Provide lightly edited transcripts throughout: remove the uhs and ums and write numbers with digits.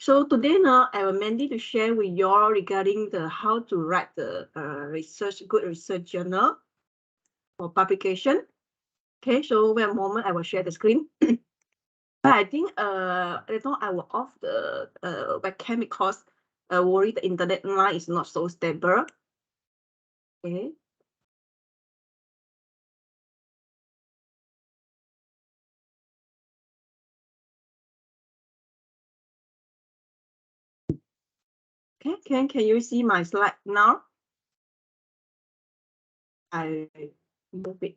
So today now, I will mainly to share with you all regarding the how to write the good research journal for publication. Okay, so wait a moment, I will share the screen. But I think later I will off the webcam because worry the internet line is not so stable. Okay. Okay, can you see my slide now? I move it.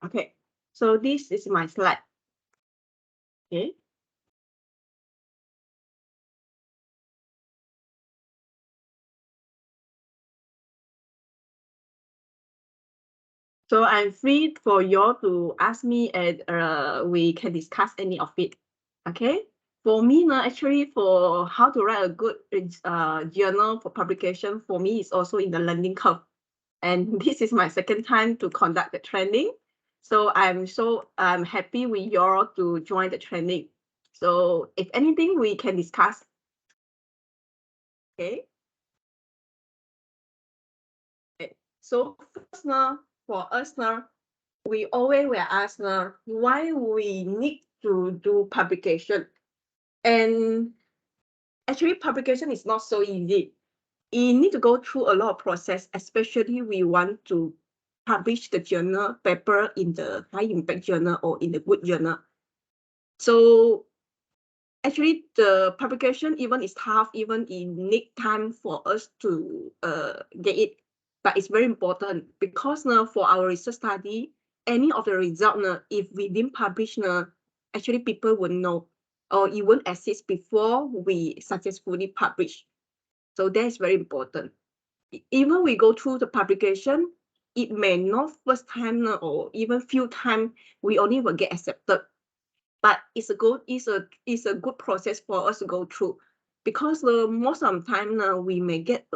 Okay, so this is my slide. Okay. So I'm free for you all to ask me and we can discuss any of it. Okay. For me, actually, for how to write a good journal for publication, for me, it's also in the learning curve. And this is my second time to conduct the training. So I'm happy with you all to join the training. So if anything, we can discuss. Okay. So first now, for us now, we always will ask now why we need to do publication. And actually, publication is not so easy. You need to go through a lot of process, especially we want to publish the journal paper in the high impact journal or in the good journal. So actually, the publication even is tough, even it need time for us to get it. But it's very important because now for our research study, any of the result now, if we didn't publish now, actually people will know or it won't exist before we successfully publish. So that is very important. Even we go through the publication, it may not first time now, or even few time we only will get accepted. But it's a good process for us to go through because most of the time now we may get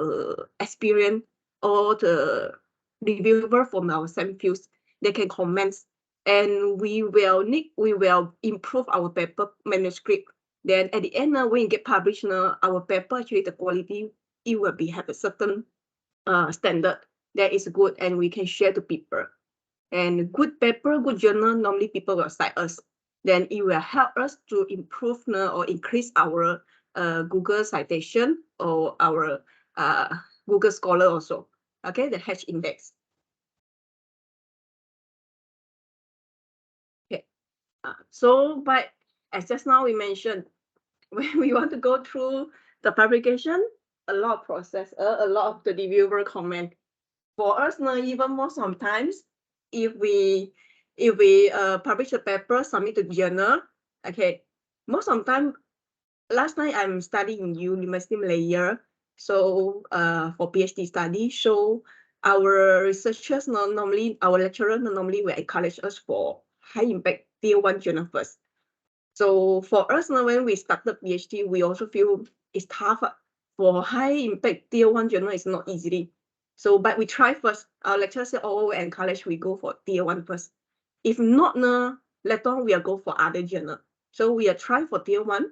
experience or the reviewer from our same fields. They can comment and we will improve our paper manuscript. Then at the end when we get published our paper actually the quality it will be have a certain standard that is good and we can share to people. And good paper, good journal, normally people will cite us. Then it will help us to improve or increase our Google citation or our Google Scholar also. Okay, the H index. Okay. But as just now we mentioned, when we want to go through the publication, a lot of process, a lot of the reviewer comment. For us now, even more sometimes, if we publish a paper, submit to journal, okay, most of the time, last night I'm studying in University Malaya, so for PhD study, so our researchers normally, our lecturer normally will encourage us for high impact tier 1 journal first. So for us now, when we started PhD, we also feel it's tough. For high impact tier 1 journal, it's not easily. So, but we try first. Our lecturer said, oh, we encourage we go for tier 1 first. If not, later on we'll go for other journal. So we are trying for tier 1.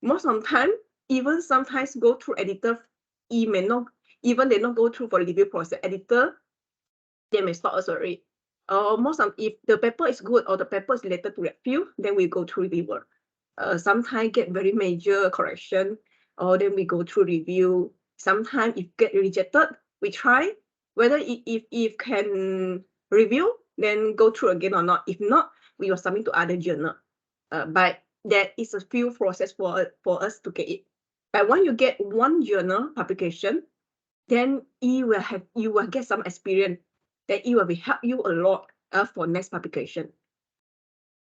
Most of the time, even sometimes go through editor, they not go through for review process. Editor, they may stop us already. Most of if the paper is good or the paper is related to that field, then we go through reviewer. Sometimes get very major correction, or then we go through review. Sometimes if get rejected, we try whether if can review, then go through again or not. If not, we will submit to other journal. But there is a few process for us to get it. But when you get one journal publication, then you will get some experience that it will be help you a lot for next publication.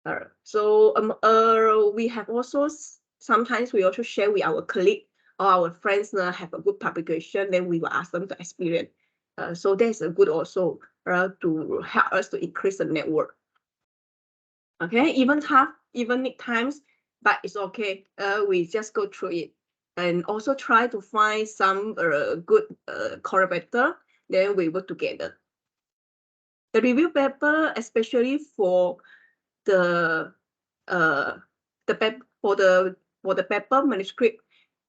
We have also sometimes we also share with our colleague or our friends have a good publication, then we will ask them to experience. So that's a good also to help us to increase the network. Okay, even need times but it's okay. We just go through it and also try to find some good collaborator. Then we work together. The review paper, especially for the for the paper manuscript,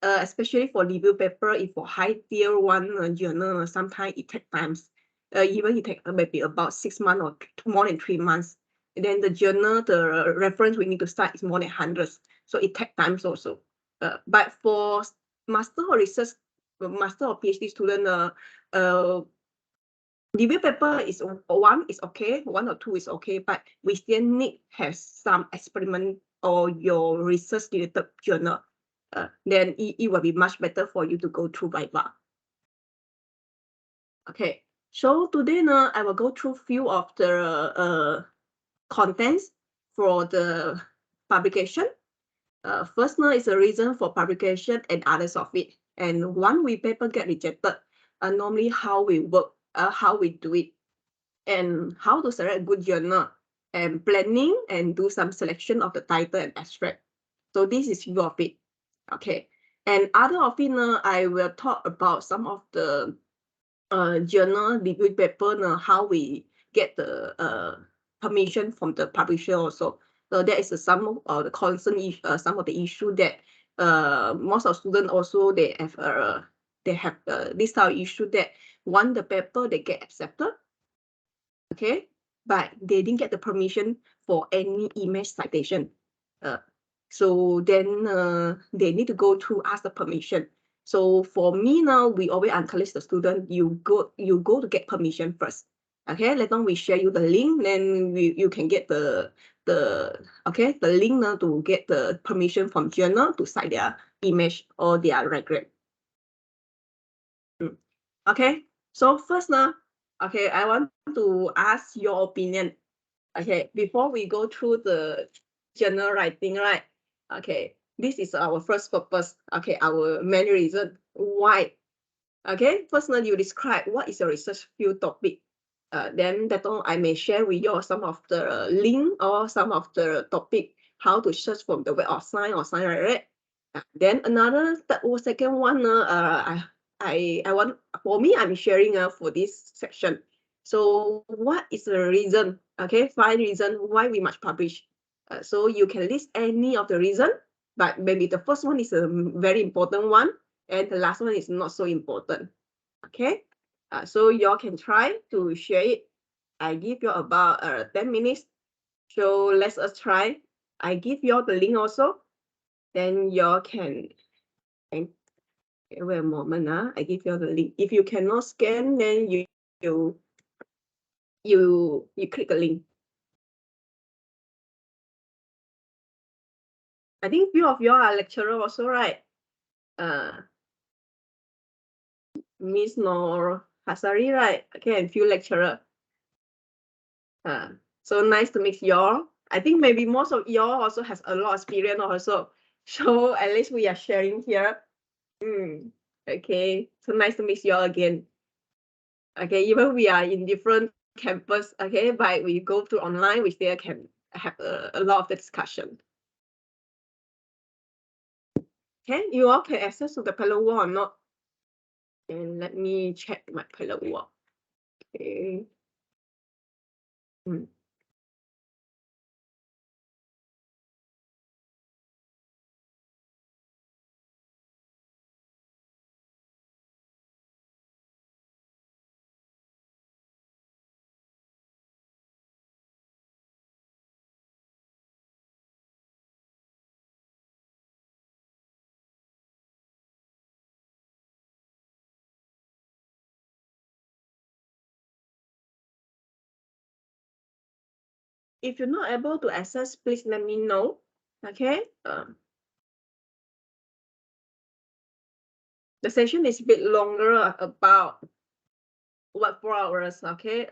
especially for review paper, if for high tier one journal, sometimes it takes times. Even it takes maybe about 6 months or more than 3 months. And then the journal, the reference we need to start is more than hundreds, so it takes times also. But for master or research, master or PhD student, review paper is one is okay, 1 or 2 is okay, but we still need have some experiment or your research related journal. Then it will be much better for you to go through Viva. Okay, so today now I will go through few of the contents for the publication. First now is the reason for publication and others of it. And one we paper get rejected, normally how we work, how we do it, and how to select a good journal, and planning and do some selection of the title and abstract. So this is few of it. Okay, and other of it, I will talk about some of the journal review paper, how we get the permission from the publisher also. So that is some of the concern, some of the issue that most of students also they have this type of issue that want the paper they get accepted, okay, but they didn't get the permission for any image citation. So then they need to go to ask the permission. So for me now, we always encourage the student, you go to get permission first. Okay, later on we share you the link, then you can get the link now to get the permission from journal to cite their image or their record. Okay, so first now, okay, I want to ask your opinion. Okay, before we go through the journal writing, right? Okay, this is our first purpose. Okay, our main reason why. Okay, first now you describe what is your research field topic. Then that on I may share with you some of the link or some of the topic how to search from the web of science or science, right? Then another second one, I want, for me, I'm sharing for this section. So what is the reason? Okay, 5 reason why we must publish. So you can list any of the reason, but maybe the first one is a very important one, and the last one is not so important. Okay, so y'all can try to share it. I give you about 10 minutes. So let's us try. I give you the link also. Then y'all can wait a moment. I give you the link. If you cannot scan, then you click the link. I think few of you are lecturer also, right? Miss Nor Hasari, right? Okay, and few lecturer. So nice to meet y'all. I think maybe most of y'all also has a lot of experience also. So at least we are sharing here. Okay, so nice to meet y'all again. Okay, even we are in different campus, okay, but we go through online, we still can have a lot of the discussion. Okay, you all can access to the Pillow Wall or not? And let me check my Pillow Wall. Okay. If you're not able to access, please let me know. Okay. The session is a bit longer, about 4 hours. Okay.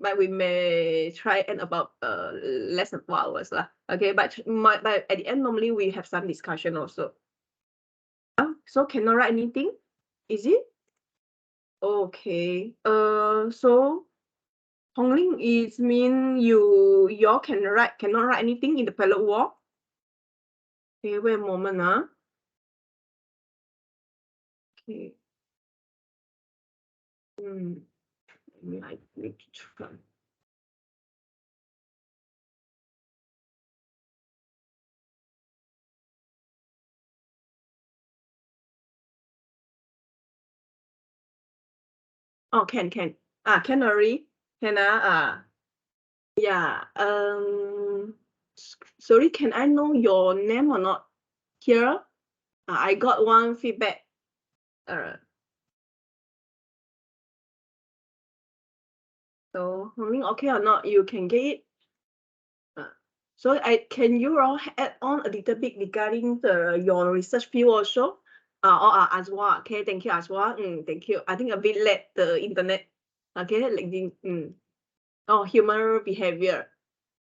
But we may try in about less than 4 hours lah. Okay. But at the end, normally we have some discussion also. So cannot write anything? Is it? Okay. So Hongling is mean y'all cannot write anything in the Pillow Wall? Okay, wait a moment, Okay. Maybe I need to try. Oh, can. Can already. Can yeah. Sorry, can I know your name or not? Here, I got one feedback. So, okay or not? You can get it. Uh, so, can you all add on a little bit regarding your research field also? As well. Okay, thank you as well. Thank you. I think a bit late the internet. Okay, LinkedIn. Oh, human behavior.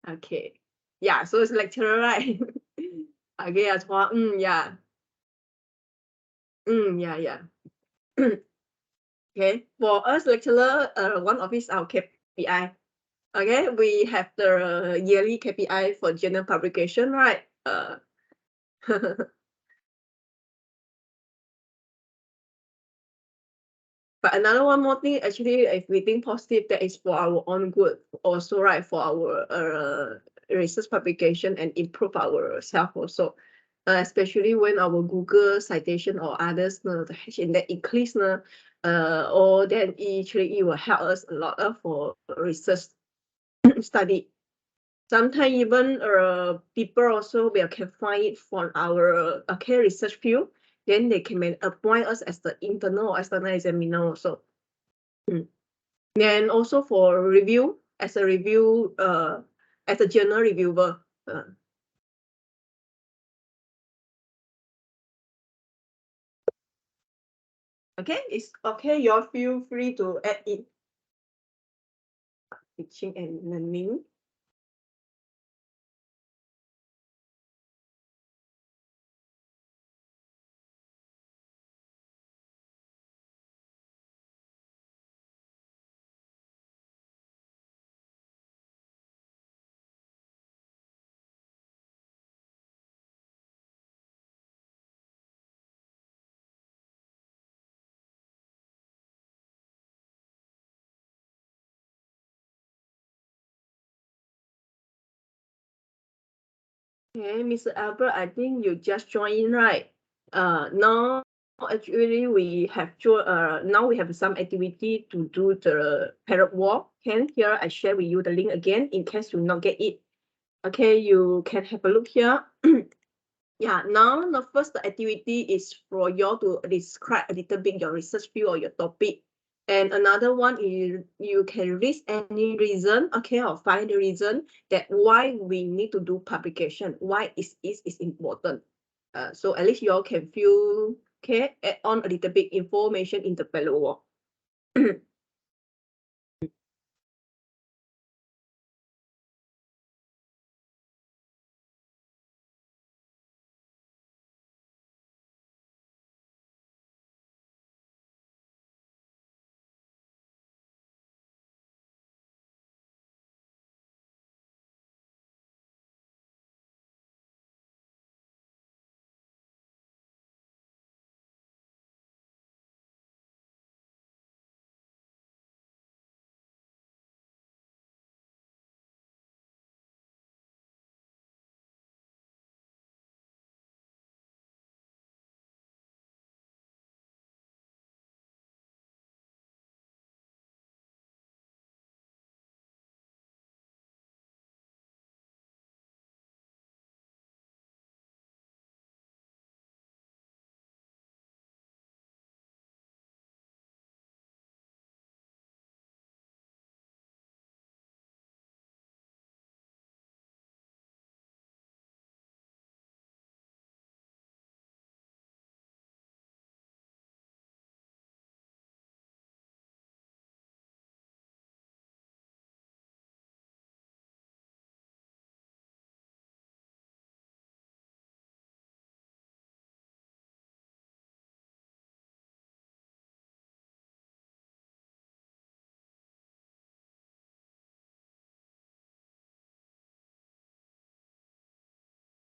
Okay. Yeah, so it's lecturer, right? Okay, as well. Yeah. Yeah. Okay. For us lecturer, one of is our KPI. Okay, we have the yearly KPI for journal publication, right? But another one more thing, actually, if we think positive, that is for our own good also, right? For our research publication and improve ourselves also. Especially when our Google citation or others, the index increase, or then actually it will help us a lot for research study. Sometimes even people also will can find it from our research field, then they can appoint us as the internal or external examiner also. Then also for review, as a review, as a journal reviewer. Okay, it's okay. You all feel free to add in teaching and learning. Okay, Mr. Albert, I think you just joined in, right? Now actually we have now we have some activity to do the parrot walk. Can here I share with you the link again in case you not get it. Okay, you can have a look here. Yeah, now the first activity is for you to describe a little bit your research field or your topic. And another one is you can list any reason, okay, or find the reason that why we need to do publication, why is important. So at least you all can feel, okay, add on a little bit information in the below.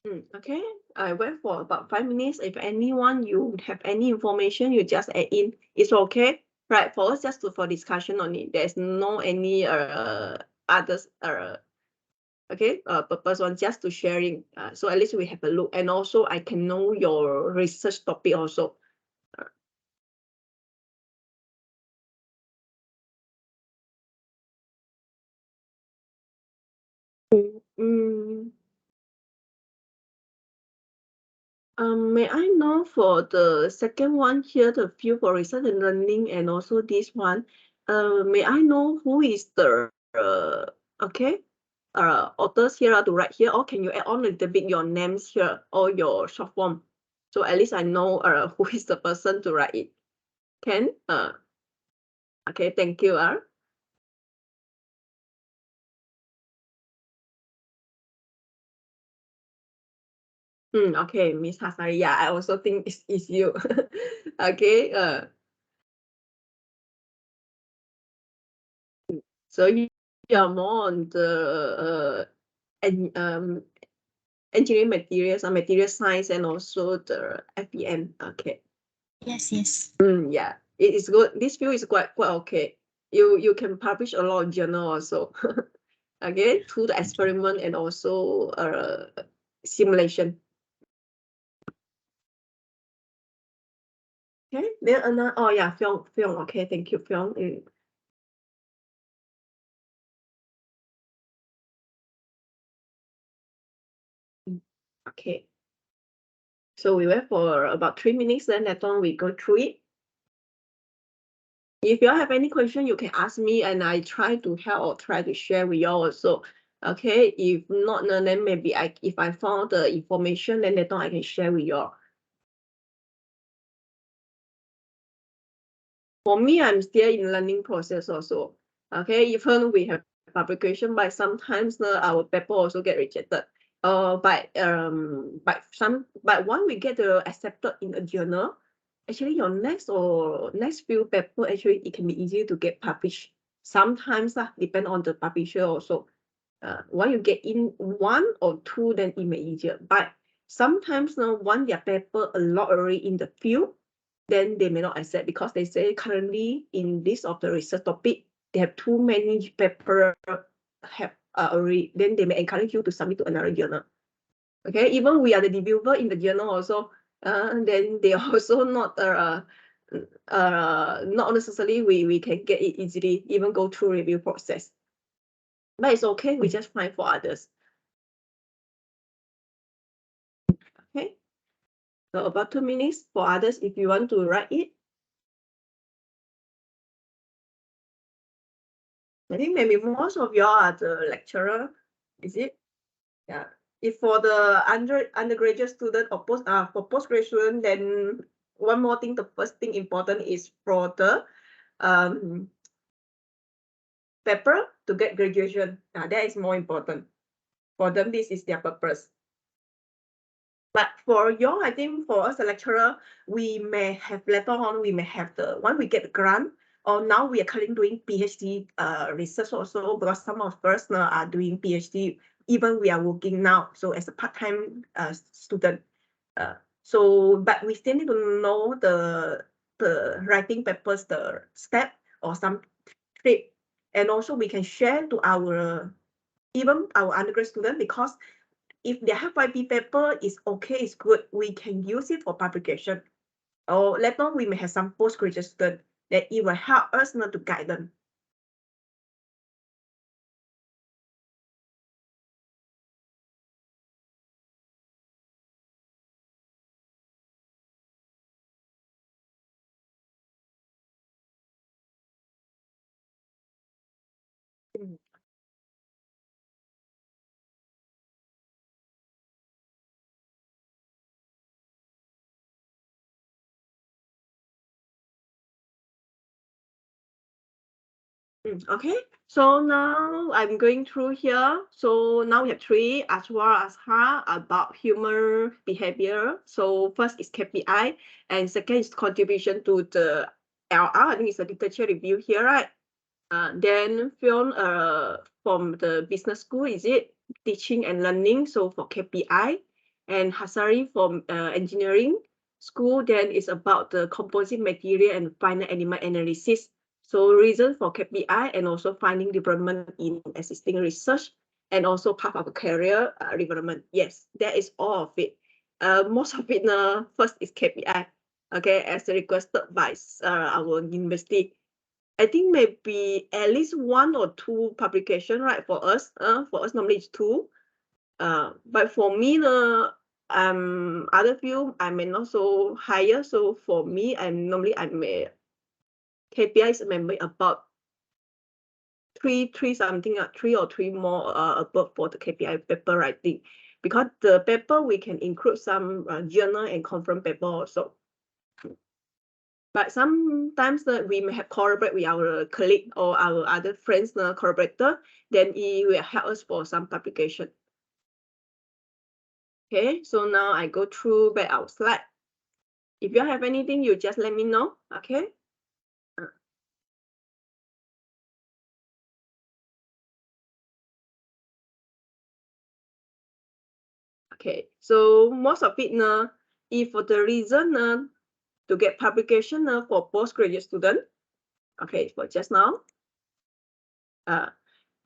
Okay, I wait for about 5 minutes. If anyone you have any information, you just add in. It's okay, right? For us, just for discussion only. There's no any others okay purpose one, just to sharing. So at least we have a look, and also I can know your research topic also. Mm, may I know for the second one here, the field for research and learning, and also this one, may I know who is the okay authors here to write here, or can you add on a little bit your names here or your short form, so at least I know who is the person to write it. Can okay, thank you. Okay, Miss Hasari. Yeah, I also think it's you. Okay. So you're more on the and engineering materials or material science, and also the FEM. Okay. Yes, yes. Yeah, it is good. This field is quite okay. You can publish a lot of journal also. Okay, through the experiment and also simulation. Okay, then another, oh yeah, film. Okay, thank you, film. Okay. So we wait for about 3 minutes, then later on we go through it. If you all have any question, you can ask me, and I try to help or try to share with you all also. Okay, if not, then maybe if I found the information, then later on I can share with you all. For me, I'm still in learning process also. Okay, even we have publication, but sometimes our paper also get rejected. But when we get accepted in a journal, actually your next few paper, actually it can be easier to get published. Sometimes depend on the publisher also. When you get in one or two, then it may easier. But sometimes when their paper a lot already in the field, then they may not accept, because they say currently in this of the research topic, they have too many paper have already, then they may encourage you to submit to another journal. Okay, even we are the reviewer in the journal also, then they also not necessarily we can get it easily, even go through review process. But it's okay, we just find for others. Okay, so about 2 minutes for others if you want to write it. I think maybe most of you are the lecturer, is it? Yeah. If for the undergraduate student or for postgraduate student, then one more thing, the first thing important is for the paper to get graduation. That is more important. For them, this is their purpose. But for you, I think for us, the lecturer, we may have later on, we may have when we get the grant, or now we are currently doing PhD research also, because some of us now are doing PhD, even we are working now, so as a part-time student. But we still need to know the writing papers, the step or some tip, and also we can share to even our undergrad student, because if the FYP paper is okay, it's good, we can use it for publication. Or later on, we may have some postgraduate student that it will help us not to guide them. Okay, so now I'm going through here. So now we have three, as well as her, about human behavior. So first is KPI, and second is contribution to the LR. I think it's a literature review here, right? Then film from the business school, is it teaching and learning? So for KPI, and Hasari for engineering school, then it's about the composite material and final animal analysis. So reason for KPI and also finding development in existing research and also part of career development. Yes, that is all of it. Most of it first is KPI, okay, as requested by our university. I think maybe at least 1 or 2 publication, right? For us normally it's 2. But for me, other field I may not so higher. So for me, I may KPI is maybe about 3 something, 3 or 3 more above for the KPI paper writing, because the paper we can include some journal and conference paper also. But sometimes we may have collaborate with our colleague or our other friends, collaborator, then it will help us for some publication. Okay, so now I go through back our slide. If you have anything, you just let me know, okay? Okay, so most of it, if for the reason to get publication for postgraduate student, okay, for just now,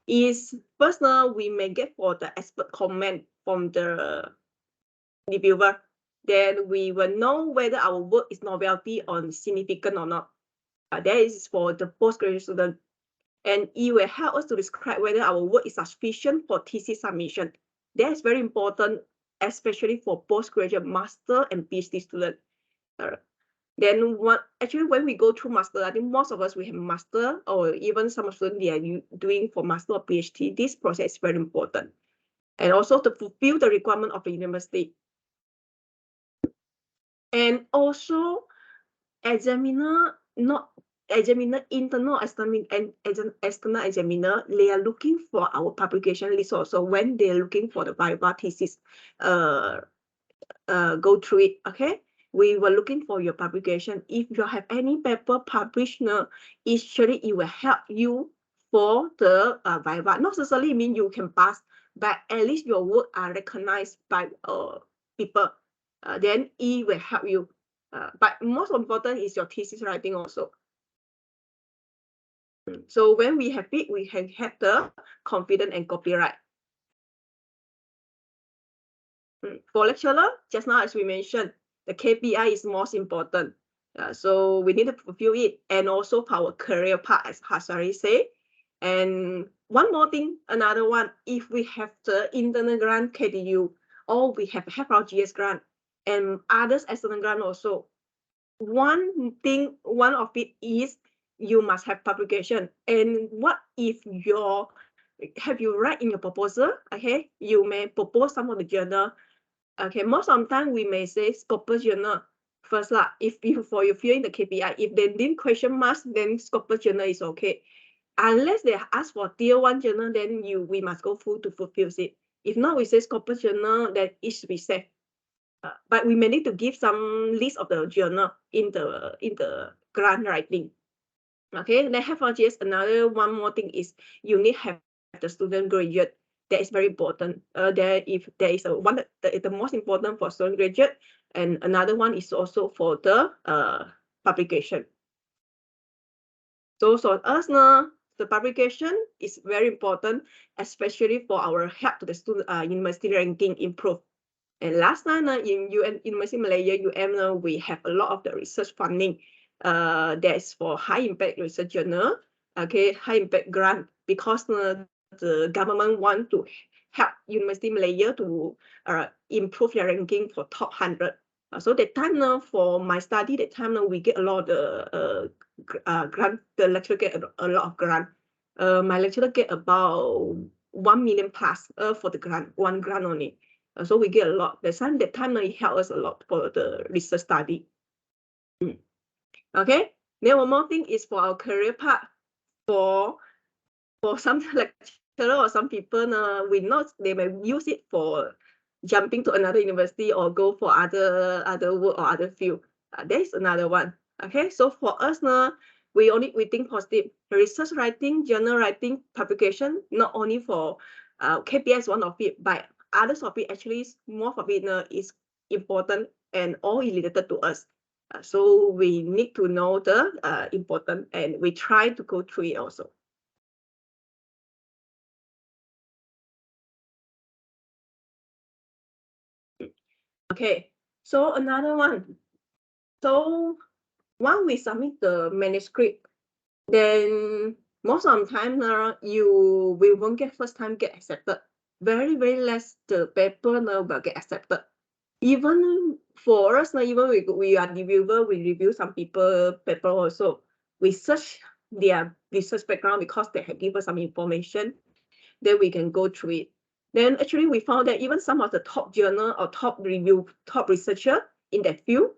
is first we may get for the expert comment from the reviewer. Then we will know whether our work is novelty or significant or not. That is for the postgraduate student. And it will help us to describe whether our work is sufficient for thesis submission. That is very important, especially for postgraduate master and PhD student. Then actually when we go through master, I think most of us we have master, or even some students they are doing for master or PhD. This process is very important, and also to fulfill the requirement of the university. And also examiner, not examiner, internal examiner and external examiner, they are looking for our publication list also when they're looking for the viva thesis. Go through it, okay? We were looking for your publication. If you have any paper published, actually it will help you for the viva. Not necessarily mean you can pass, but at least your work are recognized by people. Then it will help you. But most important is your thesis writing also. So when we have it, we can have the confidence and copyright. For lecturer, just now as we mentioned, the KPI is most important. So we need to fulfill it, and also for our career part, as Hasari said. And one more thing, another one, if we have the internal grant KDU, or we have GS grant, and others external grant also. One of it is you must have publication. And what if you write in your proposal, okay, you may propose some of the journal. Okay, most of the time we may say Scopus journal first lah. If you fill in the KPI, if they didn't question mark, then Scopus journal is okay. Unless they ask for tier 1 journal, then we must go full to fulfill it. If not, we say Scopus journal, then it should be safe. But we may need to give some list of the journal in the grant writing. Okay, then HFRGS, another one more thing is you need to have the student graduate. That is very important. If there is the most important for student graduate, and another one is also for the publication. So for us now, the publication is very important, especially for our help to the student university ranking improve. And last time in University of Malaya, we have a lot of the research funding. That's for high impact research journal, okay, high impact grant, because the government want to help University of Malaya to improve their ranking for top 100. So that time for my study, that time we get a lot of the grant. The lecturer get a lot of grant. My lecturer get about 1 million plus for the grant, one grant only. So we get a lot. That time it helped us a lot for the research study. Okay. Then one more thing is for our career part. For some lecturer or some people, we know they may use it for jumping to another university or go for other work or other field. There is another one. Okay. So for us, we think positive. Research writing, journal writing, publication, not only for KPI is one of it, but others of it actually most of it is important and all related to us. So we need to know the important and we try to go through it also. Okay, so another one. So when we submit the manuscript, then most of the time we won't get first time get accepted. Very less the paper will get accepted. Even for us even we are reviewer, we review some people paper also. We search their research background because they have given us some information, then we can go through it. Then actually we found that even some of the top journal or top researcher in that field,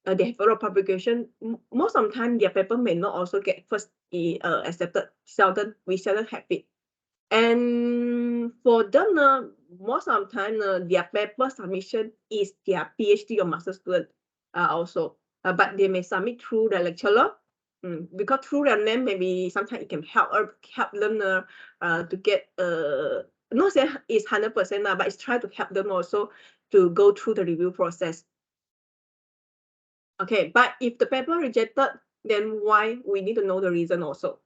they have a lot of publication. Most of the time their paper may not also get first accepted. We seldom have it. And for them, most of the time, their paper submission is their PhD or master student also. But they may submit through the lecturer, because through their name, maybe sometimes it can help them to get, not say it's 100%, but it's try to help them also to go through the review process. Okay, but if the paper rejected, then why? We need to know the reason also.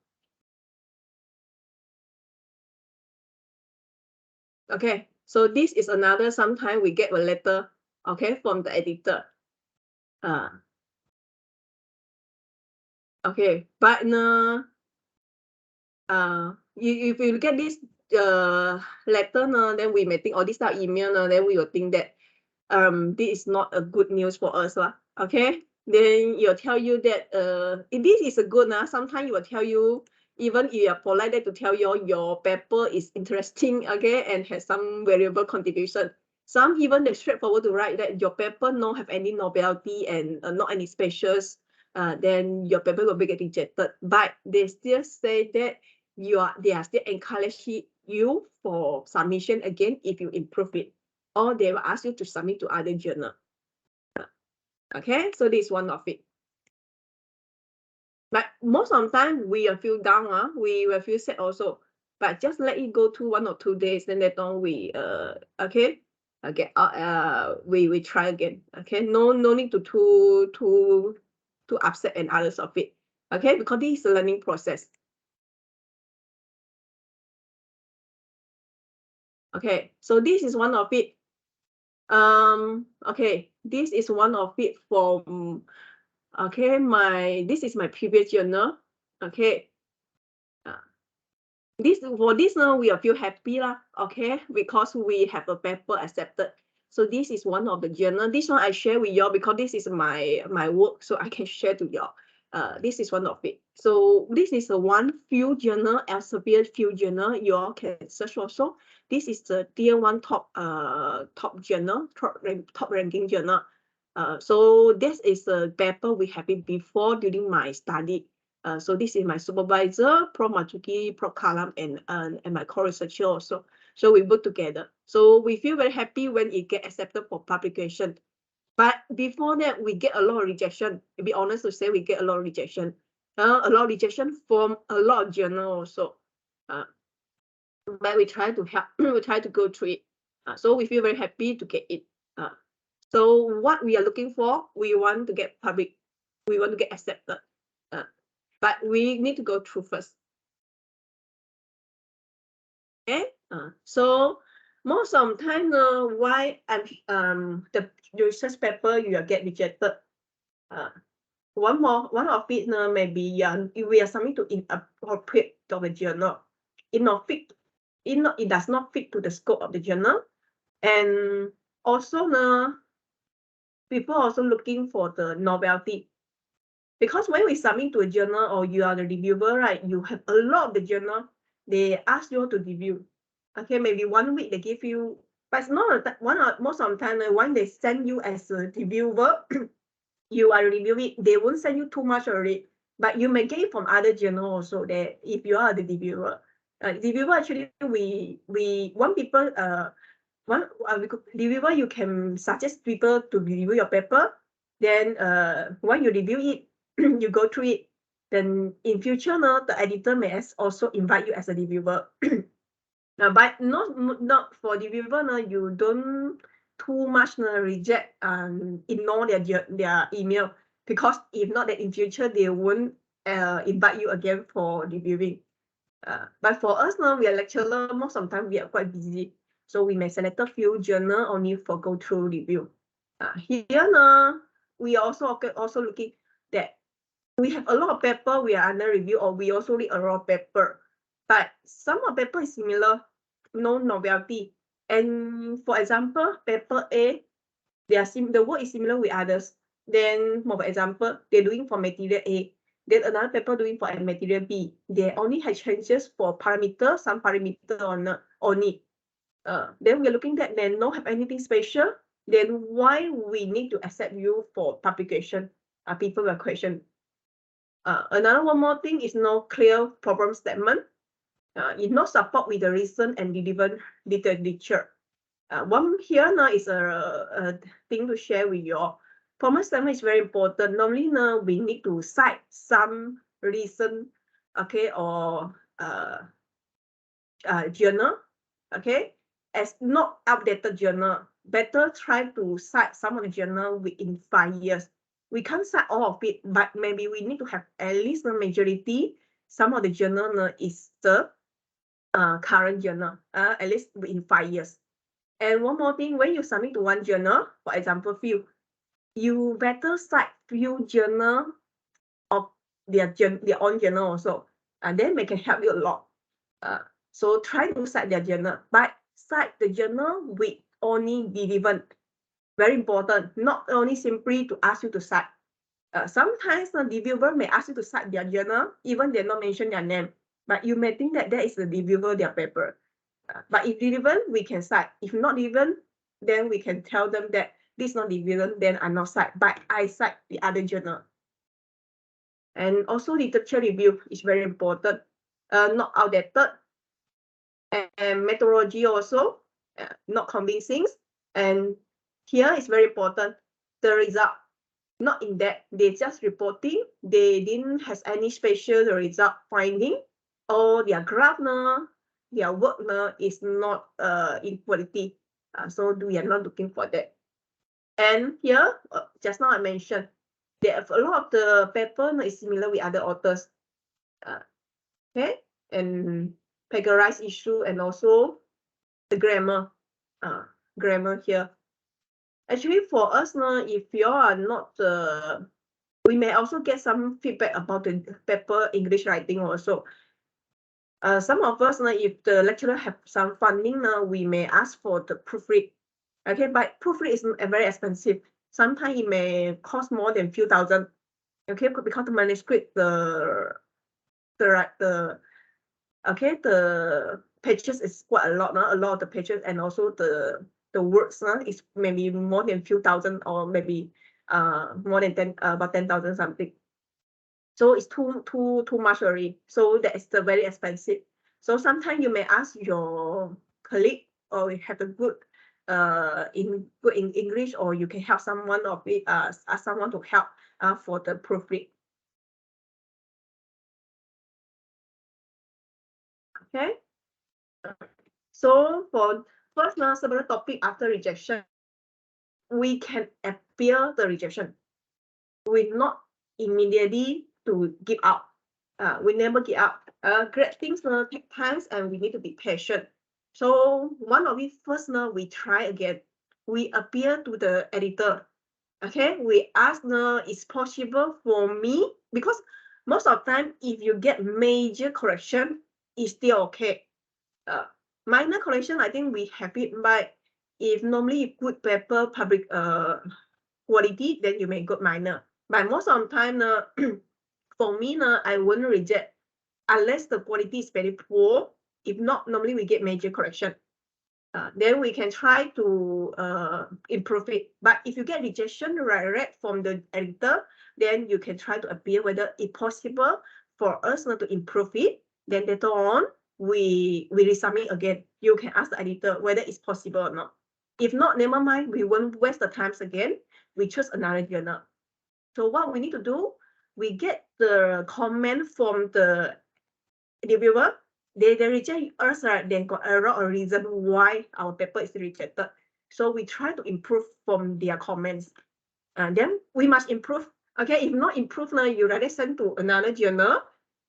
Okay, so this is another, sometimes we get a letter, okay, from the editor. Okay, but if you get this letter, then we may think, or this type of email, then we will think that this is not a good news for us, okay? Then it'll tell you that this is a good, sometimes it will tell you, even if you are polite to tell you your paper is interesting, okay, and has some valuable contribution. Some even they're straightforward to write that your paper not have any novelty and not any specials, then your paper will be get rejected. But they still say that they are still encouraging you for submission again if you improve it, or they will ask you to submit to other journal. Okay, so this is one of it. But most of the time we will feel down, we will feel sad also. But just let it go to 1 or 2 days, then later on we okay, we try again. Okay, no need to upset and others of it. Okay, because this is a learning process. Okay, so this is one of it. Okay, this is one of it from, okay, this is my previous journal. Okay, for this now we feel happy lah, okay, because we have a paper accepted. So this is one of the journal. This one I share with y'all because this is my work, so I can share to y'all. This is one of it. So this is a one field journal, Elsevier field journal. Y'all can search also. This is the tier 1 top journal, top ranking journal. So this is a paper we have it before during my study. So this is my supervisor, Prof. Matsuki, Prof. Kalam, and my co-researcher also. So we work together. So we feel very happy when it get accepted for publication. But before that, we get a lot of rejection. To be honest to say, we get a lot of rejection. A lot of rejection from a lot of journals also. But we try to help, we try to go through it. So we feel very happy to get it. So what we are looking for, we want to get public, we want to get accepted. But we need to go through first. Okay, so most of the time, why the research paper you will get rejected. One of it maybe we are submitting to inappropriate to the journal. It does not fit to the scope of the journal, and also people also looking for the novelty. Because when we submit to a journal or you are the reviewer, right, you have a lot of the journal, they ask you to review. Okay, maybe 1 week they give you, but it's not most of the time when they send you as a reviewer, you are reviewing, they won't send you too much already, but you may get it from other journal also that if you are the reviewer. Reviewer actually reviewer, you can suggest people to review your paper. Then when you review it, you go through it. Then in future, the editor may also invite you as a reviewer. But not for the reviewer, you don't too much reject and ignore their email, because if not, that in future they won't invite you again for reviewing. But for us now, we are lecturer, most of the time we are quite busy, so we may select a few journal only for go through review. Here now, we also looking that we have a lot of paper we are under review, or we also read a lot of paper, but some of paper is similar, no novelty. And for example, paper A, the word is similar with others. Then, for example, they're doing for material A, then another paper doing for material B. They only have changes for parameter, some parameter only. Then we're looking at they don't have anything special. Then why we need to accept you for publication? People will question. Another one more thing is no clear problem statement. It not support with the reason and relevant literature. One here now is a thing to share with you all. Problem statement is very important. Normally now we need to cite some reason, okay, or journal, okay, as not outdated journal. Better try to cite some of the journal within 5 years. We can't cite all of it, but maybe we need to have at least the majority. Some of the journal is the current journal, at least within 5 years. And one more thing, when you submit to one journal, for example, few, you better cite few journal of their own journal also, and then they can help you a lot. So try to cite their journal, but cite the journal with only relevant. Very important, not only simply to ask you to cite. Sometimes the reviewer may ask you to cite their journal, even they not mention their name, but you may think that that is the reviewer, their paper. But if relevant, we can cite. If not relevant, then we can tell them that this is not relevant, then I not cite, but I cite the other journal. And also literature review is very important, not outdated. And methodology also, not convincing. And here is very important, the result, not in depth. They just reporting. They didn't have any special result finding, or their graph their work is not in quality. So we are not looking for that. And here, just now I mentioned, they have a lot of the paper is similar with other authors. Okay, and plagiarize issue, and also the grammar here. Actually, for us if you are not we may also get some feedback about the paper English writing also. Some of us if the lecturer have some funding we may ask for the proofread. Okay, but proofread is very expensive. Sometimes it may cost more than few thousand. Okay, because the manuscript, the pages is quite a lot of the pages, and also the words is maybe more than few thousand, or maybe more than about 10,000 something. So it's too much already. So that is the very expensive. So sometimes you may ask your colleague, or you have a good in English, or you can help someone of it, ask someone to help for the proofread. Okay. So for first several topic after rejection, we can appeal the rejection. We not immediately to give up. We never give up. Great things take time, and we need to be patient. So one of it first we try again. We appeal to the editor. Okay, we ask is possible for me, because most of the time if you get major correction, it's still okay. Minor correction, I think we have it, but if normally good paper public quality, then you may go minor. But most of the time for me I wouldn't reject unless the quality is very poor. If not, normally we get major correction. Then we can try to improve it. But if you get rejection direct from the editor, then you can try to appeal whether it's possible for us to improve it. Then later on, we resubmit again. You can ask the editor whether it's possible or not. If not, never mind. We won't waste the times again. We choose another journal. So what we need to do, we get the comment from the reviewer. they reject us, right? They got a lot of reason why our paper is rejected. So we try to improve from their comments. And then we must improve. Okay, if not improve now, you rather send to another journal,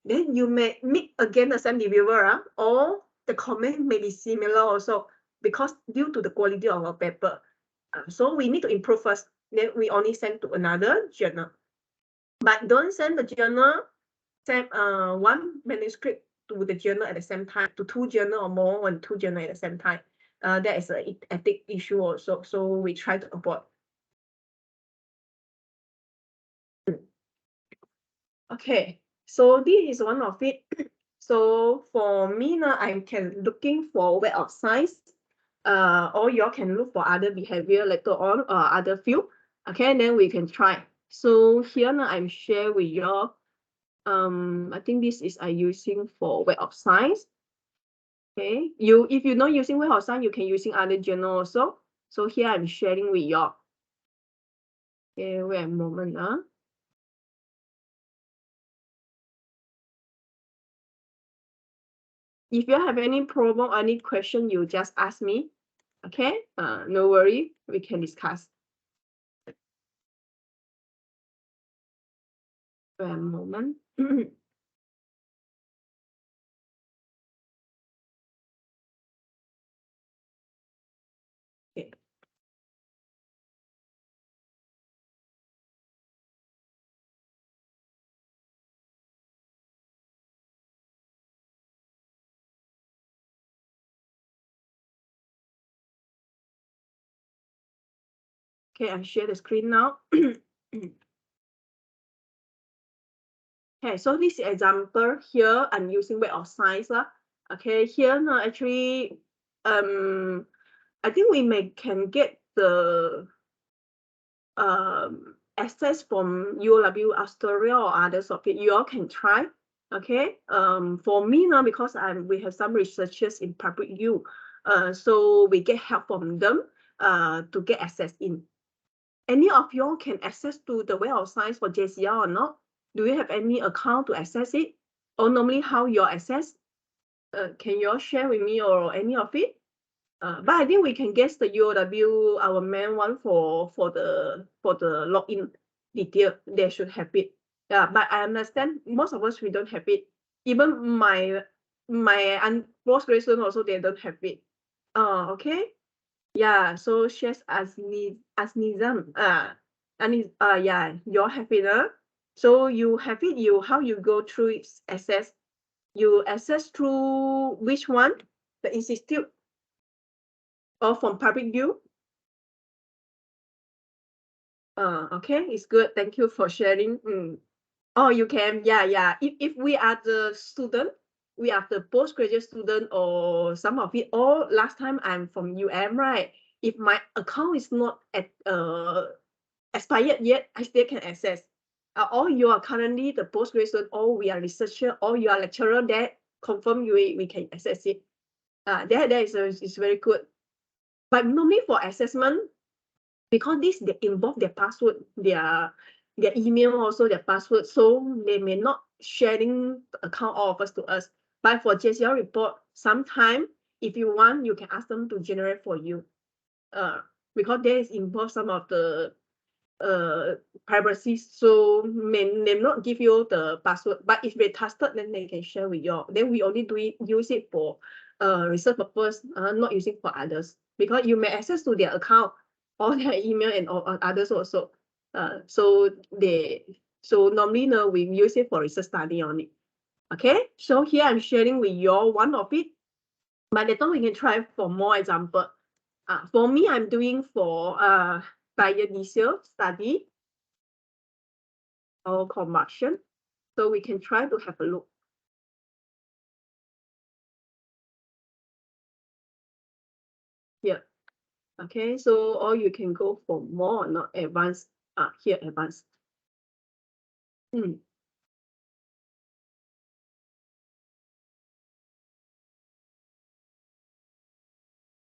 then you may meet again the same reviewer, or the comment may be similar also, because due to the quality of our paper. So we need to improve first. Then we only send to another journal. But don't send the journal, send one manuscript to the journal at the same time, to two journal or more on two journal at the same time. That is an ethic issue also. So we try to avoid. Okay, so this is one of it. So for me now, I can looking for Web of Science. Or you all can look for other behavior later on or other field. Okay, then we can try. So here now I'm share with you all. I think this is I using for Web of Science. Okay, if you're not using Web of Science, you can using other journal also. So here I'm sharing with you all. Okay, wait a moment. If you have any problem or any question, you just ask me. Okay, no worry, we can discuss. Wait a moment. Okay. Okay, I share the screen now. Okay, so this example here, I'm using Web of Science. Okay, here now actually, I think we can get the access from UW Astoria or others of it. You all can try. Okay. For me now, because we have some researchers in public U, so we get help from them to get access in. Any of you all can access to the Web of Science for JCR or not? Do you have any account to access it? Or normally how you access? Can you all share with me or any of it? But I think we can guess the UOW, our main one for the login detail. They should have it. Yeah, but I understand most of us we don't have it. Even my postgrad student also they don't have it. Okay. Yeah, so shares as Nizam. Yeah, you all have it. So you have it, how you go through its access. You access through which one? The institute or from public view? Okay, it's good. Thank you for sharing. Oh, you can, yeah. If we are the student, we are the postgraduate student or some of it, or last time I'm from right? If my account is not expired yet, I still can access. Or you are currently the postgraduate student, or we are researcher, or you are lecturer, that confirm we can access it. That is very good. But normally for assessment, because this they involve their password, their email, also their password, so they may not sharing the account all of us to us. But for JCR report, sometime if you want, you can ask them to generate for you. Because there is involved some of the privacy, so may not give you the password. But if they trusted, then they can share with you. Then we only use it for research purpose, not using for others, because you may access to their account or their email and others also. So normally no, we use it for research study only. Okay, so here I'm sharing with you one of it, but later we can try for more example. For me, I'm doing for biodiesel study or combustion. So we can try to have a look. Here. Okay, so or you can go for more, not advanced. Here advanced.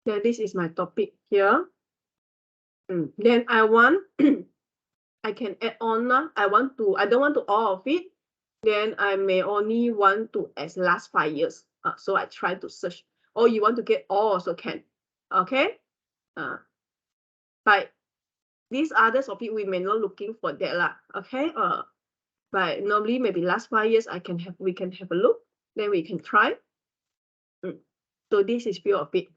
Then this is my topic here. Then I want I can add on. I don't want to all of it. Then I may only want to as last 5 years. So I try to search. Or you want to get all also can. Okay. But these other topic we may not looking for that lah. Okay. But normally maybe last 5 years we can have a look. Then we can try. So this is few of it.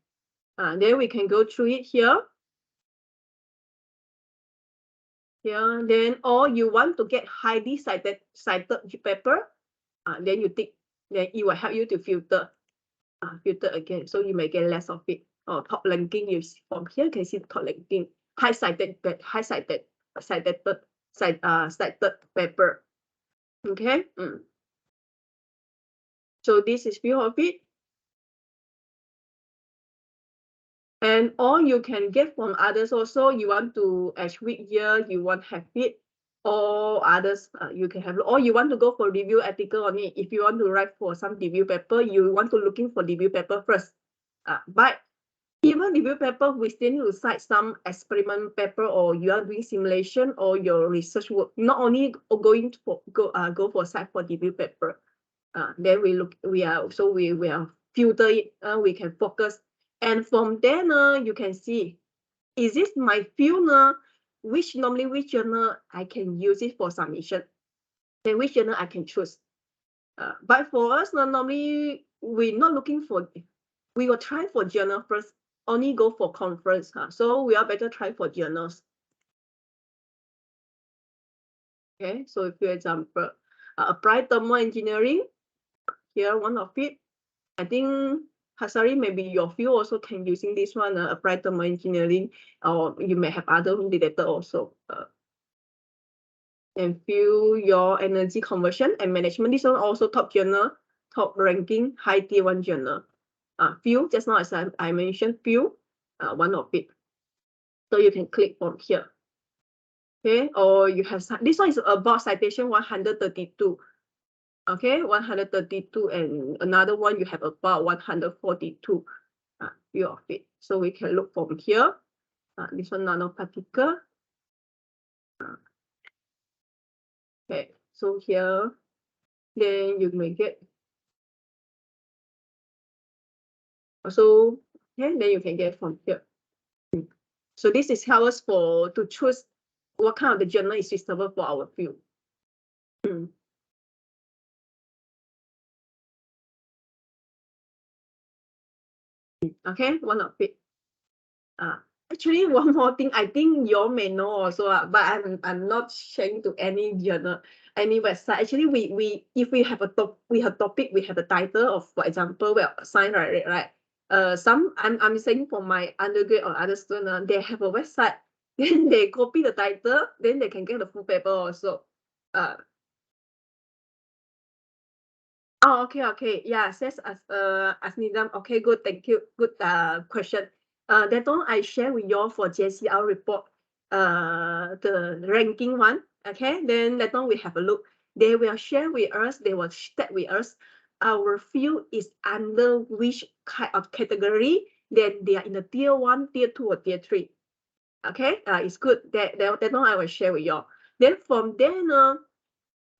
Then we can go through it here. Here, then or you want to get highly cited paper, then you tick. Then it will help you to filter again. So you may get less of it. Or top ranking, you see from here you can see the top ranking, cited paper. Okay. So this is few of it. And or you can get from others also. You want to as week year, you want have it, or others you can have, or you want to go for review article on it. If you want to write for some review paper, you want to looking for review paper first. But even review paper, we still need to cite some experiment paper, or you are doing simulation or your research work. Not only going to go for cite for review paper. Then we are filter it. We can focus. And from there, you can see, is this my field? Which journal I can use it for submission? Then which journal I can choose? But for us, normally we're not looking for. We will try for journal first. Only go for conference. So we are better try for journals. Okay. So for example, applied thermal engineering. Here, one of it. I think Hasari, maybe your field also can using this one, applied thermal engineering, or you may have other related also. And field your energy conversion and management. This one also top journal, top ranking, high tier 1 journal. Field, just now as I mentioned, field, one of it. So you can click from here. Okay, or you have this one is about citation 132. Okay, 132, and another one you have about 142. Few of it. So we can look from here. This one nanoparticle. Okay, so here, then you may get. Also, okay, then you can get from here. So this is help us to choose what kind of the journal is suitable for our field. Okay, one of it. Actually, one more thing, I think you all may know also, but I'm not sharing to any journal, any website. Actually, if we have a topic, we have a title of, for example, well, science, right? I'm saying for my undergrad or other student, they have a website, then they copy the title, then they can get the full paper also. Oh, okay. Yeah, says as Nidam. Okay, good. Thank you. Good question. That one I share with you all for JCR report. The ranking one. Okay, then that one we have a look. They will share with us. They will state with us. Our field is under which kind of category? Then they are in the tier 1, tier 2, or tier 3. Okay, it's good. That one I will share with you all. Then from there,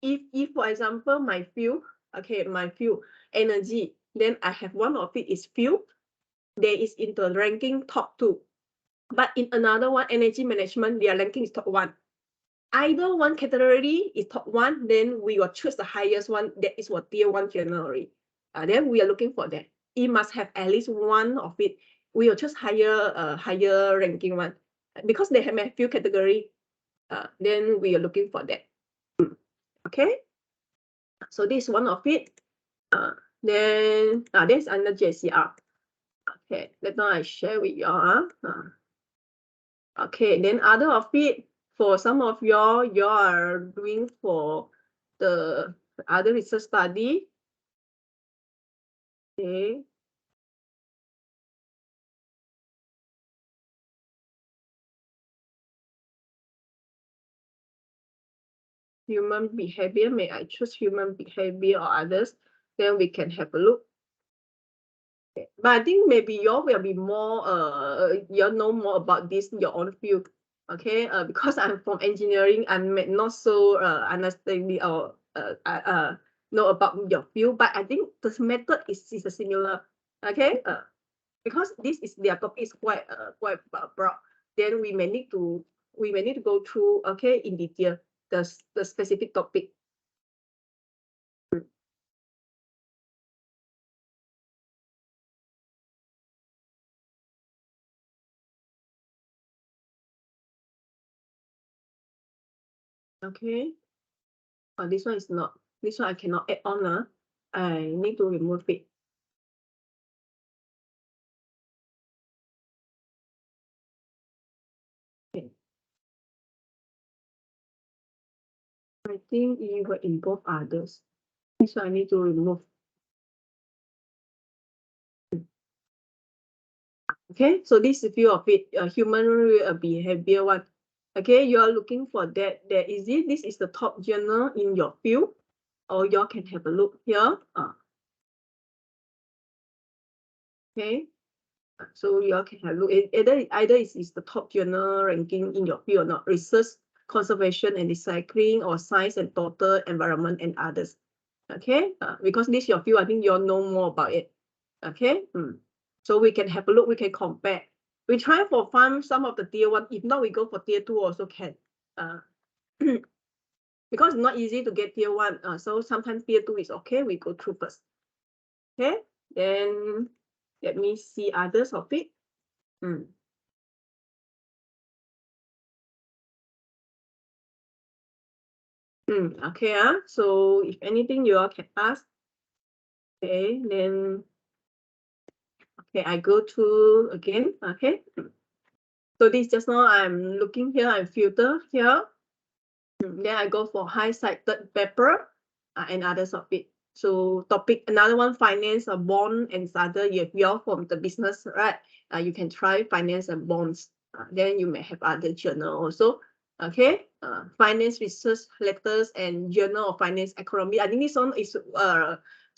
if for example my field. Okay, my field energy, then I have one of it is field. There is in the ranking top 2, but in another one, energy management, their ranking is top 1. Either one category is top 1, then we will choose the highest one. That is what tier 1 generally. Then we are looking for that. It must have at least one of it. We will choose higher ranking one because they have a few category. Then we are looking for that. Okay. So this is one of it. Then this is under JCR. Okay, that one I share with y'all. Okay, then other of it, for some of y'all are doing for the other research study. Okay. Human behavior, may I choose human behavior or others? Then we can have a look. Okay. But I think maybe y'all will be more, y'all know more about this in your own field. Okay, because I'm from engineering, I'm not so understanding or know about your field, but I think the method is similar. Okay, because this is their topic is quite broad. Then we may need to go through, okay, in detail the specific topic. Okay. This one is not. This one I cannot add on. I need to remove it. Okay. I think it will involve others. This one I need to remove. Okay, so this is few of it, human behavior one. Okay, you are looking for that. There is it. This is the top journal in your field, or you can have a look here. Okay, so you can have a look. Either it is the top journal ranking in your field or not. Research, conservation and recycling, or science and total environment and others. Okay, because this is your field, I think you all know more about it. Okay, so we can have a look. We can compare. We try for find some of the tier 1. If not, we go for tier 2 also can. Because it's not easy to get tier 1. So sometimes tier 2 is okay. We go through first. Okay, then let me see others of it. Okay, so if anything you all can ask. Okay, then okay, I go to again. Okay, so this just now I'm looking here, I filter here. Then I go for high cited paper and others of it. So topic, another one, finance, a bond and other. If you're from the business, right? You can try finance and bonds. Then you may have other journal also. Okay, finance research letters and journal of finance economy. I think this one is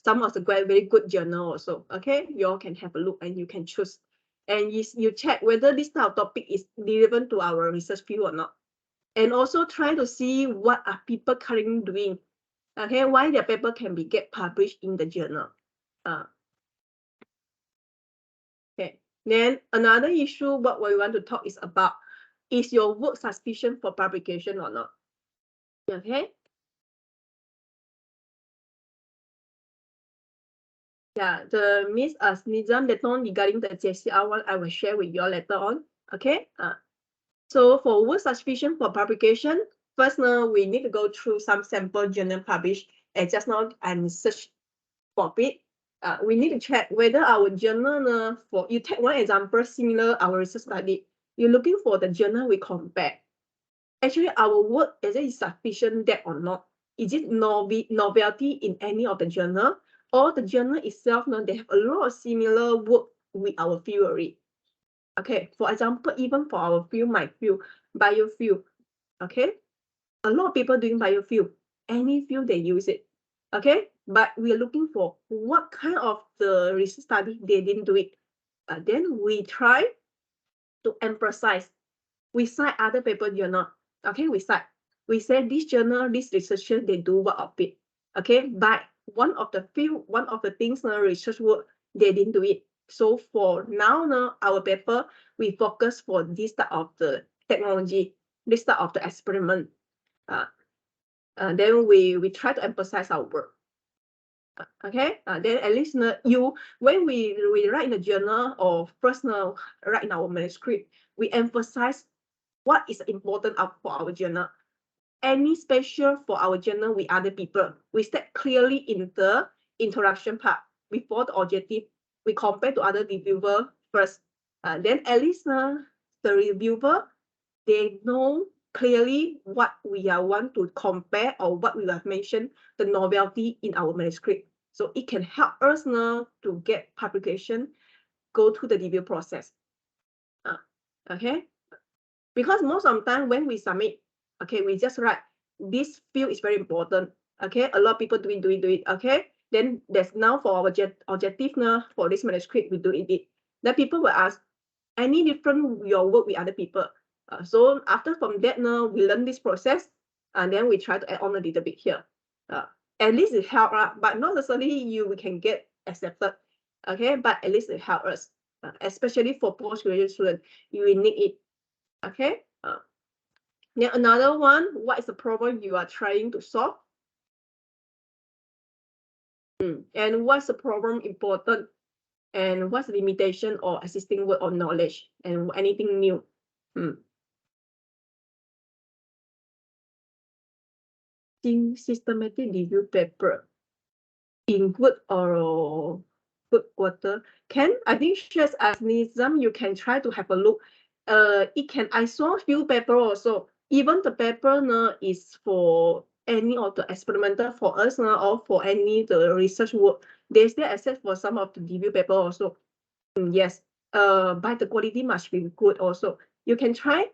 some of the very good journal also. Okay, you all can have a look and you can choose. And you check whether this type of topic is relevant to our research field or not. And also try to see what are people currently doing. Okay, why their paper can be get published in the journal. Okay, then another issue what we want to talk is about, is your work sufficient for publication or not? Okay. Yeah, the Miss Nizam later on regarding the JCR one, I will share with you later on. Okay. So for work sufficient for publication, first now we need to go through some sample journal published. And just now I'm search for it. We need to check whether our journal, for you take one example, similar our research study, you're looking for the journal we compare. Actually, our work, is it sufficient depth or not? Is it novelty in any of the journal? Or the journal itself, they have a lot of similar work with our field already. Okay, for example, even for our field, my field, biofield, okay? A lot of people doing biofield, any field they use it, okay? But we are looking for what kind of the research study they didn't do it. Then we try to emphasize. We cite other paper journal, okay? We cite. We say this journal, this researcher, they do what of it, okay? But one of the things, research work, they didn't do it. So for now, our paper, we focus for this type of the technology, this type of the experiment. Then we try to emphasize our work. Okay, then at least when we write in the journal or first write in our manuscript, we emphasize what is important for our journal. Any special for our journal with other people, we state clearly in the introduction part before the objective. We compare to other reviewer first. Then at least the reviewer, they know clearly what we want to compare or what we have mentioned, the novelty in our manuscript. So it can help us now to get publication, go through the review process. Okay, because most of the time when we submit, okay, we just write this field is very important. Okay, a lot of people do it. Okay, then there's now for our objective now for this manuscript we do it. Then people will ask, any different your work with other people? So after from that now we learn this process, and then we try to add on a little bit here. at least it help us, but not necessarily you can get accepted. Okay, but at least it help us, especially for postgraduate students, you will need it. Okay. Then another one, what is the problem you are trying to solve? And what's the problem important? And what's the limitation or existing word or knowledge and anything new? In systematic review paper in good or good quarter. I think just as Nizam, you can try to have a look. I saw few paper also. Even the paper is for any of the experimental for us or for any the research work. They still accept for some of the review paper also. Yes. But the quality must be good also. You can try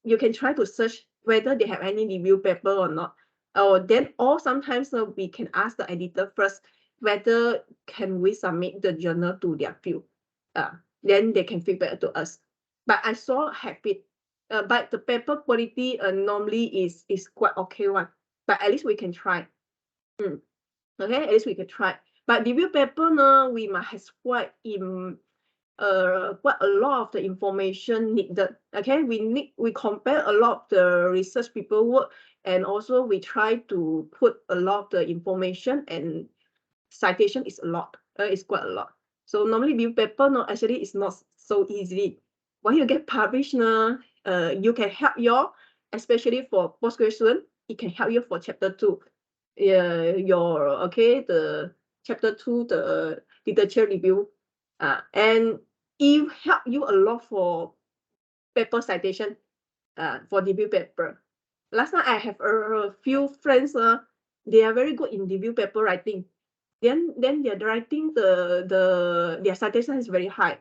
to search whether they have any review paper or not. Or sometimes we can ask the editor first whether can we submit the journal to their field. Then they can feedback to us. But I saw habit. But the paper quality normally is quite okay one. But at least we can try. Okay, at least we can try. But review paper we must have quite a lot of the information needed. Okay, we compare a lot of the research people work, and also we try to put a lot of the information, and citation is a lot. It's quite a lot. So normally review paper actually is not so easy. When you get published you can help especially for postgraduate student, it can help you for chapter 2. The chapter 2, the literature review, and it help you a lot for paper citation, for review paper. Last time I have a few friends, they are very good in review paper writing. Then their writing, their citation is very high,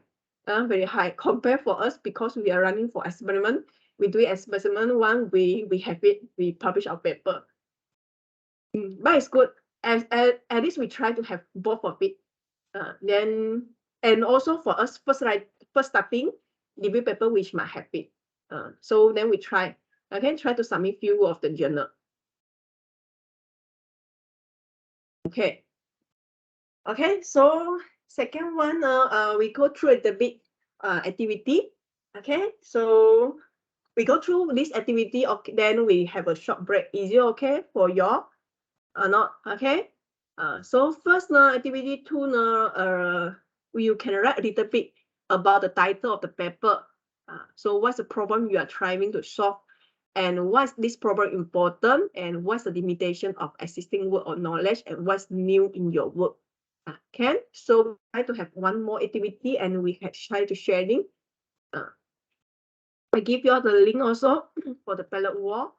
very high compared for us because we are running for experiment. We do experiment one, we have it, we publish our paper. But it's good. At least we try to have both of it. And also for us first starting review paper which might have it. So then we try to submit few of the journal. Okay. So second one, we go through the big activity. Okay, so we go through this activity. Okay, then we have a short break. Is it okay for y'all or not? Okay. So first activity 2 you can write a little bit about the title of the paper. So what's the problem you are trying to solve, and what's this problem important, and what's the limitation of existing work or knowledge, and what's new in your work. Okay, so try to have one more activity, and we can try to sharing. I give you all the link also for the palette wall.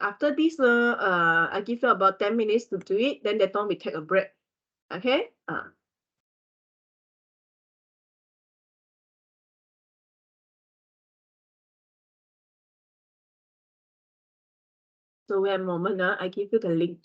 After this, I give you about 10 minutes to do it. Then that time we take a break. Okay. So wait a moment. I give you the link.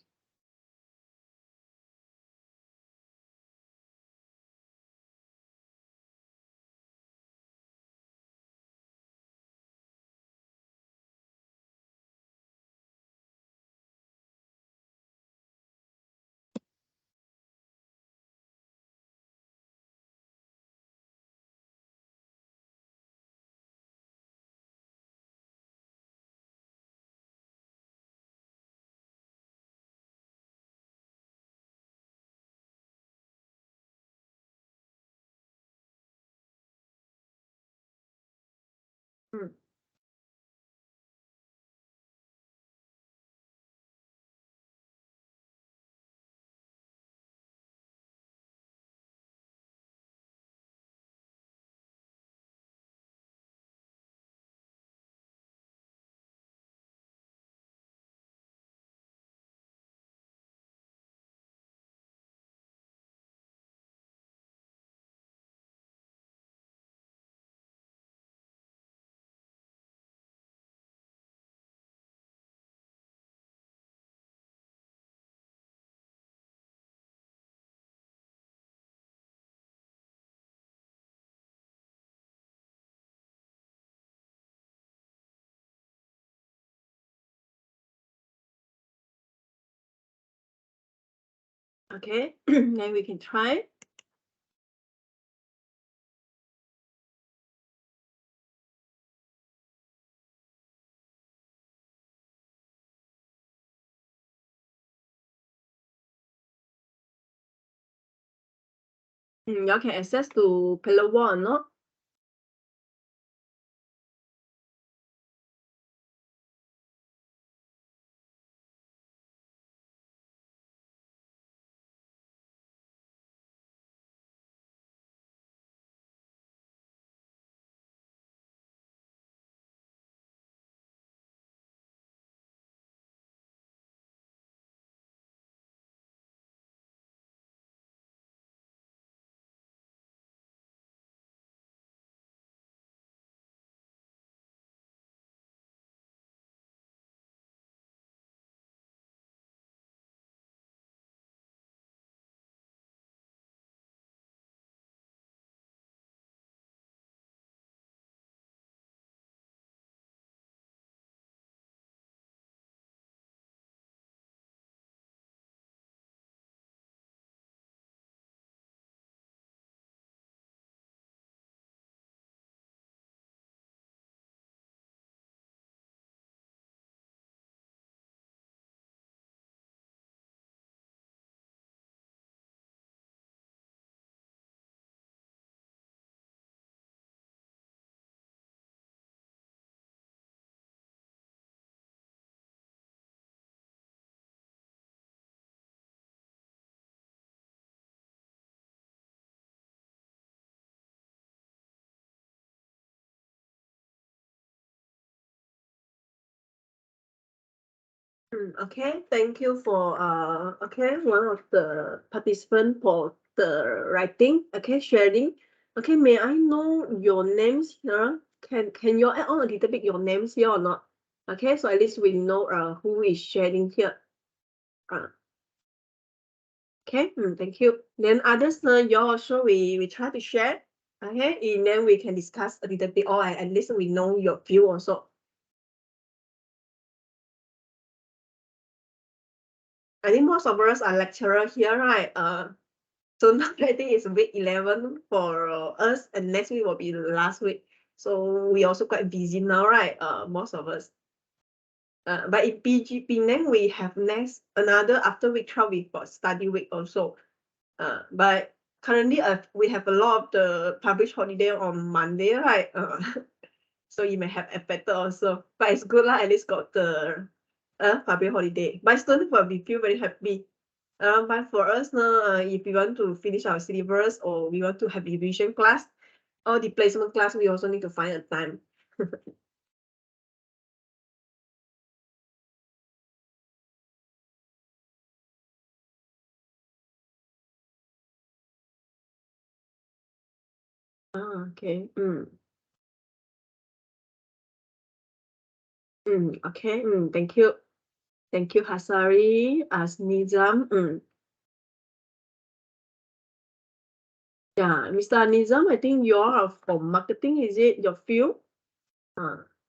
Okay, then we can try. Y'all can access to Pillar One, no? Okay, thank you for okay, one of the participant for the writing, okay, sharing. Okay, may I know your names here? Can you add on a little bit your names here or not? Okay, so at least we know who is sharing here. Uh, okay, thank you. Then others, you also we try to share. Okay, and then we can discuss a little bit, or at least we know your view also. I think most of us are lecturer here, right? So now I think it's week 11 for us, and next week will be the last week. So we also quite busy now, right? Most of us. But in PG Penang, we have next another after week 12 we got study week also. But currently we have a lot of the published holiday on Monday, right? So you may have affected also. But it's good lah, at least got the public holiday. But students will be feel very happy. But for us now, if we want to finish our syllabus or we want to have revision class or the placement class, we also need to find a time. Okay. Okay. Thank you. Thank you, Hasari, as Nizam. Yeah, Mr. Nizam, I think you are from marketing, is it your field?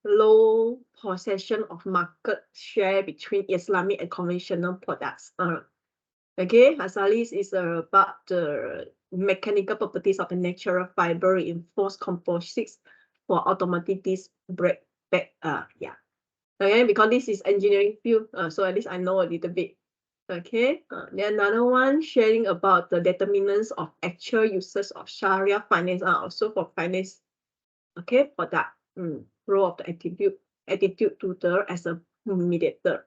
Low possession of market share between Islamic and conventional products. Okay, Hasalis is about the mechanical properties of a natural fiber reinforced composites for automatic disc brake back. Yeah. Okay, because this is engineering field, so at least I know a little bit. Okay, then another one sharing about the determinants of actual uses of Sharia finance, also for finance. Okay, for that role of the attitude tutor as a mediator.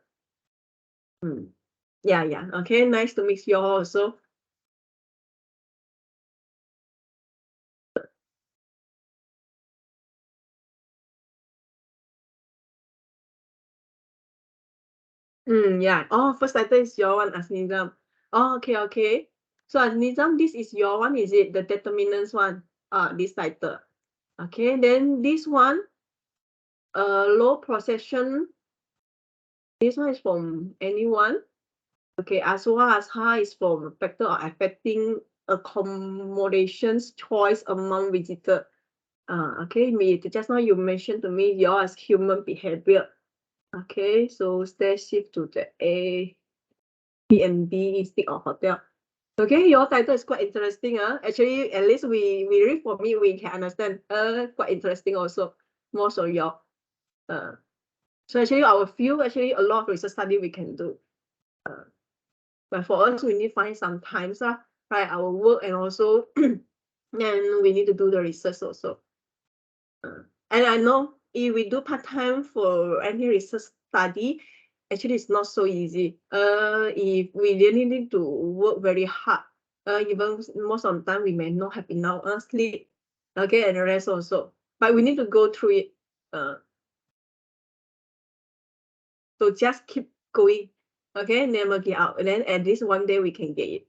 Yeah. Okay, nice to meet you all also. Yeah. Oh, first title is your one, Asnizam. Oh, okay. So Asnizam, this is your one, is it? The determinants one. This title. Okay, then this one, low procession. This one is from anyone. Okay, as well as high is from factor of affecting accommodations choice among visitors. Okay, just now you mentioned to me yours human behavior. Okay, so stay shift to the A, B and B instead of hotel. Okay, your title is quite interesting. Actually, at least we read for me, we can understand. Quite interesting also. Most of your. So actually, our field actually a lot of research study we can do. But for us, we need to find some times, right? Our work and also, and we need to do the research also. And I know if we do part time for any research study, actually it's not so easy. If we really need to work very hard, even most of the time we may not have enough sleep, okay, and rest also. But we need to go through it. So just keep going, okay, never give out. And then at least one day we can get it.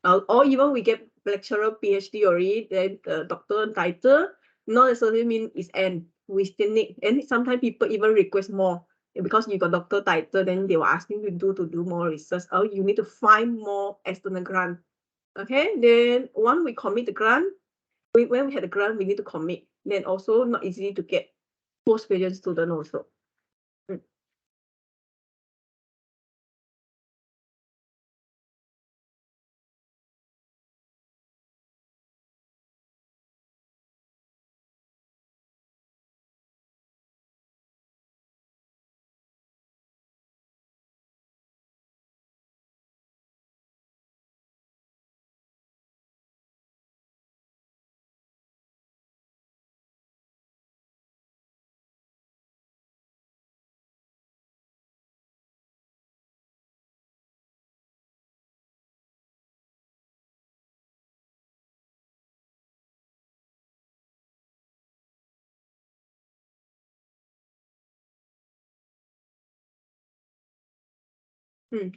Or even we get lecturer, PhD already, then the doctor title, not necessarily mean it's end. We still need, and sometimes people even request more because you got doctor title, then they will ask you to do more research, or you need to find more external grant. Okay, then once we commit the grant, when we had the grant, we need to commit. Then also not easy to get postgraduate student also.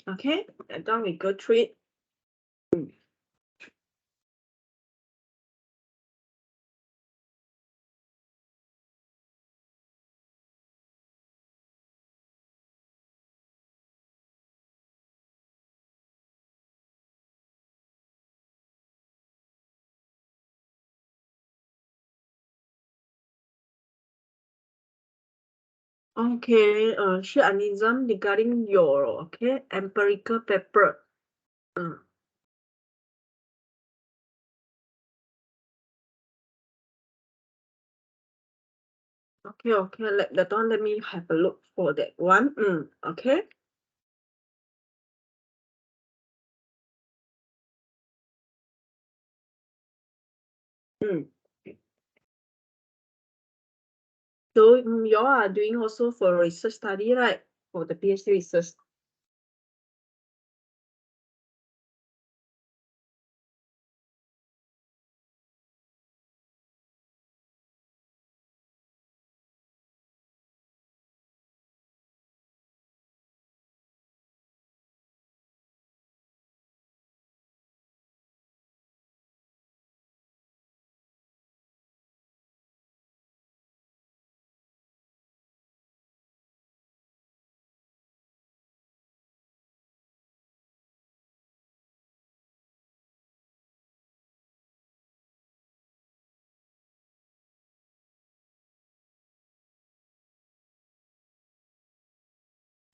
Okay, and then we go through it. Okay, Anism, regarding your empirical paper. Okay, let me have a look for that one. Okay. Mm. So you all are doing also for research study, right? For the PhD research.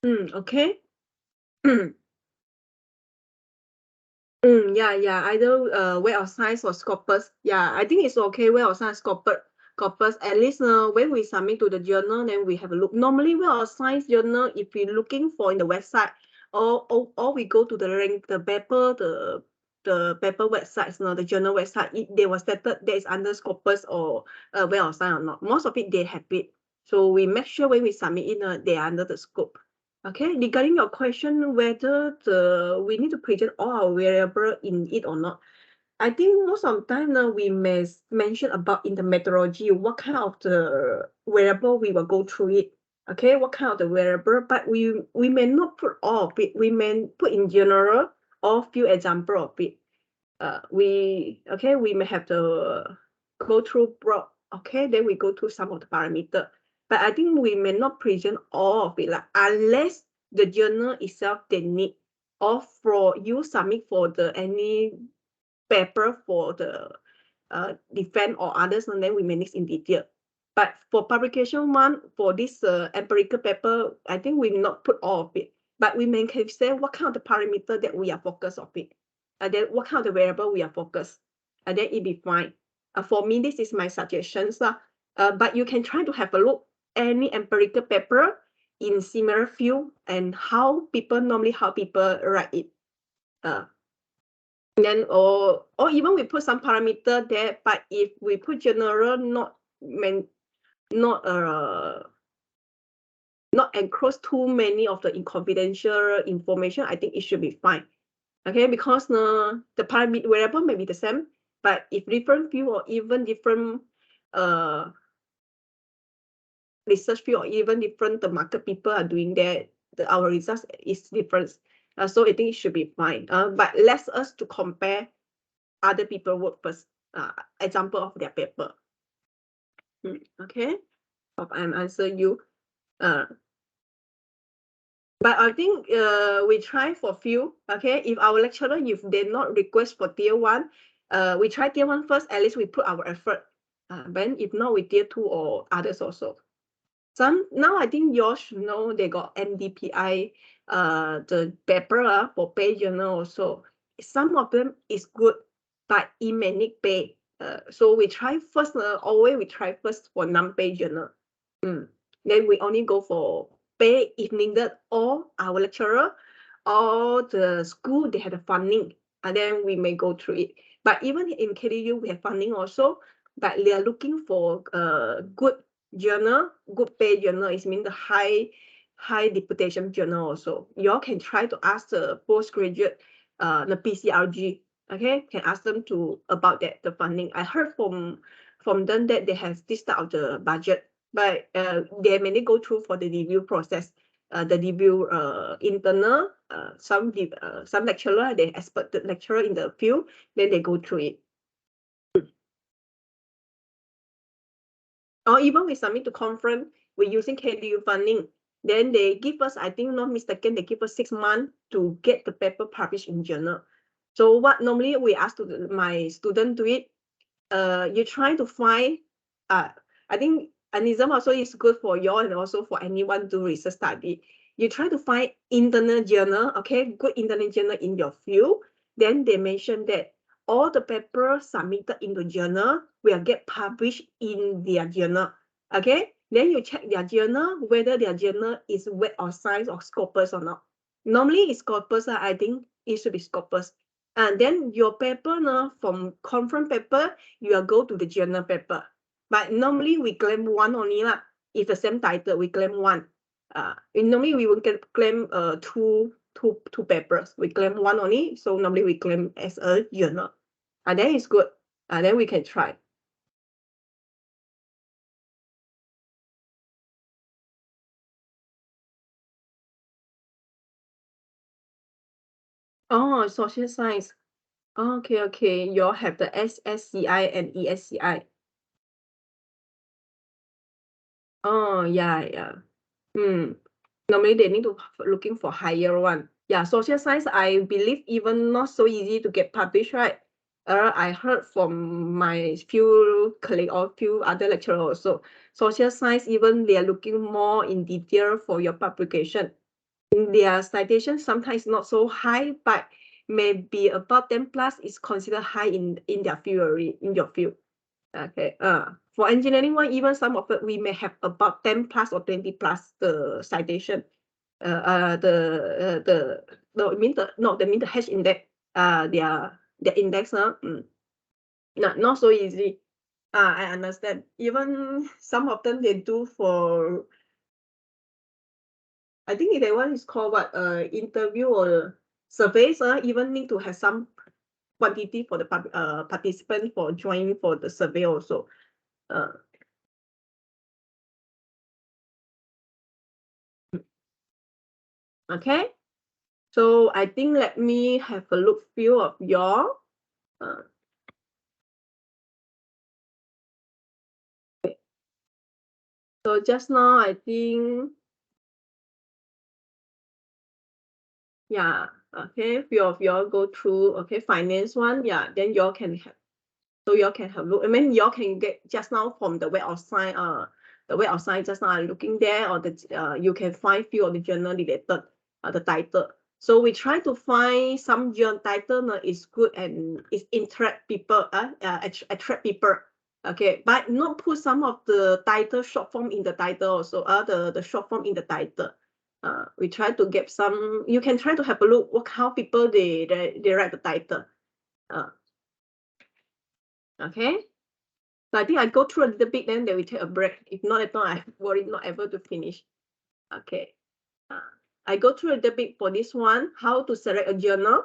Okay. Yeah. Either Web of Science or Scopus. Yeah, I think it's okay. Web of Science, Scopus. At least when we submit to the journal, then we have a look. Normally, Web of Science journal, if we're looking for in the website, or we go to the link, the paper, the paper websites, the journal website, they was stated that is under Scopus or Web of Science or not. Most of it they have it. So we make sure when we submit in, they are under the scope. Okay, regarding your question whether we need to present all our variable in it or not, I think most of the time now we may mention about in the methodology what kind of the variable we will go through it. Okay, what kind of the variable, but we may not put all of it. We may put in general or few example of it. We may have to go through broad. Okay, then we go through some of the parameter. But I think we may not present all of it, like, unless the journal itself they need, or for you submit for the any paper for the defense or others, and then we may mix in detail. But for publication one, for this empirical paper, I think we not put all of it, but we may say what kind of the parameter that we are focused on it. and then what kind of the variable we are focused, and then it be fine. For me, this is my suggestions. But you can try to have a look any empirical paper in similar field and how people write it. Then or even we put some parameter there, but if we put general, not enclose too many of the confidential information, I think it should be fine. Okay, because the parameter variable may be the same, but if different field or even different research field or even different the market people are doing that, our results is different. So I think it should be fine. But let us to compare other people work first. Example of their paper. Okay, hope I'm answer you. But I think we try for few. Okay, if our lecturer, if they not request for tier 1, we try tier 1 first. At least we put our effort. Then if not, we tier 2 or others also. Some now I think you all should know they got NDPI, the paper for pay journal also. Some of them is good, but it may need pay. So we try first. Always we try first for non-pay journal. Then we only go for pay if needed, or our lecturer or the school they have the funding, and then we may go through it. But even in KDU we have funding also, but they are looking for good journal, good pay journal. It means the high reputation journal also. You all can try to ask the postgraduate, the PCRG. Okay, can ask them to about that the funding. I heard from them that they have this type of the budget, but they mainly go through for the review process. The review internal, some lecturer, they expert the lecturer in the field, then they go through it. Or even we submit to conference, we're using KDU funding. Then they give us, I think not mistaken, they give us 6 months to get the paper published in journal. So what normally we ask to my student do it, you try to find, I think Anism also is good for you and also for anyone do research study. You try to find internal journal, okay, good internal journal in your field. Then they mention that all the papers submitted in the journal will get published in their journal. Okay, then you check their journal, whether their journal is Web of Science or Scopus or not. Normally it's Scopus, I think it should be Scopus. And then your paper now from conference paper, you will go to the journal paper. But normally we claim one only lah. If the same title, we claim one. Normally we will claim two papers. We claim one only, so normally we claim as a journal. And then it's good. And then we can try. Oh, social science. Okay. You all have the SSCI and ESCI. Oh, yeah. Normally they need to looking for higher one. Yeah, social science, I believe even not so easy to get published, right? I heard from my few colleagues or few other lecturers also. Social science, even they are looking more in detail for your publication. Their citation sometimes not so high, but maybe above 10 plus is considered high in their field, in your field. Okay. For engineering one, even some of it we may have about 10 plus or 20 plus the citation. The H index. Their index. Not so easy. I understand. Even some of them they do for. I think that one is called what? Interview or surveys. Even need to have some quantity for the participant for joining for the survey also. Okay, so I think let me have a look few of y'all. So just now I think, yeah, okay, few of y'all go through, okay, finance one, yeah, then y'all can have, so y'all can have a look. I mean, y'all can get just now from the Web of Science, the Web of Science just now I'm looking there, or the you can find few of the journal related, the title. So we try to find some journal title is good and it attract people, attract people. Okay, but not put some of the title short form in the title also, the short form in the title. We try to get some. You can try to have a look how people they write the title. Okay. So I think I go through a little bit, then we take a break. If not, at all, I worry not able to finish. Okay. I go through a little bit for this one, how to select a journal.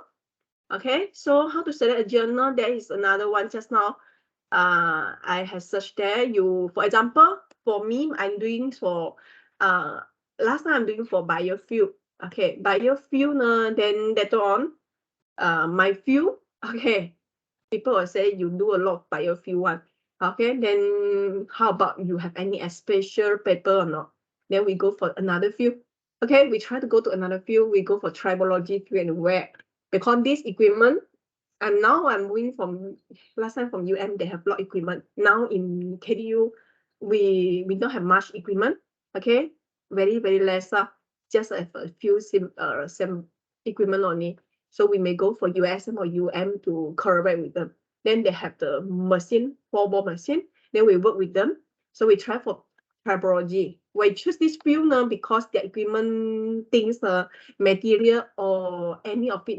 Okay, so how to select a journal, there is another one just now. I have searched there. You, for example, for me, I'm doing for, last time I'm doing for biofuel. Okay, biofuel, then later on, my fuel, okay, people will say you do a lot of biofuel one. Okay, then how about you have any special paper or not? Then we go for another field. Okay, we try to go to another field. We go for tribology field and where, because this equipment, and now I'm moving from last time from UM, they have a lot of equipment. Now in KDU, we don't have much equipment. Okay, very less. Just a few some equipment only. So we may go for USM or UM to collaborate with them. Then they have the machine, 4-ball machine. Then we work with them. So we try for tribology. We choose this field now because the equipment things, material or any of it,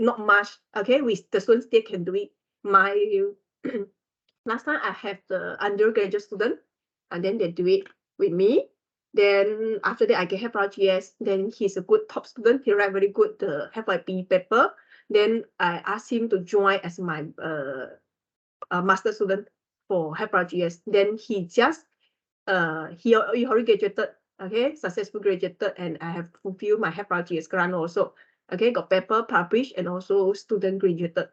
not much. Okay, the students still can do it. My last time I have the undergraduate student, and then they do it with me. Then after that, I get HFRGS. Then he's a good top student. He write very good the FYP paper. Then I asked him to join as my master student for HFRGS. Then he just he already graduated. Okay, successful graduated, and I have fulfilled my HFRGS grant also. Okay, got paper published and also student graduated.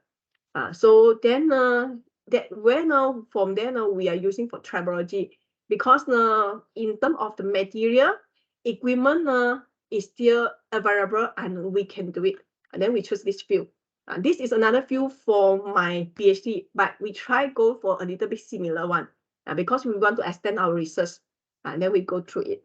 So then that where now from there now we are using for tribology because in terms of the material equipment is still available and we can do it, and then we choose this field. This is another field for my PhD, but we try go for a little bit similar one because we want to extend our research, and then we go through it.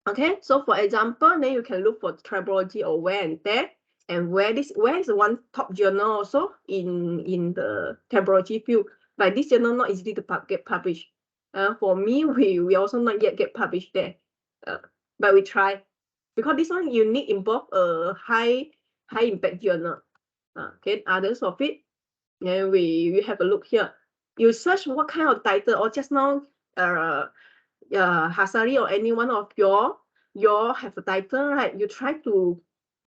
Okay, so for example, then you can look for tribology or wear and tear. And where is one top journal also in the tribology field, but this journal not easy to get published. For me, we also not yet get published there, but we try because this one you need involve a high impact journal. Okay, others of it, then we have a look here. You search what kind of title, or just now, Hasari or any one of your have a title, right? You try to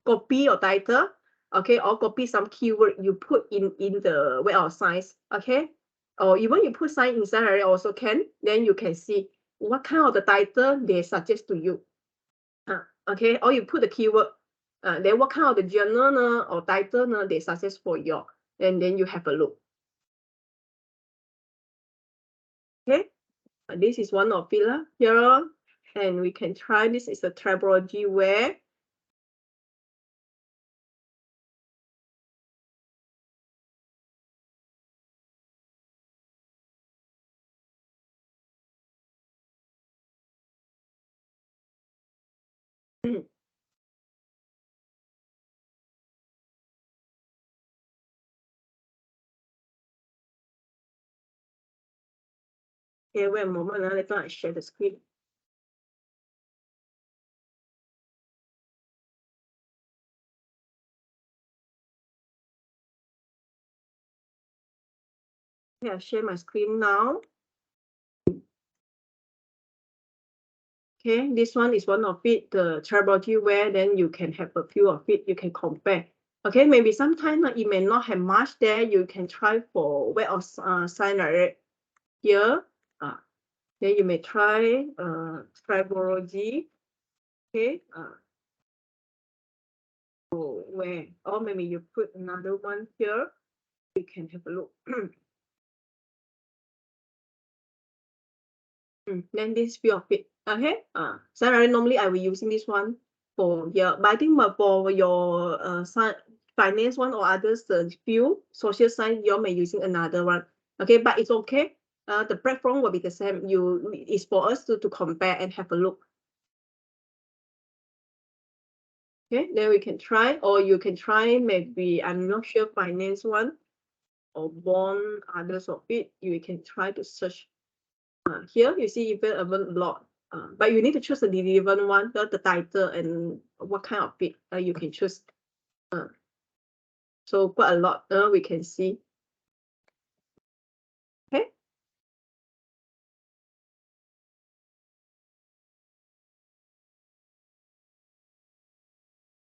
copy your title, okay, or copy some keyword you put in the web of science, okay, or even you put science inside area also can. Then you can see what kind of the title they suggest to you, okay, or you put the keyword, then what kind of the journal or title they suggest for you, and then you have a look. Okay, this is one of it here, and we can try. This is a tribology where okay, wait a moment, later I share the screen. Okay, I share my screen now. Okay, this one is one of it, the tribology where then you can have a few of it, you can compare. Okay, maybe sometimes it may not have much there, you can try for web of sign here. Then you may try tribology. Okay, where, or maybe you put another one here, you can have a look. Then this few of it. Okay. So normally I will using this one for here, but I think for your finance one or others, the few social science, you may using another one. Okay, but it's okay. The platform will be the same. It's for us to compare and have a look. Okay, then we can try, or you can try maybe, I'm not sure, finance one or bond, others of it. You can try to search. Here you see even a lot, but you need to choose the relevant one, the title and what kind of bid you can choose. So quite a lot we can see. Okay.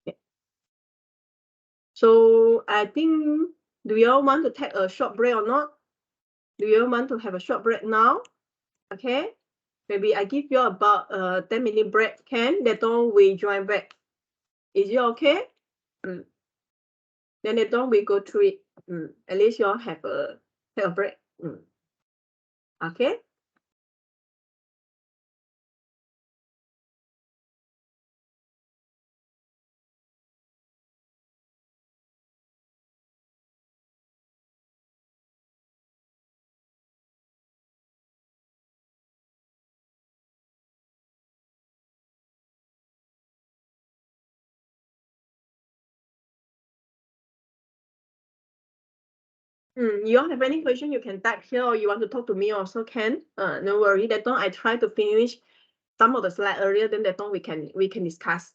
Okay. So I think, do you all want to take a short break or not? Do you all want to have a short break now? Okay. Maybe I give you about 10-minute break. Can later on we join back? Is it okay? Then later on we go through it. At least you all have a take a break. Okay. You all have any question, you can type here, or you want to talk to me also can. No worry. That on I try to finish some of the slide earlier, then that on we can discuss.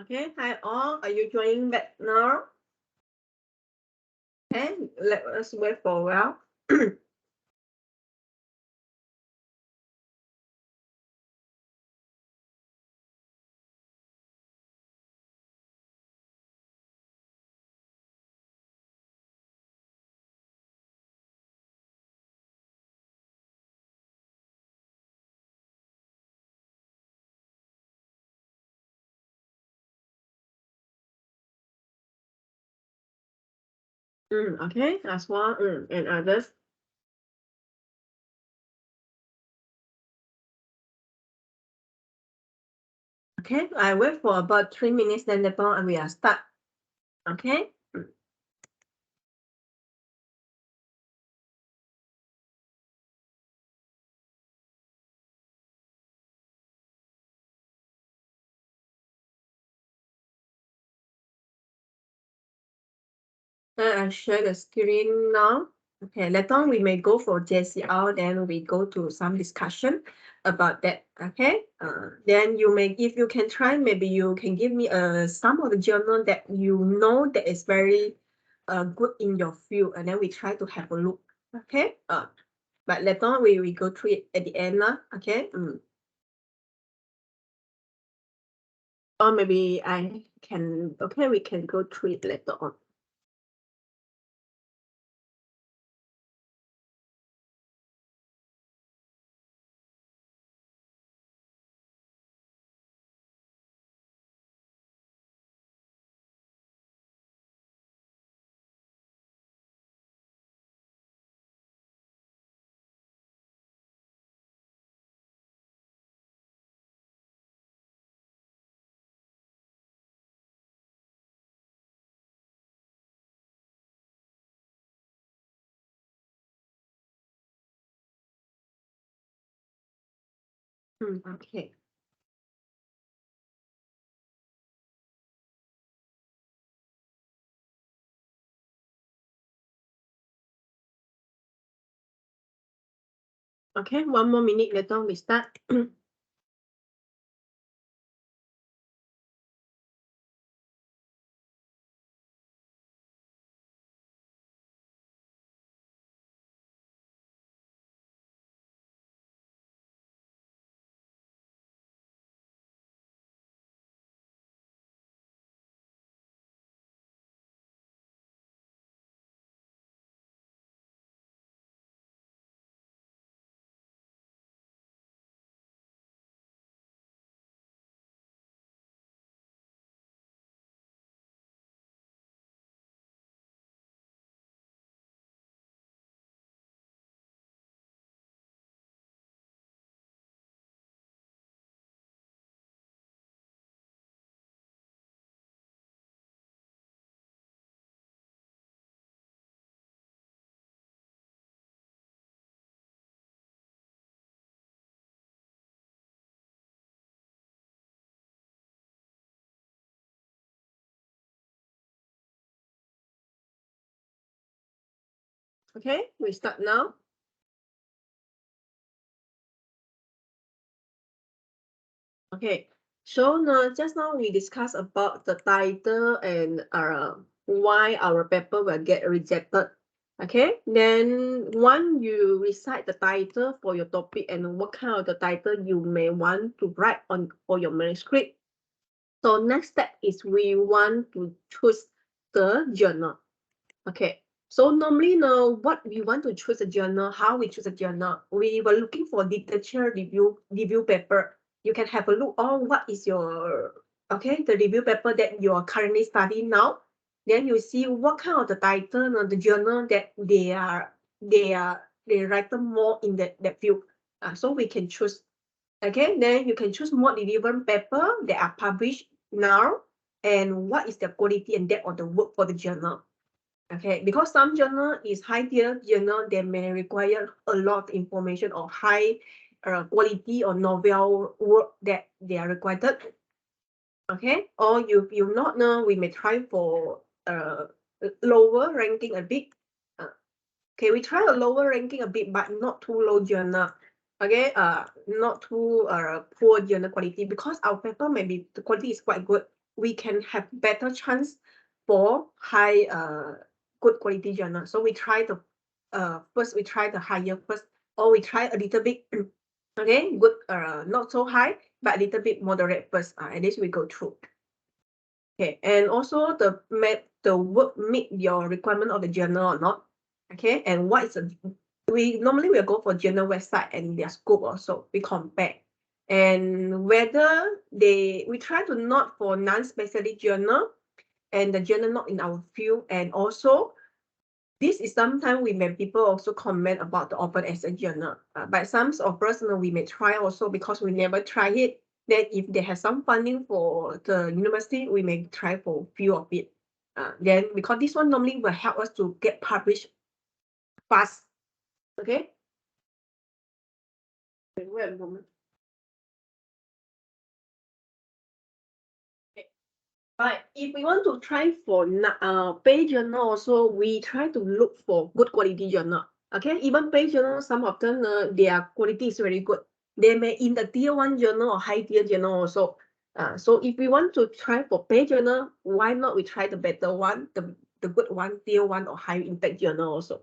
Okay, hi all. Are you joining back now? Okay, let us wait for a while. Okay, as well, and others. Okay, I wait for about 3 minutes, then later on we are start. Okay. I share the screen now. Okay, later on we may go for JCR, then we go to some discussion about that. Okay, then you may, if you can try, maybe you can give me some of the journal that you know that is very good in your field, and then we try to have a look. Okay, but later on we go through it at the end. Okay. Or maybe I can, okay, we can go through it later on. Okay. Okay, 1 more minute later we start. Okay, we start now. Okay, so now just now we discussed about the title and why our paper will get rejected. Okay, then once you recite the title for your topic and what kind of the title you may want to write on for your manuscript. So next step is we want to choose the journal. Okay, so normally now what we want to choose a journal, how we choose a journal, we were looking for literature review paper. You can have a look on what is your, okay, the review paper that you are currently studying now. Then you see what kind of the title of the journal that they write more in that field. So we can choose. Okay, then you can choose more relevant paper that are published now and what is the quality and depth of the work for the journal. Okay, because some journal is high tier journal, they may require a lot of information or high quality or novel work that they are required. Okay, or you not know, we may try for lower ranking a bit. Okay, we try a lower ranking a bit, but not too low journal. Okay, not too poor journal quality, because our paper maybe the quality is quite good. we can have better chance for high good quality journal. So we try the first we try the higher first, or we try a little bit okay, good not so high, but a little bit moderate first. At least we go through. Okay, and also the work meet your requirement of the journal or not. Okay, and what is we normally will go for journal website and their scope also. We compare, and whether we try to not for non-specialist journal and the journal not in our field, and also this is sometimes we may people also comment about the open access journal, but some of us we may try also because we never try it. Then if they have some funding for the university, we may try for few of it. Then because this one normally will help us to get published fast. Okay. Wait a moment. But if we want to try for paid journal also, we try to look for good quality journal. Okay, even paid journal, some of them their quality is very good. They may in the tier 1 journal or high tier journal also. So if we want to try for paid journal, why not we try the better one, the good one, tier 1 or high impact journal also.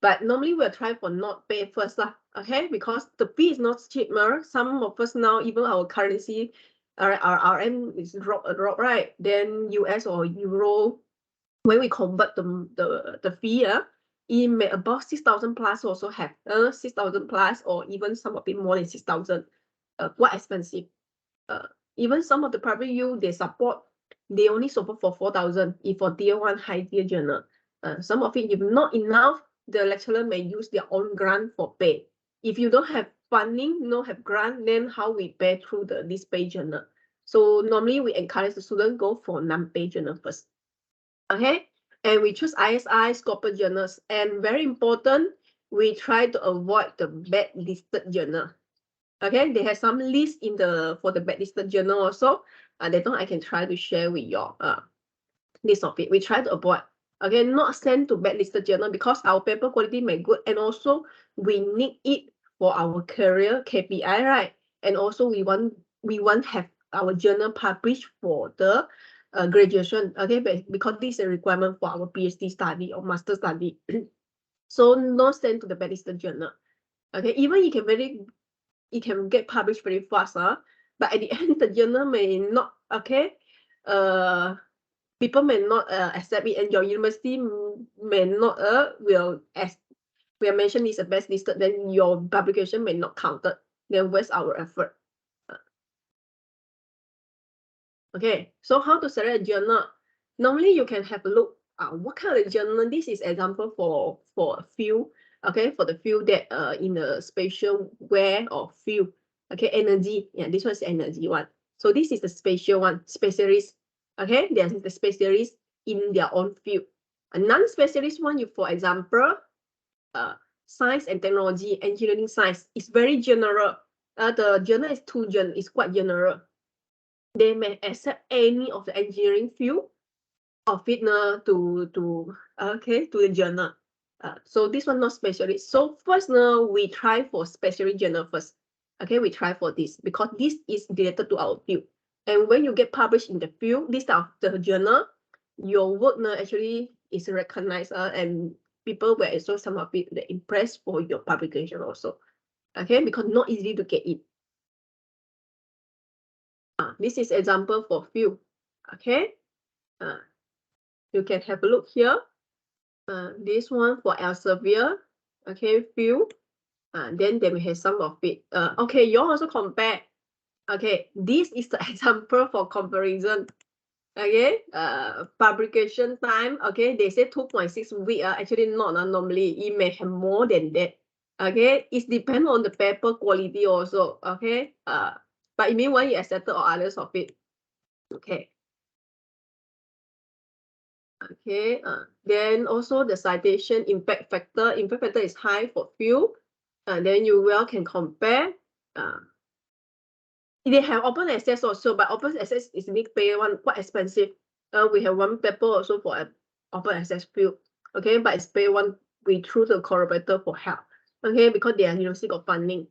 But normally we'll try for not pay first, okay, because the fee is not cheaper. Some of us now, even our currency, our RM is drop, right? Then US or Euro, when we convert the fee, it may about 6,000 plus also have 6,000 plus, or even some of it more than 6,000. Quite expensive. Even some of the private U they support, they only support for 4,000 if for tier 1 high tier journal. Some of it, if not enough, the lecturer may use their own grant for pay. If you don't have funding, no have grant, then how we pay through this paid journal? So normally we encourage the student go for non-paid journal first. Okay, and we choose ISI Scopus journals, and very important, we try to avoid the bad listed journal. Okay, they have some list in for the blacklisted journal also. That one I can try to share with you list of it. We try to avoid, okay, not send to blacklisted journal because our paper quality may good, and also we need it for our career KPI, right? And also we want have our journal published for the graduation, okay, because this is a requirement for our PhD study or master study. So not send to the blacklisted journal. Okay, even it can get published very fast, but at the end the journal may not, okay, people may not accept it, and your university may not will, as we have mentioned, is a best listed, then your publication may not counted, then waste our effort. Okay, so how to select a journal? Normally you can have a look what kind of journal. This is example for a field, okay, for the field that in a spatial where or field. Okay, energy, yeah, this one is energy one. So this is the spatial one, specialist. Okay, there's the specialist in their own field. A non-specialist one, you for example, science and technology, engineering science, is very general. The journal is quite general. They may accept any of the engineering field of it to the journal. So this one not specialist. So first we try for specialist journal first. Okay, we try for this because this is related to our field. And when you get published in the field, this type of the journal, your work actually is recognized, and people will also some of it impressed for your publication also. Okay, because not easy to get it. This is example for field. Okay, you can have a look here. This one for Elsevier, okay, field. Then we have some of it. Okay, you also compare. Okay, this is the example for comparison. Okay, publication time. Okay, they say 2.6 weeks. Actually not. Normally it may have more than that. Okay, it depends on the paper quality also. Okay, but it means when you accepted or others of it. Okay. Okay, then also the citation impact factor. Impact factor is high for field, and then you can compare. They have open access also, but open access is need pay one quite expensive. We have one paper also for an open access field. Okay, but it's pay one we through the collaborator for help. Okay, because they are university got funding.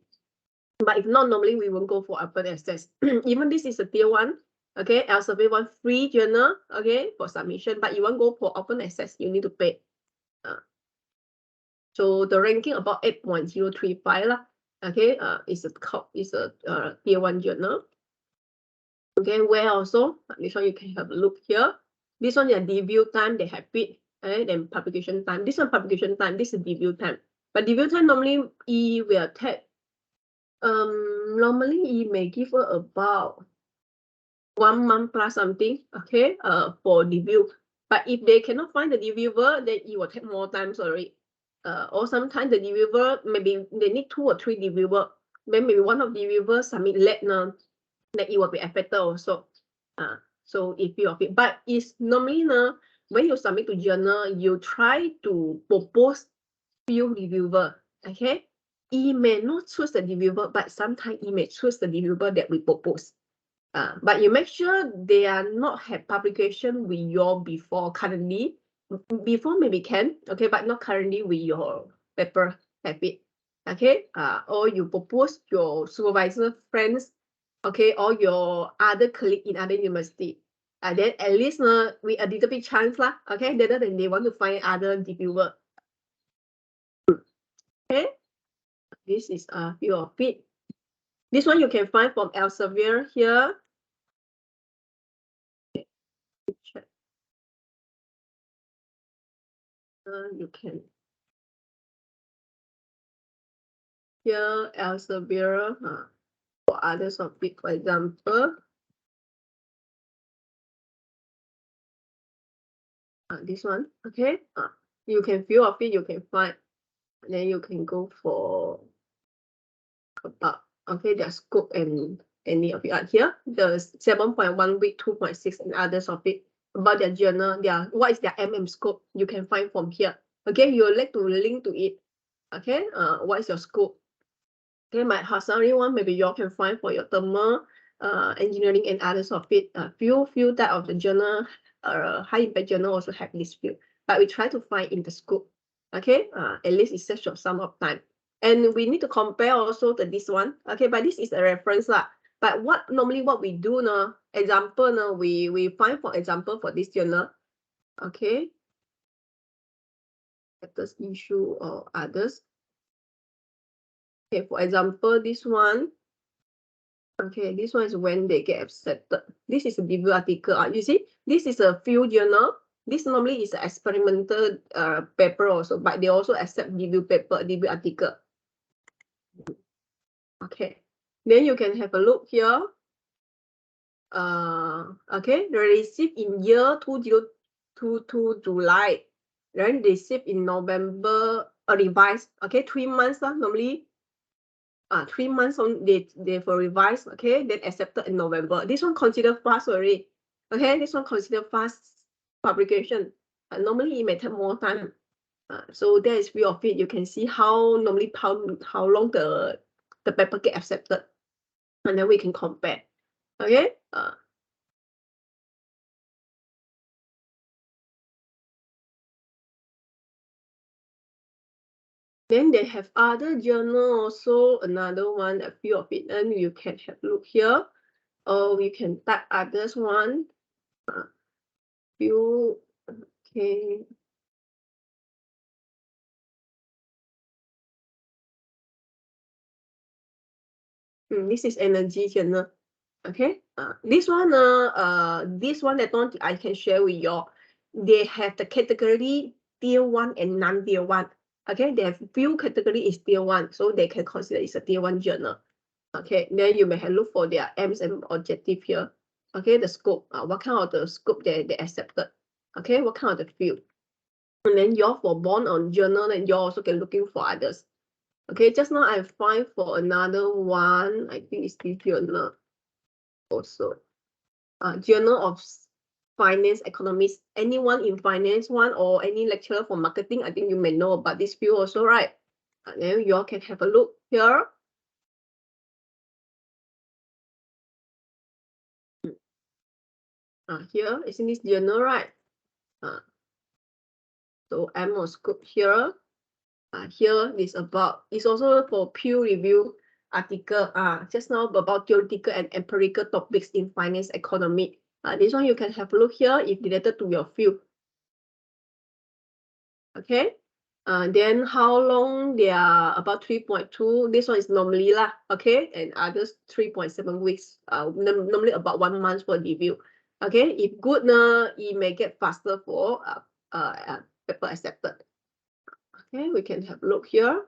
But if not, normally we won't go for open access. Even this is a tier 1. Okay, Elsevier one free journal, okay, for submission, but you want to go for open access, you need to pay. So the ranking about 8.035 lah. Okay, is a tier 1 journal. Okay, where also this one you can have a look here. This one your debut time they have it, and then publication time. This one publication time. This is debut time. But debut time normally E will take. Normally E may give her about 1 month plus something. Okay, for debut. But if they cannot find the reviewer, then it will take more time. Sorry. Or sometimes the reviewer maybe they need 2 or 3 reviewer. Then maybe one of the reviewers submit late now, then it will be affected also. So if you of it, but it's normally when you submit to journal, you try to propose few reviewer. Okay, it may not choose the reviewer, but sometimes it may choose the reviewer that we propose. But you make sure they are not have publication with your before currently. Before maybe can, okay, but not currently with your paper habit. Okay, or you propose your supervisor friends, okay, or your other colleague in other university. Then at least we a little bit chance lah, okay, rather than they want to find other reviewer. Okay, this is a few of it. This one you can find from Elsevier here. Check. You can here Elsevier for others of it, for example. This one, okay. You can view of it, you can find, and then you can go for about okay their scope and any of it are here. The 7.1 week, 2.6 and others of it about their journal, what is their scope, you can find from here. Okay, you like to link to it. Okay, what is your scope? Okay, my Hasari one, maybe you all can find for your thermal engineering and others of it. Few type of the journal, high impact journal also have this field, but we try to find in the scope. Okay, at least it's such of some of time. And we need to compare also to this one. Okay, but this is a reference lah. But normally what we do now, example now, we find for example for this journal. Okay, this issue or others. Okay, for example, this one. Okay, this one is when they get accepted. This is a review article. You see, this is a field journal. This normally is an experimental paper also, but they also accept review paper, review article. Okay, then you can have a look here. Okay, they received in year 2022 July. Then they received in November, revised. Okay, 3 months normally. 3 months on they for revise, okay, then accepted in November. This one considered fast already. Okay, this one considered fast publication. Normally it may take more time. So there is view of it. You can see how normally how long the paper get accepted, and then we can compare. Okay. Then they have other journal also, another one, a few of it, and you can have a look here, or you can type others one. Few, okay. This is energy journal. Okay. This one that I can share with you. They have the category tier 1 and non-tier 1. Okay, they have few category is tier 1, so they can consider it's a tier 1 journal. Okay, then you may have look for their aims and objective here. Okay, the scope, what kind of the scope they accepted. Okay, what kind of the field. And then you're for born on journal, and you also can looking for others. Okay, just now I find for another one, I think it's this journal also. Journal of Finance Economics. Anyone in finance one or any lecturer for marketing, I think you may know about this field also, right? Then you all can have a look here. Here is in this journal, right? So I'm on scope here. Here is about, it's also for peer review. article just now about theoretical and empirical topics in finance economy. This one you can have a look here if related to your field. Okay. Then how long they are about 3.2. This one is normally lah, okay, and others 3.7 weeks. Normally about 1 month for review. Okay, if good, it may get faster for paper accepted. Okay, we can have a look here.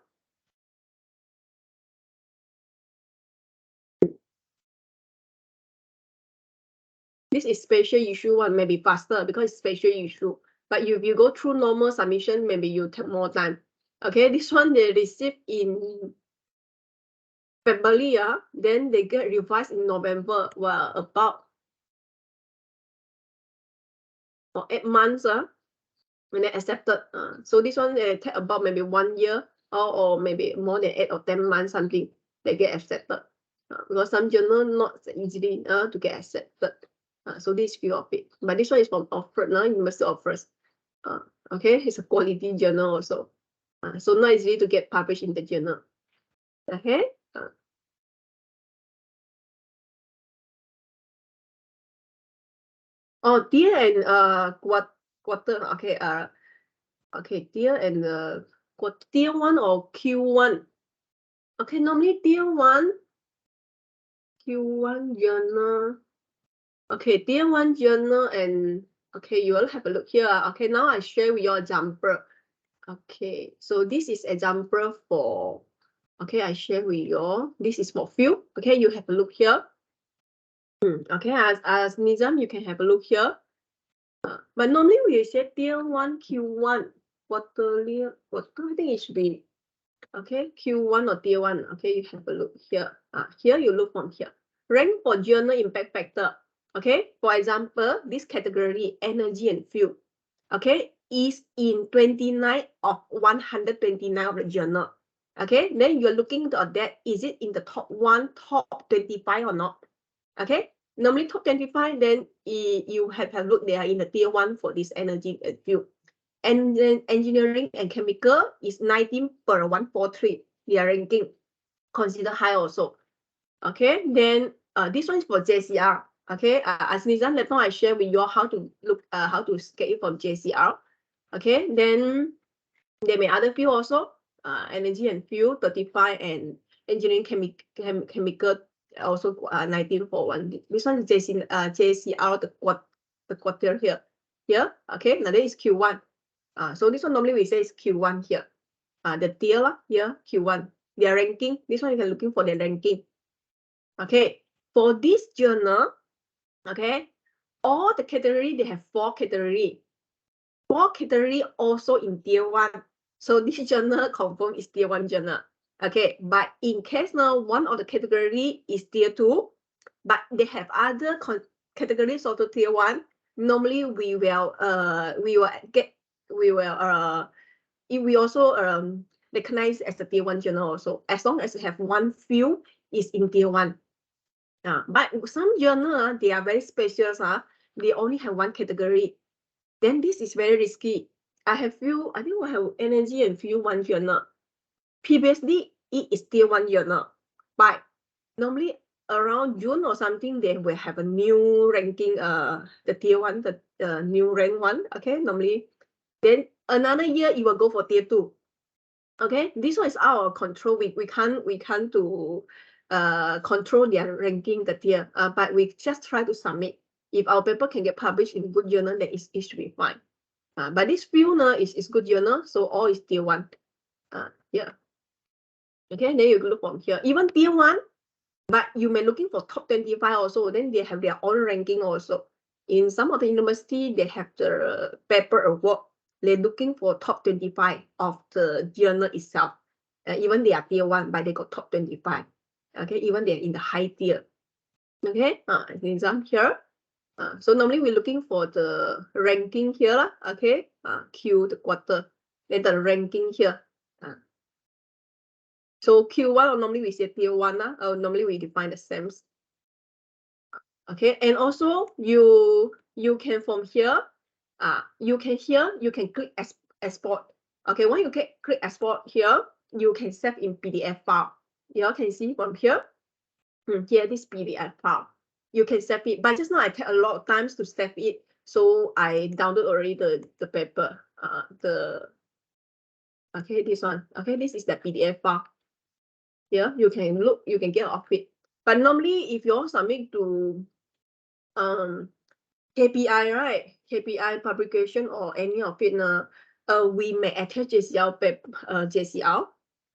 This is special issue one, maybe faster because it's special issue. But if you go through normal submission, maybe you take more time. Okay, this one they receive in February, then they get revised in November. Well, about 8 months, when they accepted. So this one they take about maybe 1 year or maybe more than 8 or 10 months something they get accepted. Because some journal not easily to get accepted. So this few of it. But this one is from Oxford, University of Oxford. Okay, it's a quality journal also. So not easy to get published in the journal. Okay. Oh, tier and quarter. Okay. Okay, tier and tier 1 or Q1. Okay, normally tier 1, Q1 journal. Okay, tier 1 journal and okay, you will have a look here. Okay, now I share with you example. Okay, so this is example for, okay, I share with you. This is for field. Okay, you have a look here. Okay, as Nizam, you can have a look here. But normally we say tier 1, Q1, quarterly, I think it should be, okay, Q1 or tier 1. Okay, you have a look here. Here you look from here. Rank for journal impact factor. Okay, for example, this category, energy and fuel, okay, is in 29 of 129 of the journal. Okay, then you're looking at that, is it in the top 1, top 25 or not? Okay, normally top 25, then you have a look, they are in the tier 1 for this energy and fuel. And then engineering and chemical is 19 per 143. Their ranking consider high also. Okay, then this one is for JCR. Okay, as Nizam, let I share with you how to look, how to get it from JCR. Okay, then there may other field also, energy and fuel 35 and engineering chemical also 19 for 1. This one is JCR, the quarter here. Here, okay, now this is Q1. So this one normally we say is Q1 here. The tier here, Q1. Their ranking, this one you can looking for the ranking. Okay, for this journal, okay, all the category, they have 4 category. 4 category also in tier 1. So this journal confirm is tier 1 journal. Okay, but in case now one of the category is tier 2, but they have other categories of the tier 1, normally we will also recognize as a tier 1 journal also, as long as you have one field is in tier 1. But some journal, they are very special. They only have one category. Then this is very risky. I think we have energy and fuel 1 journal. Previously, it is tier 1 journal. But normally around June or something, they will have a new ranking, the tier 1, the new rank 1. Okay, normally. Then another year, it will go for tier 2. Okay, this one is our control. We can't to control their ranking, the tier, but we just try to submit. If our paper can get published in good journal, then it should be fine. But this field is good journal, so all is tier 1. Yeah. Okay, then you look from here. Even tier 1, but you may looking for top 25 also. Then they have their own ranking also. In some of the university, they have the paper award. They're looking for top 25 of the journal itself. Even they are tier 1, but they got top 25. Okay, even they're in the high tier. Okay, an example here. So normally we're looking for the ranking here. Okay, Q, the quarter, then the ranking here. So Q1, or normally we say tier 1. Normally we define the same. Okay, and also you can from here, you can click export. Okay, when you click export here, you can save in PDF file. You all can see from here. Here, this PDF file. You can save it, but just now I take a lot of times to save it, so I download already the paper. Okay, this one. Okay, this is the PDF file. Here you can look, you can get off it. But normally, if you all submit to KPI, right? KPI publication or any of it, we may attach JCL JCL.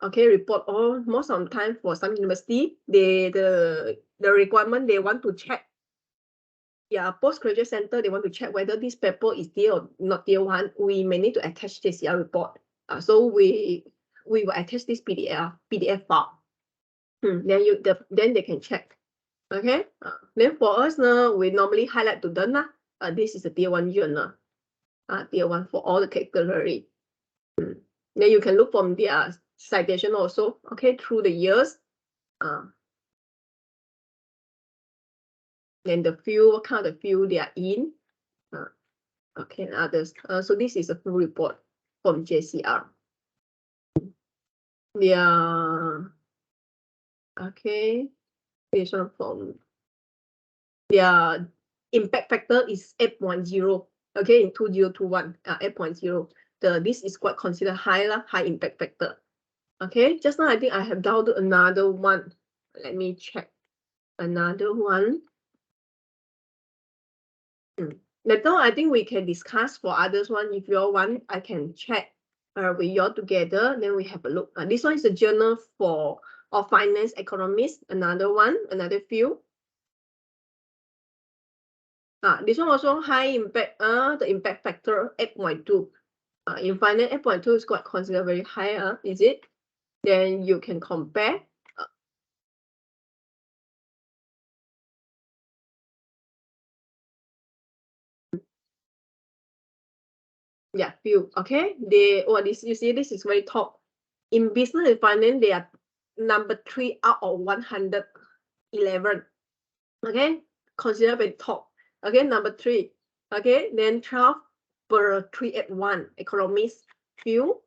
Okay, report all. Most of the time for some university, the requirement they want to check. Yeah, postgraduate center, they want to check whether this paper is tier or not tier 1. We may need to attach JCL report. So we will attach this PDF file. Then they can check. Okay. Then for us now, we normally highlight to them. This is a tier 1 journal. Tier 1 for all the category. Then you can look from their citation also. Okay, through the years. Then the field, what kind of field they are in. Okay, and others. So this is a full report from JCR. Okay, this one from their impact factor is 8.0. Okay, in 2021, 8.0. This is quite considered high impact factor. Okay, just now I think I have downloaded another one. Let me check another one. Later, I think we can discuss for others one. If you all want, I can check with you all together. Then we have a look. This one is a journal for finance economists. Another one, another field. This one also high impact. The impact factor 8.2. In finance, 8.2 is quite considered very high. Is it? Then you can compare. Yeah, few. Okay. You see, this is very top. In business and finance, they are number 3 out of 111. Okay, considered very top. Okay, number 3. Okay, then 12 per 381 economists field.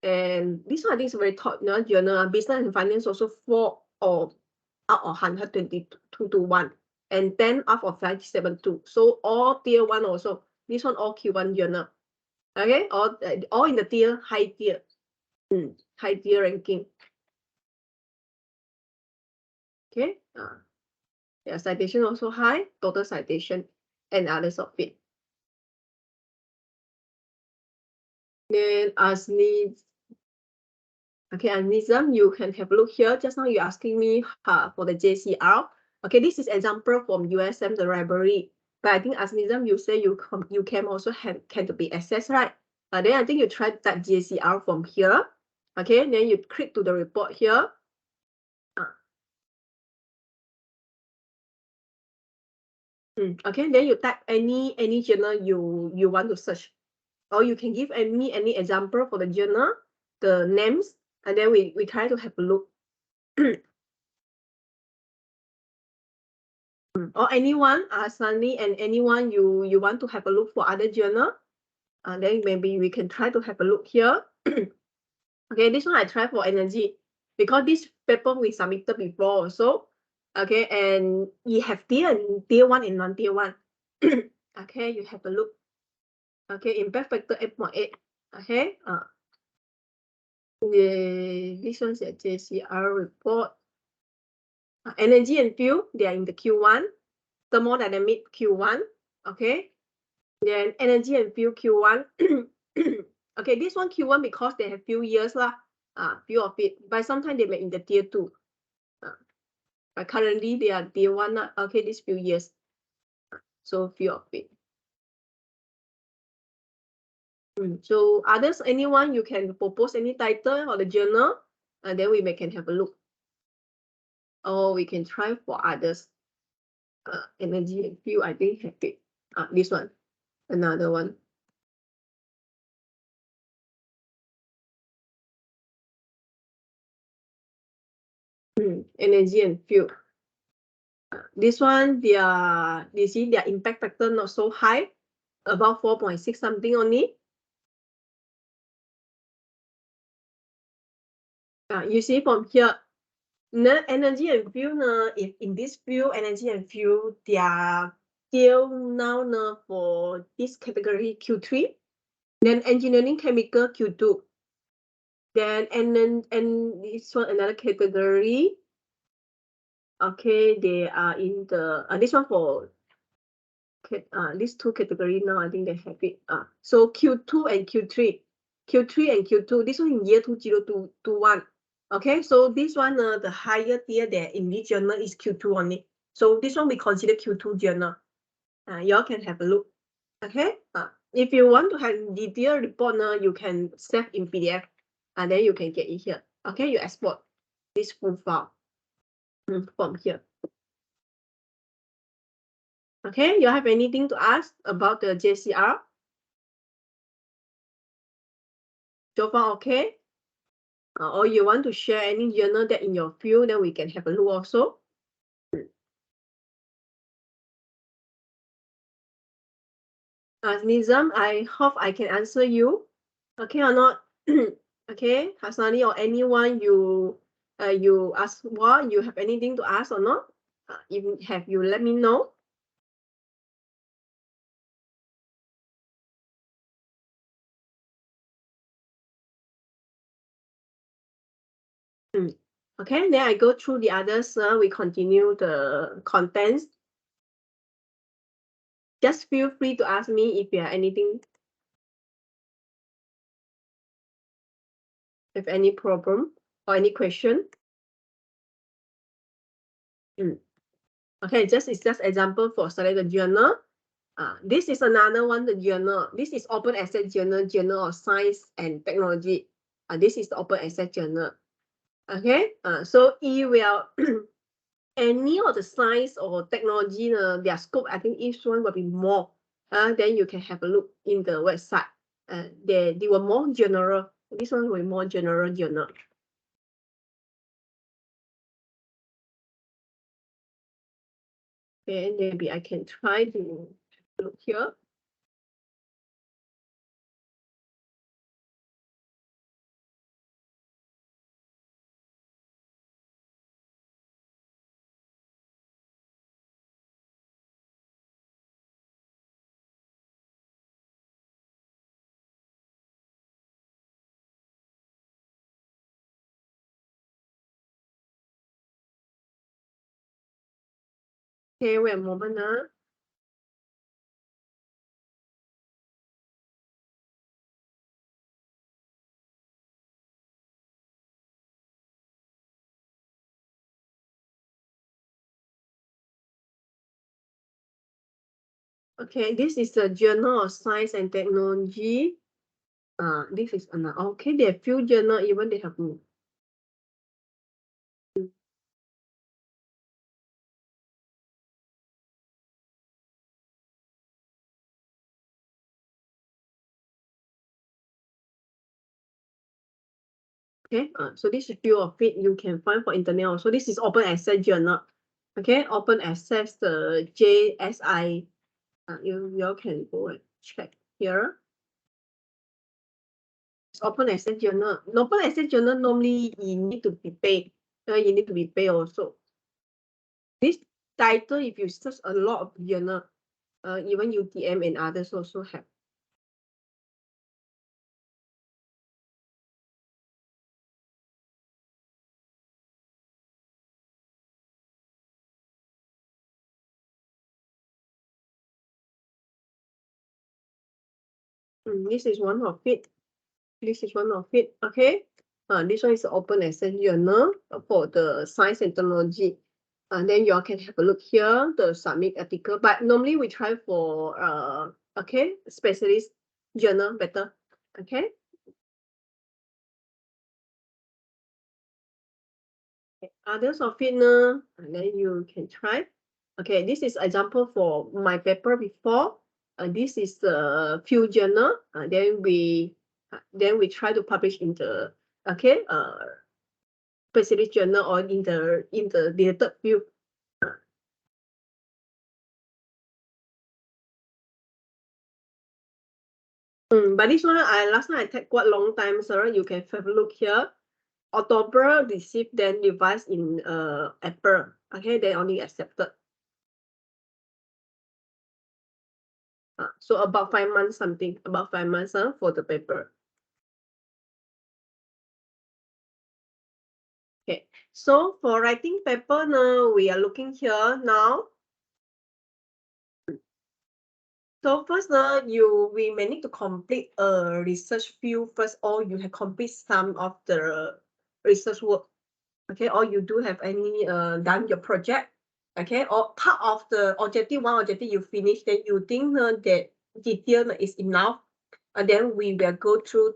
And this one I think is very top. Journal business and finance also 4 out of 122 to 1. And 10 out of 572. So all tier 1 also. This one all Q1 journal. Okay, all in the tier, high tier. High tier ranking. Okay. Yeah, citation also high, total citation, and others of it. Then ASNISM, you can have a look here. Just now you're asking me for the JCR. Okay, this is example from USM, the library. But I think ASNISM, you say you can also can be accessed, right? Then I think you try that JCR from here. Okay, then you click to the report here. Okay, then you type any journal you want to search, or you can give any example for the journal, the names, and then we try to have a look. Or anyone, Sunny, and anyone you want to have a look for other journal, then maybe we can try to have a look here. Okay, this one I try for energy because this paper we submitted before also. Okay, and you have tier 1 and non-tier 1. Okay, you have a look. Okay, impact factor 8.8. Okay, this one's a JCR report. Energy and fuel, they are in the Q1. Thermodynamic Q1. Okay, then energy and fuel Q1. Okay, this one Q1 because they have few years few of it. But sometimes they may in the tier 2. But currently they are tier 1. Okay, this few years. So few of it. So others, anyone, you can propose any title or the journal, and then we can have a look. Or we can try for others. Energy and fuel, I think have it. This one, another one. Energy and fuel. This one, you see their impact factor not so high, about 4.6 something only. You see from here, The energy and field, if in this field, energy and field, they are still now for this category Q3. Then engineering chemical Q2. Then and this one another category. Okay, they are in the this one for these two category now. I think they have it. So Q2 and Q3, Q3 and Q2. This one in year 2021. Okay, so this one the higher tier there in this journal is Q2 only. So this one we consider Q2 journal. Y'all can have a look. Okay. If you want to have detailed report now, you can save in PDF, and then you can get it here. Okay, you export this full file from here. Okay, you have anything to ask about the JCR? So far, okay? Or you want to share any journal that in your field, then we can have a look also. Nizam, I hope I can answer you. Okay or not? Okay, Hasani or anyone you ask what you have anything to ask or not? If you have, you let me know. Okay, then I go through the others. We continue the contents. Just feel free to ask me if you have anything, if any problem or any question. Okay, it's just example for select the journal. This is another one, the journal. This is open access journal, Journal of Science and Technology. This is the open access journal. Okay, so it will any of the science or technology, their scope, I think each one will be more. Then you can have a look in the website. They were more general. This one will be more general journal. Okay, maybe I can try to look here. Okay, wait a moment now. Okay, this is the Journal of Science and Technology. This is another. Okay, there are few journal even they have. Okay, so this is few of it you can find for internet also. This is open access journal. Okay, open access the JSI. You can go and check here. It's open access journal. Open access journal normally you need to be paid. You need to be paid also. This title, if you search a lot of journal, even UTM and others also have. This is one of it. This is one of it. Okay. This one is open access journal for the science and technology. And then you all can have a look here, the submit article. But normally we try for okay, specialist journal better. Okay. Others of it, and then you can try. Okay, this is example for my paper before. This is the field journal. Then we try to publish in the okay specialist journal or in the related field. But this one, last time I take quite long time, sir. You can have a look here. October received, then revised in April. Okay, they only accepted. So about 5 months something, about 5 months for the paper. Okay, so for writing paper now, we are looking here now. So first we may need to complete a research field first, or you have complete some of the research work. Okay, or you do have any done your project. Okay, or part of the objective, one objective you finish, then you think that detail is enough, and then we will go through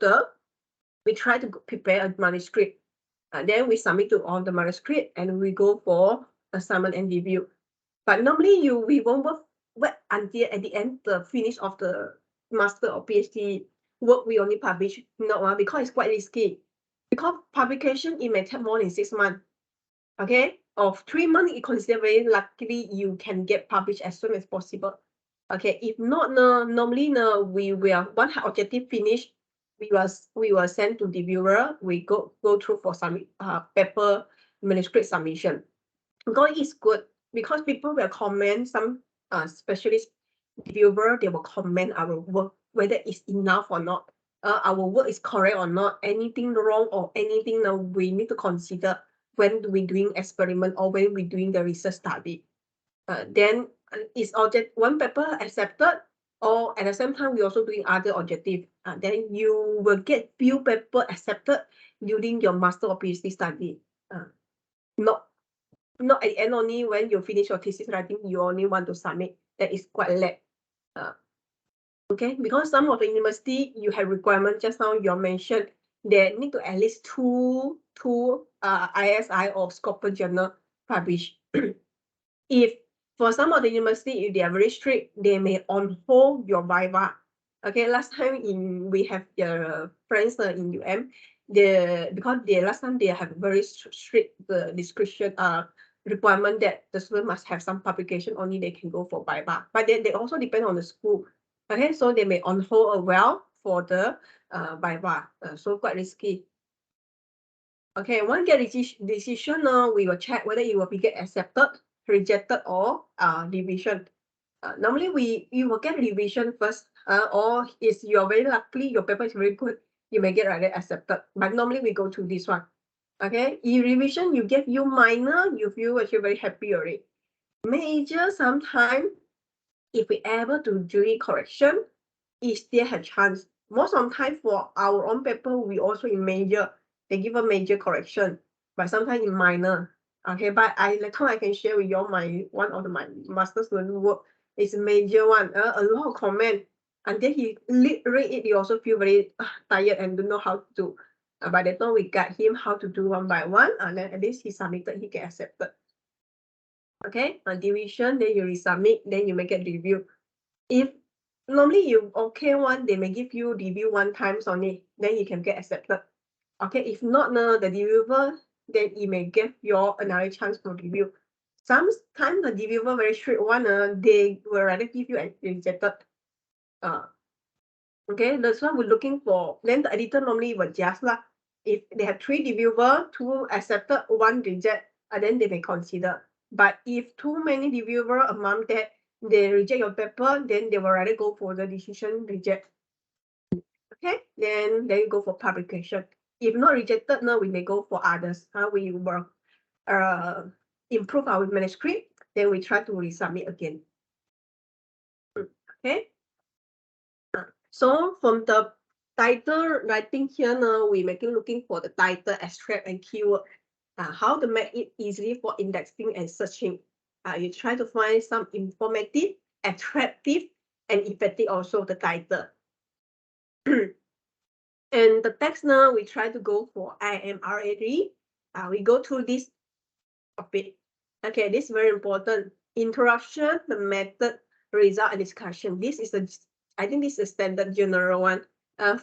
we try to prepare a manuscript, and then we submit to all the manuscript, and we go for assignment and review. But normally we won't work until at the end the finish of the master or PhD work. We only publish no because it's quite risky. Because publication it may take more than 6 months. Okay, of 3 months, it consider very likely you can get published as soon as possible. Okay, if not, normally we will once objective finished, we will send to the viewer. We go through for some paper manuscript submission. Because it's good because people will comment, some specialist viewer they will comment our work whether it's enough or not, our work is correct or not, anything wrong or anything we need to consider when we're doing experiment or when we're doing the research study. Then is object one paper accepted, or at the same time we also doing other objective, then you will get few paper accepted during your master or PhD study. Not at the end only when you finish your thesis writing, you only want to submit. That is quite late. Okay, because some of the university you have requirement just now you mentioned they need to at least two ISI or Scopus journal published. If for some of the university, if they are very strict, they may on hold your viva. Okay, last time we have the friends in because last time they have very strict the description requirement that the student must have some publication, only they can go for viva. But then they also depend on the school. Okay, so they may on hold a while for the viva, so quite risky. Okay, once get decision we will check whether it will be get accepted, rejected, or revision. Normally you will get revision first, or is you're very lucky, your paper is very good, you may get rather accepted. But normally we go to this one. Okay, in revision you get you minor, you feel actually very happy already. Major sometime, if we able to do correction, it still have chance. Most of the time for our own paper, we also in major, they give a major correction, but sometimes in minor. Okay, but later I can share with you one of my master's student work is major one, a lot of comment. And then he read it, he also feel very tired and don't know how to do. By the time we got him how to do one by one, and then at least he submitted, he get accepted. Okay, on division, then you resubmit, then you may get review. If normally you okay one, they may give you review one times only, then you can get accepted. Okay, if not, the reviewer, then it may give you another chance for review. Sometimes the reviewer very strict one, they will rather give you a rejected. Okay, that's what we're looking for. Then the editor normally will just lah. If they have 3 reviewer, 2 accepted, 1 reject, and then they may consider. But if too many reviewer among that, they reject your paper, then they will rather go for the decision reject. Okay, then you go for publication. If not rejected, now we may go for others. We will improve our manuscript, then we try to resubmit again. Okay. So from the title writing here now, we making looking for the title, abstract, and keyword. How to make it easy for indexing and searching. You try to find some informative, attractive, and effective also the title. And the text now, we try to go for IMRAD. We go through this topic. Okay, this is very important. Introduction, the method, result, and discussion. This is I think this is a standard general one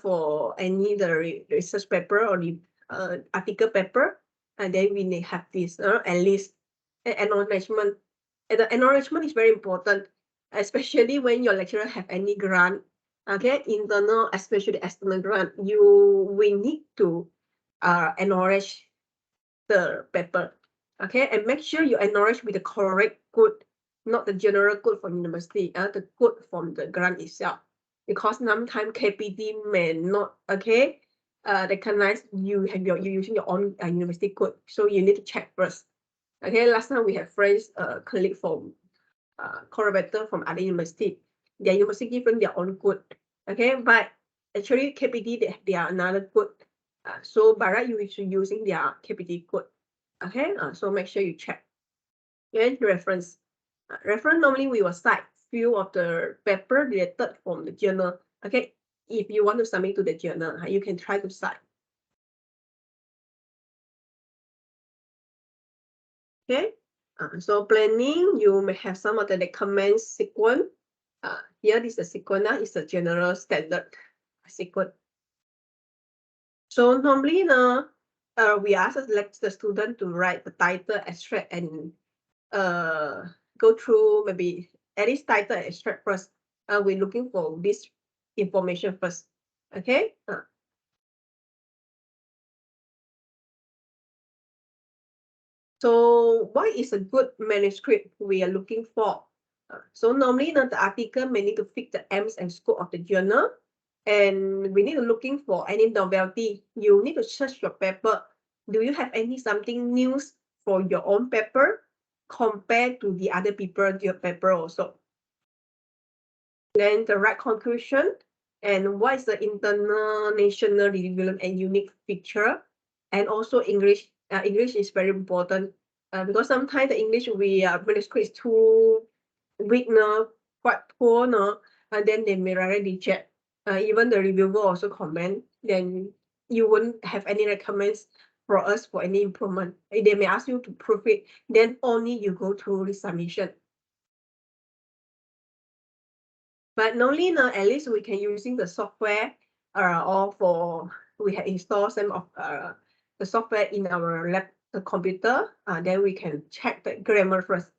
for any the research paper or the article paper. And then we may have this at least acknowledgement. And the acknowledgement is very important, especially when your lecturer have any grant. Okay, internal, especially external grant, we need to acknowledge the paper. Okay, and make sure you acknowledge with the correct code, not the general code from university, the code from the grant itself. Because sometimes KPD may not recognize you have you're using your own university code, so you need to check first. Okay, last time we have friends, colleague from collaborator from other university. Their university give them their own code. Okay, but actually KPD they are another code. So by right you should using their KPD code. Okay, so make sure you check. Then reference. Reference normally we will cite few of the paper related from the journal. Okay, if you want to submit to the journal, you can try to cite. Okay, so planning, you may have some of the recommend sequence. Here is the sequence, is the general standard sequence. So normally, we ask the student to write the title, extract, and go through maybe at least title and extract first. We're looking for this information first. Okay. So what is a good manuscript we are looking for? So normally the article may need to fit the aims and scope of the journal, and we need to looking for any novelty. You need to search your paper. Do you have any something news for your own paper compared to the other people your paper also? Then the right conclusion, and what is the internal, national, relevant, and unique feature, and also English. English is very important because sometimes the English we manuscript is too weak, quite poor, and then they may rather reject. Even the reviewer also comment, then you won't have any recommends for us for any improvement. They may ask you to prove it, then only you go through the submission. But normally, at least we can using the software, or for we have installed some of the software in our the computer. Then we can check the grammar first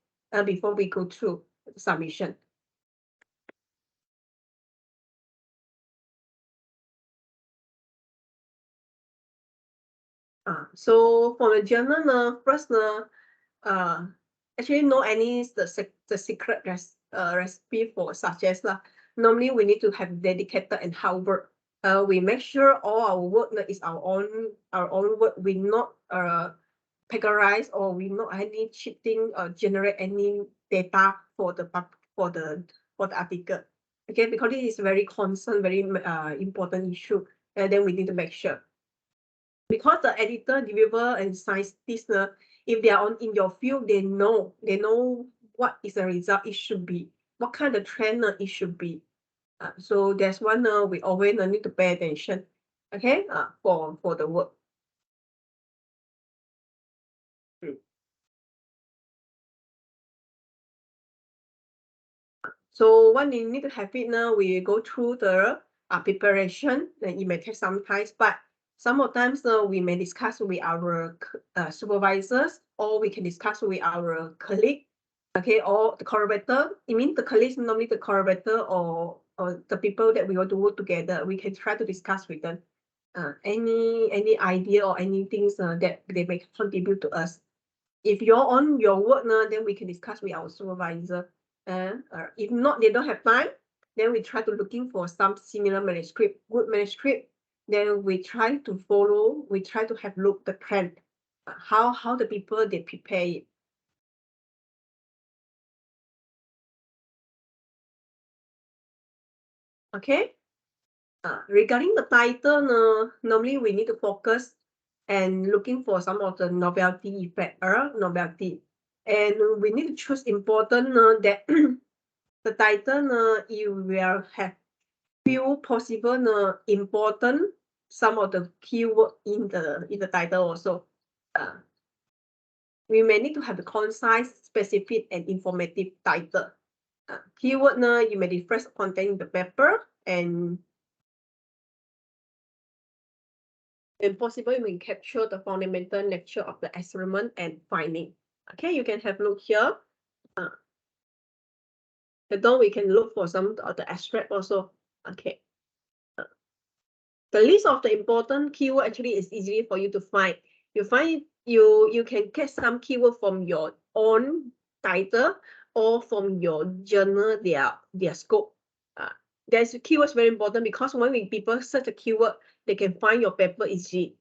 before we go through the submission. So for the journal, first, actually no any the secret recipe for success lah. Normally we need to have dedicated and hard work. We make sure all our work is our own work. We not plagiarize, or we not any cheating or generate any data for the article. Okay, because this is very concern, very important issue, and then we need to make sure. Because the editor, reviewer, and scientist, if they are in your field, they know what is the result it should be, what kind of trend it should be. So that's one we always need to pay attention. Okay, for the work. So when you need to have it now, we go through the preparation. Then it may take some time, but some of times we may discuss with our supervisors, or we can discuss with our colleague, okay, or the collaborator. It means the colleagues, normally the collaborator or the people that we want to work together. We can try to discuss with them any idea or anything that they may contribute to us. If you're on your work now, then we can discuss with our supervisor. If not, they don't have time, then we try to looking for some similar manuscript, good manuscript. Then we try to follow, we try to have look the trend, how the people they prepare it. Okay. Regarding the title, normally we need to focus and looking for some of the novelty effect, novelty. And we need to choose important that the title you will have few possible important some of the keyword in the title also. We may need to have a concise, specific, and informative title. Keyword you may refer content in the paper, and possible you may capture the fundamental nature of the experiment and finding. Okay, you can have a look here. Then we can look for some of the abstract also. Okay. The list of the important keyword actually is easy for you to find. You can get some keyword from your own title or from your journal, their scope. There's keywords very important because when people search a keyword, they can find your paper easily.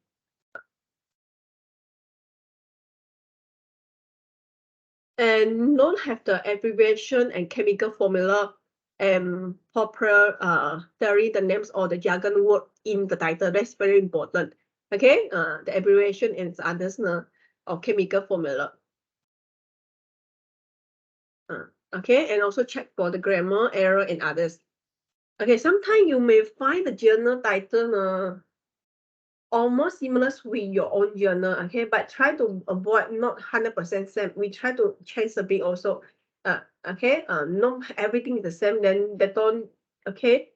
And don't have the abbreviation and chemical formula and proper theory, the names or the jargon word in the title. That's very important. Okay, the abbreviation and others or chemical formula. Okay, and also check for the grammar error and others. Okay, sometimes you may find the journal title almost similar with your own journal, okay, but try to avoid not 100% same. We try to change a bit also. Okay, not everything is the same, then they don't, okay.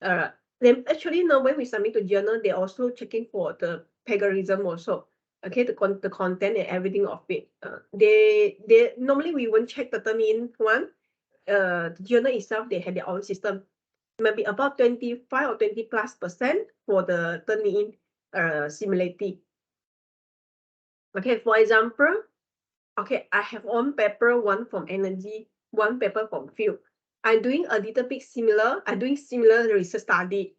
Then actually now when we submit to journal, they're also checking for the plagiarism also. Okay, the content and everything of it. They normally we won't check the Turnitin one. The journal itself, they have their own system. Maybe about 25 or 20+% for the Turnitin similarity. Okay, for example, okay, I have one paper, one from energy, one paper from field. I'm doing a little bit similar. I'm doing similar research study.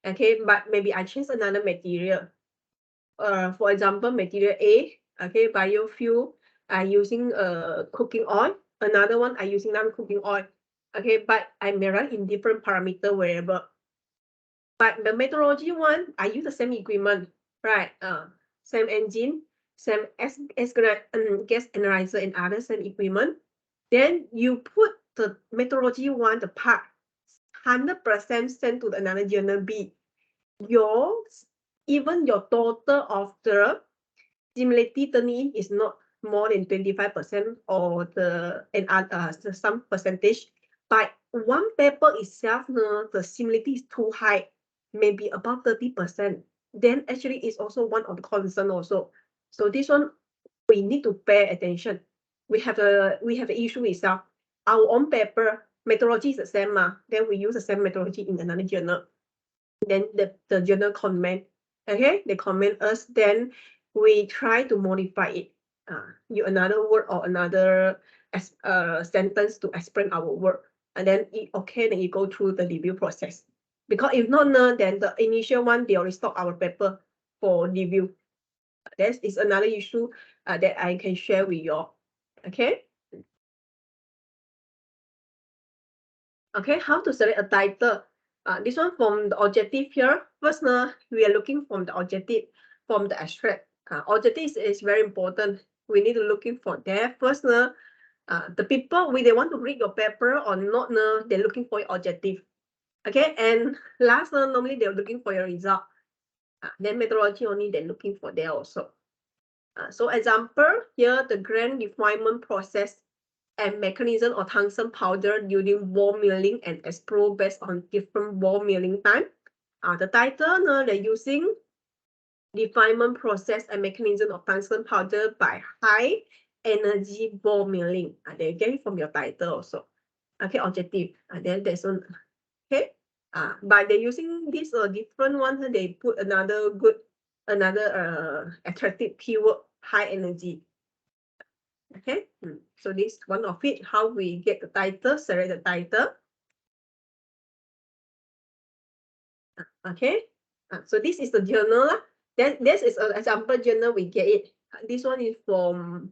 Okay, but maybe I change another material. For example, material A, okay, biofuel, I'm using cooking oil. Another one, I'm using non-cooking oil. Okay, but I may run in different parameter variable. But the methodology one, I use the same equipment, right? Same engine, same gas analyzer and other same equipment. Then you put the methodology one, the part 100% sent to another journal B. Even your total of the similarity Turnitin is not more than 25% or some percentage. But one paper itself, the similarity is too high, maybe about 30%. Then actually it's also one of the concern also. So this one we need to pay attention. We have an issue itself. Our own paper methodology is the same, then we use the same methodology in another journal. Then the journal comment, okay, they comment us, then we try to modify it. Use another word or another sentence to explain our work, and then okay, then you go through the review process. Because if not, then the initial one they already stop our paper for review. That is another issue that I can share with you. Okay. Okay, how to select a title? This one from the objective here. First, we are looking from the objective from the abstract. Objective is very important. We need to looking for that. First, the people they want to read your paper or not, they're looking for your objective. Okay, and last, normally they're looking for your result. Then methodology only they're looking for there also. So example here, the grain refinement process and mechanism of tungsten powder during ball milling and explore based on different ball milling time. The title, they're using refinement process and mechanism of tungsten powder by high energy ball milling. They get it from your title also. Okay, objective. Then there's one. Okay. But they're using this different one. They put another attractive keyword, high energy. Okay, so this one of it, how we get the title, select the title. Okay, so this is the journal. Then this is an example journal we get it. This one is from,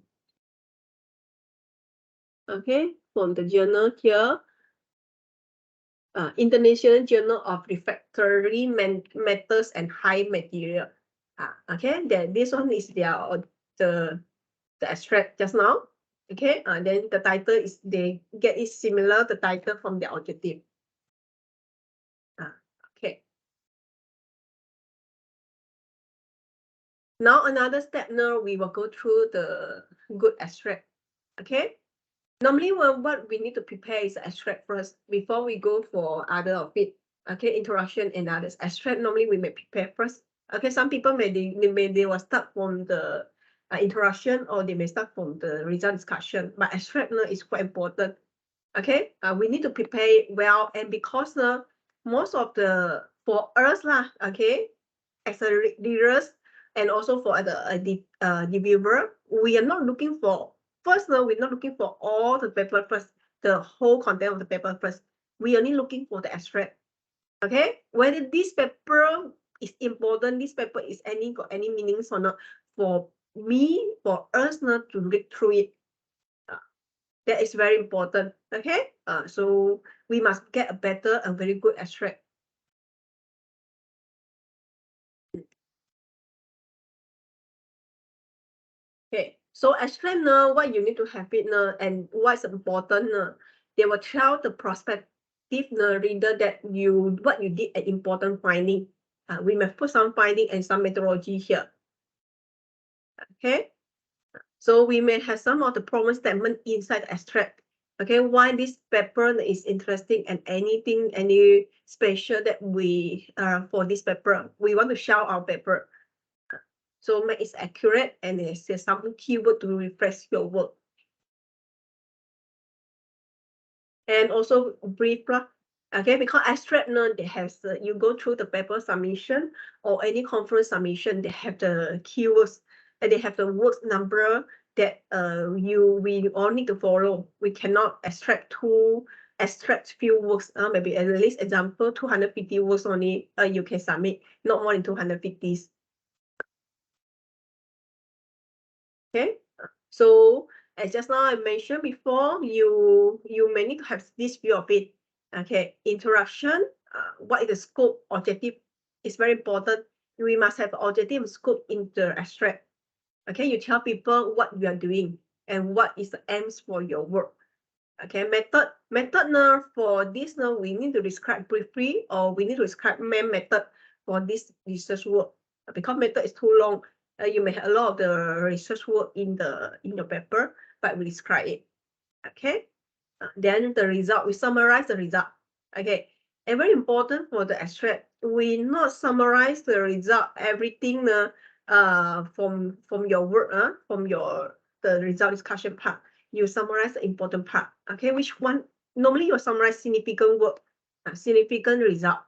okay, from the journal here. International Journal of Refractory Metals and High Material. Okay, then this one is the abstract just now. Okay, then the title is they get it similar the title from the objective. Okay. Now another step. Now we will go through the good abstract. Okay. Normally, what we need to prepare is the abstract first before we go for other of it. Okay, introduction and others. Abstract normally we may prepare first. Okay, some people they will start from the introduction or they may start from the result discussion. But abstract is quite important. Okay, we need to prepare well, and because most of the for us okay, as a readers and also for the reviewer, we are not looking for first. No, we're not looking for all the paper first, the whole content of the paper first. We only looking for the abstract. Okay, whether this paper is important, this paper is got any meanings or not for me, for us not to read through it. That is very important. Okay, so we must get a better and very good abstract. Okay, so abstract now, what you need to have it now, and what's important now, they will tell the prospective reader that what you did an important finding. We must put some finding and some methodology here. Okay, so we may have some of the problem statement inside the abstract. Okay, why this paper is interesting and any special that we for this paper, we want to show our paper. So make it accurate and there's some keyword to refresh your work. And also brief, okay, because abstract now they have you go through the paper submission or any conference submission, they have the keywords and they have the words number that we all need to follow. We cannot extract few words, maybe at least example 250 words only you can submit, not more than 250. Okay, so as just now I mentioned before, you may need to have this view of it. Okay, introduction, what is the scope, objective is very important. We must have objective scope in the abstract. Okay, you tell people what you are doing and what is the aims for your work. Okay, method now for this now we need to describe briefly or we need to describe main method for this research work because method is too long. You may have a lot of the research work in your paper, but we describe it. Okay, then the result, we summarize the result. Okay, and very important for the abstract, we not summarize the result everything from your work, from the result discussion part. You summarize the important part. Okay, which one? Normally you summarize significant work, significant result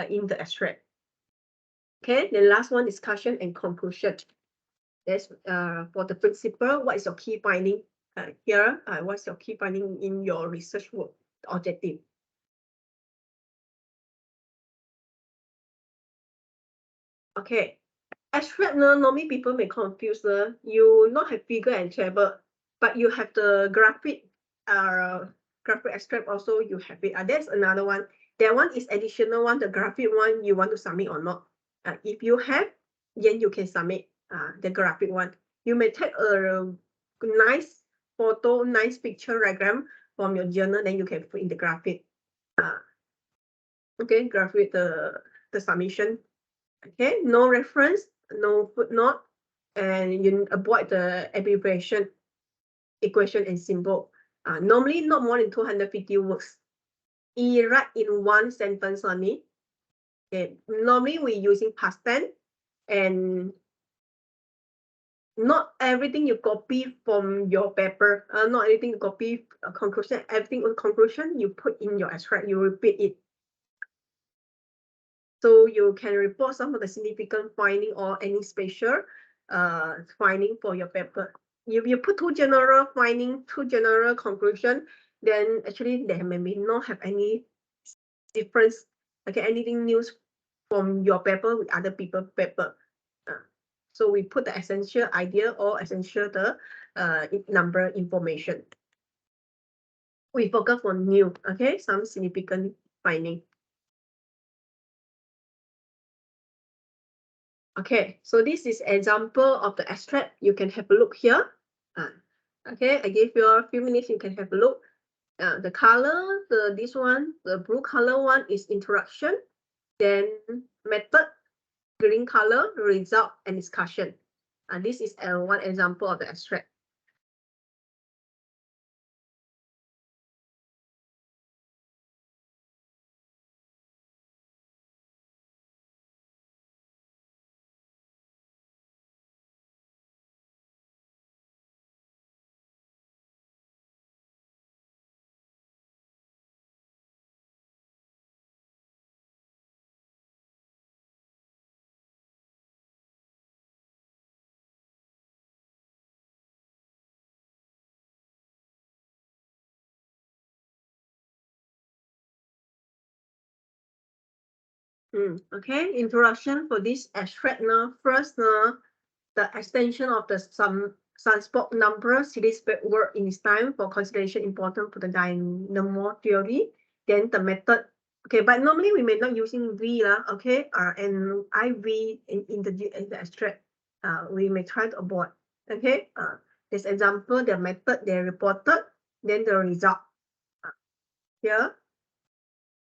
in the abstract. Okay, the last one, discussion and conclusion. That's for the principle. What is your key finding here? What's your key finding in your research work objective? Okay, abstract normally people may confuse you not have figure and table, but you have the graphic abstract also you have it. That's another one. That one is additional one, the graphic one you want to submit or not. If you have, then you can submit the graphic one. You may take a nice photo, nice picture diagram from your journal, then you can put in the graphic. Okay, graphic the submission. Okay, no reference, no footnote, and you avoid the abbreviation, equation, and symbol. Normally, not more than 250 words. Write in one sentence only. Okay, normally we're using past tense, and not everything you copy from your paper. Not anything you copy conclusion. Everything on conclusion you put in your abstract. You repeat it. So you can report some of the significant finding or any special finding for your paper. If you put too general finding, too general conclusion, then actually there may not have any difference, okay, anything news from your paper with other people's paper. So we put the essential idea or essential the number information. We focus on new, okay, some significant finding. Okay, so this is example of the abstract. You can have a look here. Okay, I give you a few minutes. You can have a look. The color, this one, the blue color one is introduction. Then method, green color, result, and discussion. And this is one example of the abstract. Okay, introduction for this abstract now. First, the extension of the sunspot number series backward in this time for consideration important for the dynamo theory. Then the method. Okay, but normally we may not using V okay, and IV in the abstract. We may try to avoid. Okay, this example, the method they reported, then the result. Here,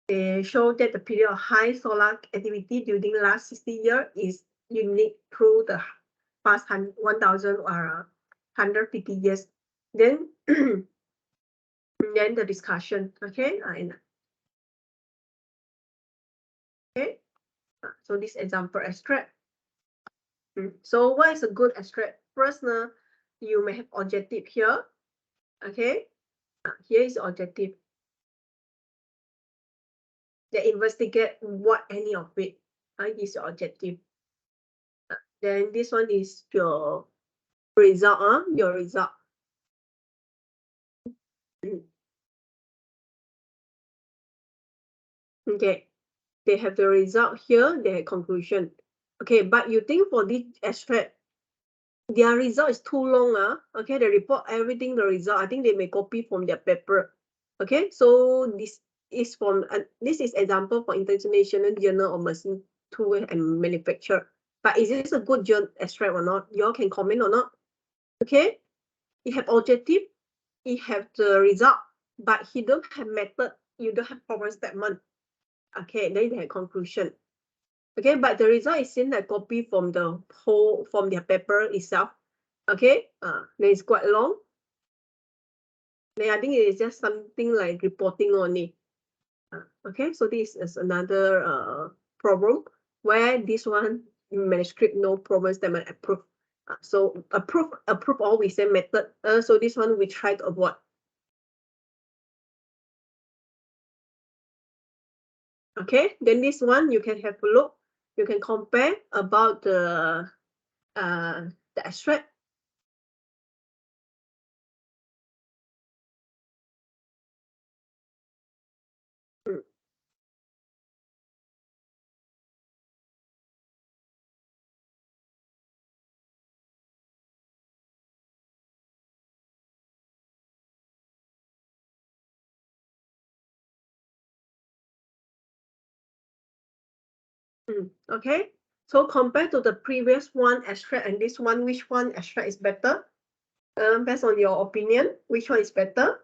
they show that the period of high solar activity during the last 60 years is unique through the past 1,000 or 150 years. Then, then the discussion, okay? Okay, so this example abstract. So what is a good abstract? First, you may have objective here, okay? Here is objective. They investigate what any of it is your objective. Then this one is your result, your result. Okay, they have the result here, their conclusion. Okay, but you think for this abstract, their result is too long, okay, they report everything, the result, I think they may copy from their paper. Okay, so this is from, this is example for International Journal of Machine Tool and Manufacture. But is this a good journal abstract or not? You all can comment or not? Okay, you have objective, you have the result, but he don't have method, you don't have problem statement. Okay, then you have conclusion. Okay, but the result is seen that copy from the whole, from their paper itself. Okay, then it's quite long. Then I think it is just something like reporting only. Okay, so this is another problem where this one manuscript no problem statement approved. So approve always say method. So this one we try to avoid. Okay, then this one you can have a look. You can compare about the abstract. Okay, so compared to the previous one abstract and this one, which one abstract is better? Based on your opinion, which one is better?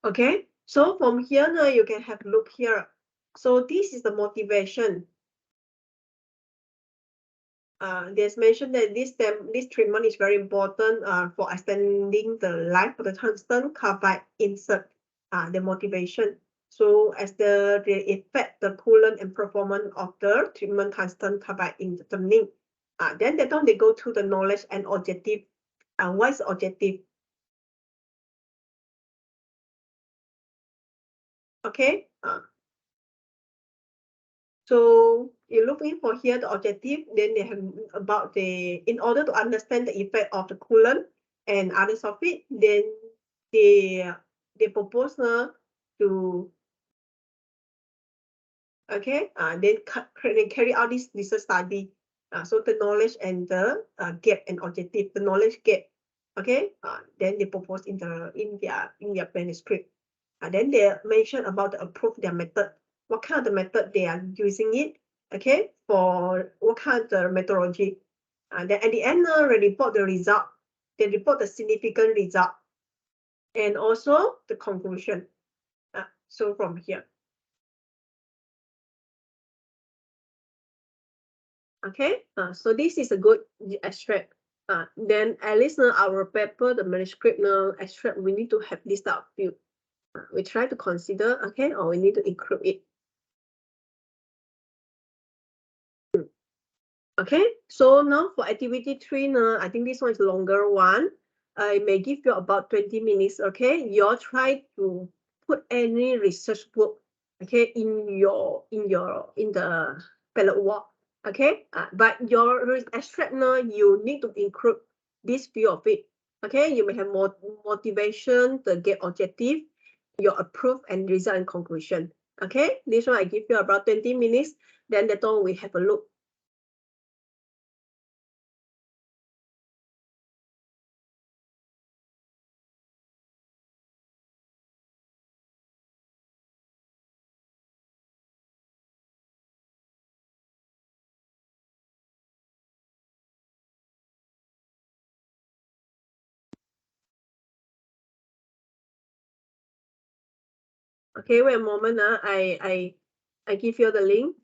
Okay, so from here now you can have a look here. So this is the motivation. There's mentioned that this treatment is very important for extending the life of the tungsten carbide insert. The motivation. So as the effect, the coolant and performance of the treatment tungsten carbide in determining. Then that time they go to the knowledge and objective. What is objective? Okay. So you're looking for here the objective, then they have about in order to understand the effect of the coolant and others of it, then they propose to okay, then they carry out this research study. So the knowledge and the gap and objective, the knowledge gap, okay, then they propose in their manuscript. Then they mention about the approve their method, what kind of the method they are using it, okay, for what kind of the methodology. Then at the end, they report the result. They report the significant result and also the conclusion. So from here. Okay, so this is a good abstract. Then at least our paper, the manuscript extract, we need to have this type of field. We try to consider, okay, or we need to include it. Okay, so now for activity 3, I think this one is a longer one. I may give you about 20 minutes, okay? You all try to put any research book, okay, in the ballot work, okay? But your abstract now, you need to include this view of it, Okay, you may have more motivation, the get objective, your approve and result and conclusion. Okay, this one I give you about 20 minutes. Then later on we have a look. Okay, wait a moment. I give you the link.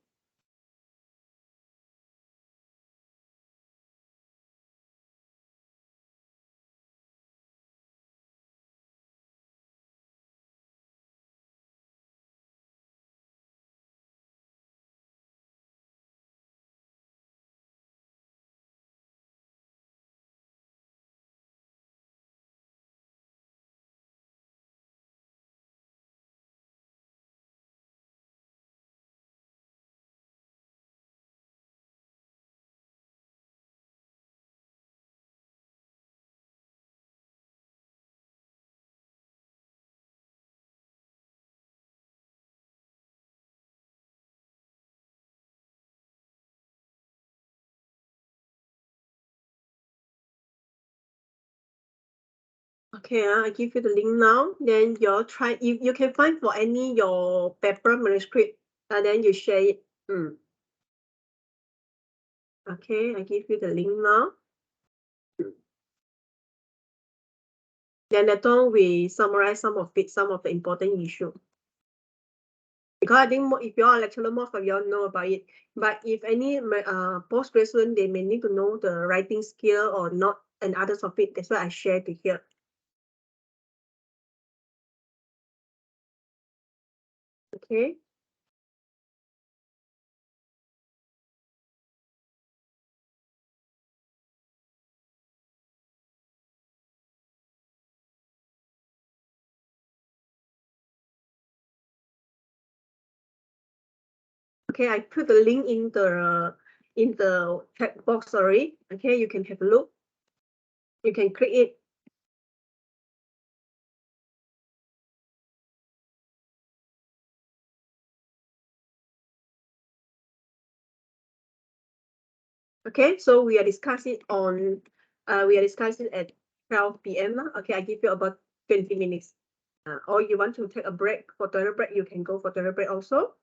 Okay, I give you the link now. Then you try. You can find for any your paper manuscript, and then you share it. Okay, I give you the link now. Then later on we summarize some of it, some of the important issue. Because I think if you are a lecturer, most of you all know about it. But if any postgraduate, they may need to know the writing skill or not, and others of it. That's why I shared it here. Okay. Okay, I put the link in the chat box. Sorry. Okay, you can have a look. You can click it. Okay, so we are discussing at 12 p.m. Okay, I give you about 20 minutes. Or you want to take a break for toilet break, you can go for toilet break also.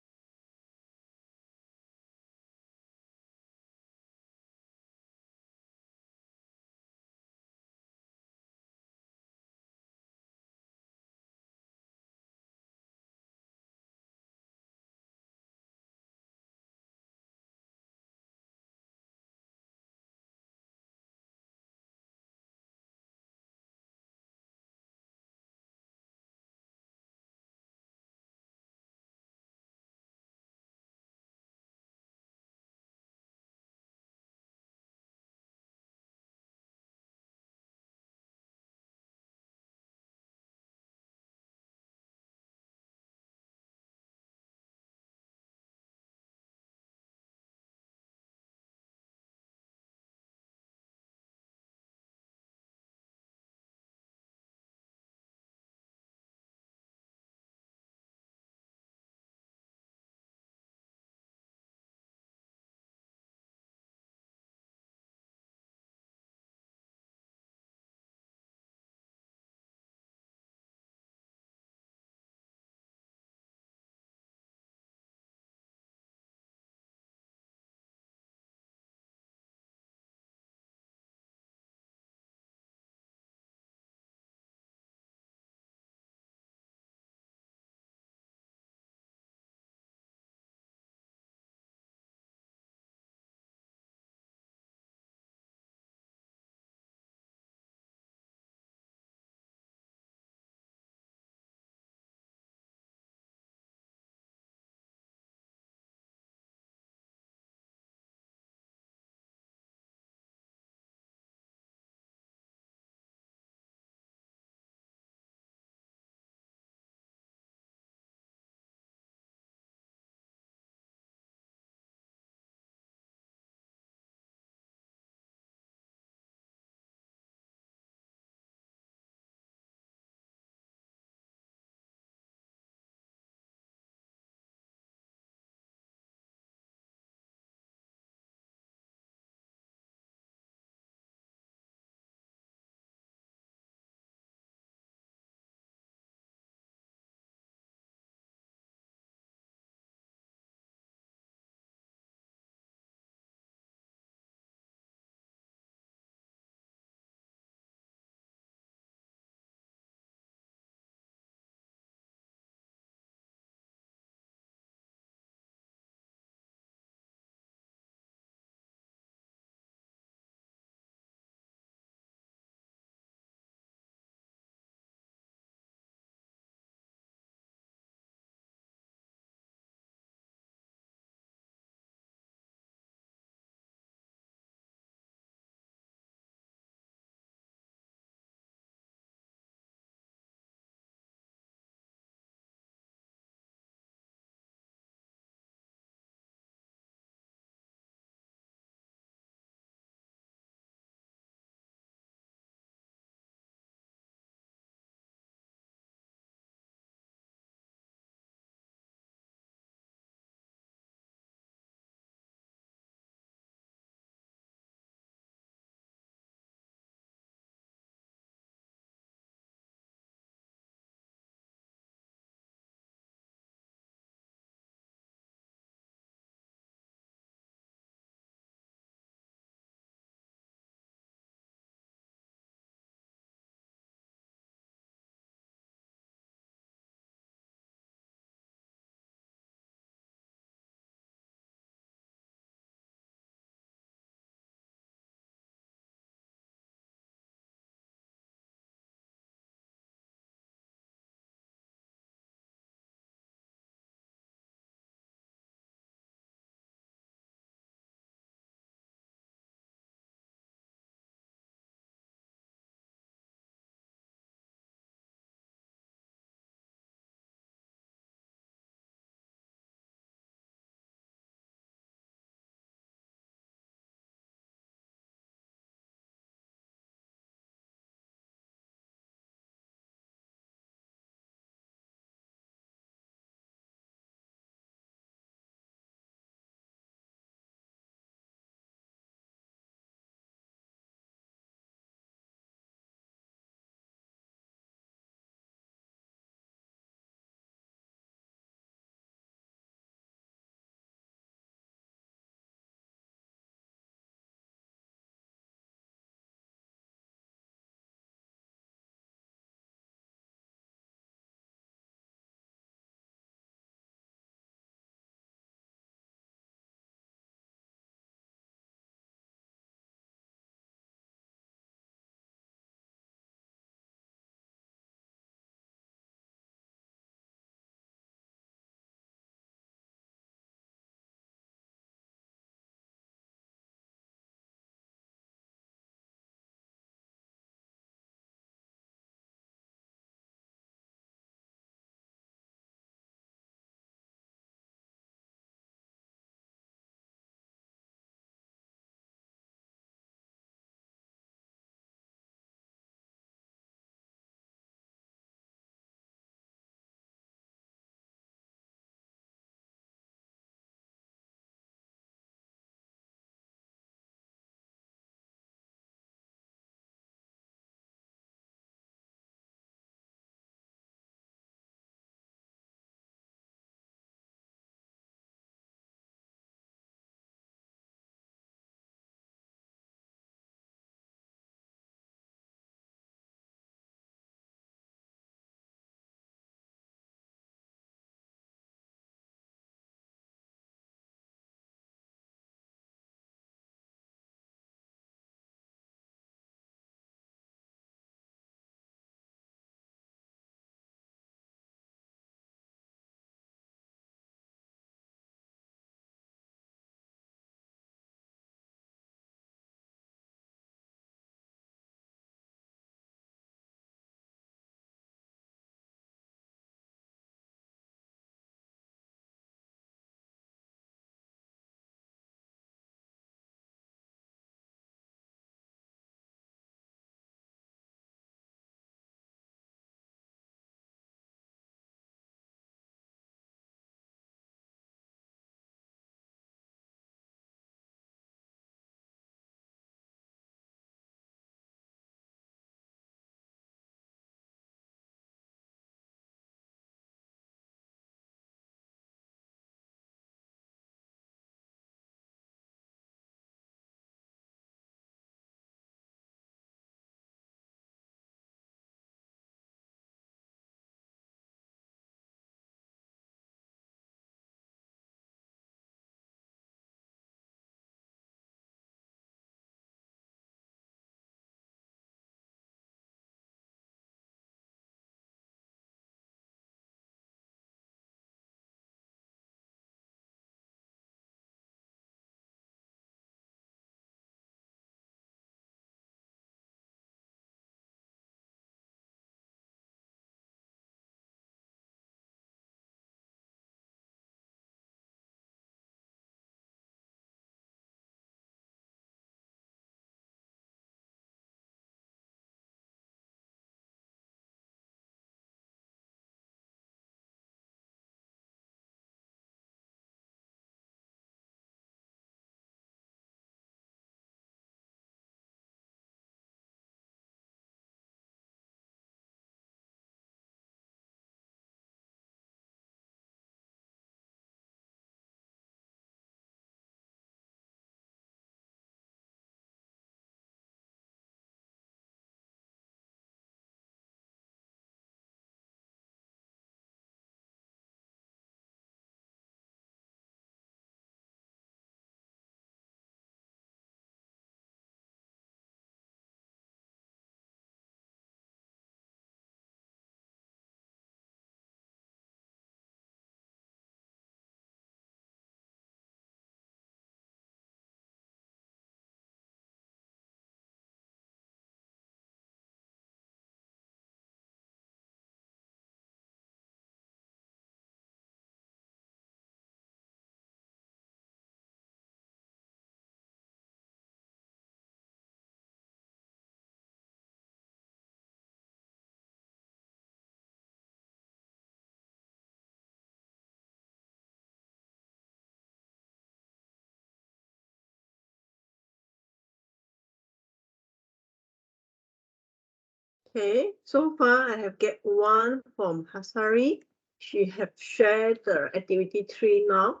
Okay, so far I have get one from Hasari. She have shared the activity 3 now.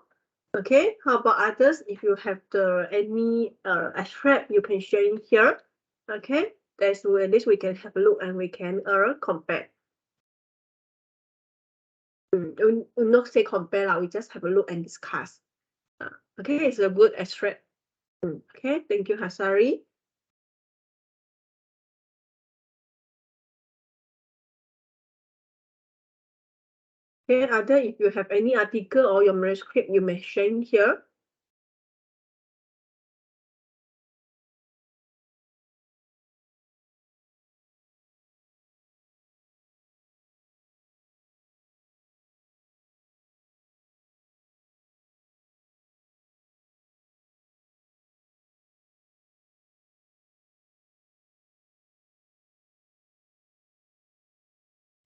Okay, how about others? If you have the any extract, you can share in here. Okay, that's where at least we can have a look and we can compare. Not say compare lah, we just have a look and discuss. Okay, it's a good extract. Okay, thank you, Hasari. Okay, other if you have any article or your manuscript, you may share in here.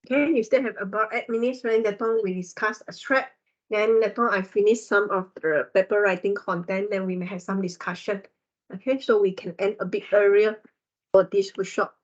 Okay, you still have about 8 minutes when later on we discuss abstract. Then later on I finish some of the paper writing content, then we may have some discussion. Okay, so we can end a bit earlier for this workshop.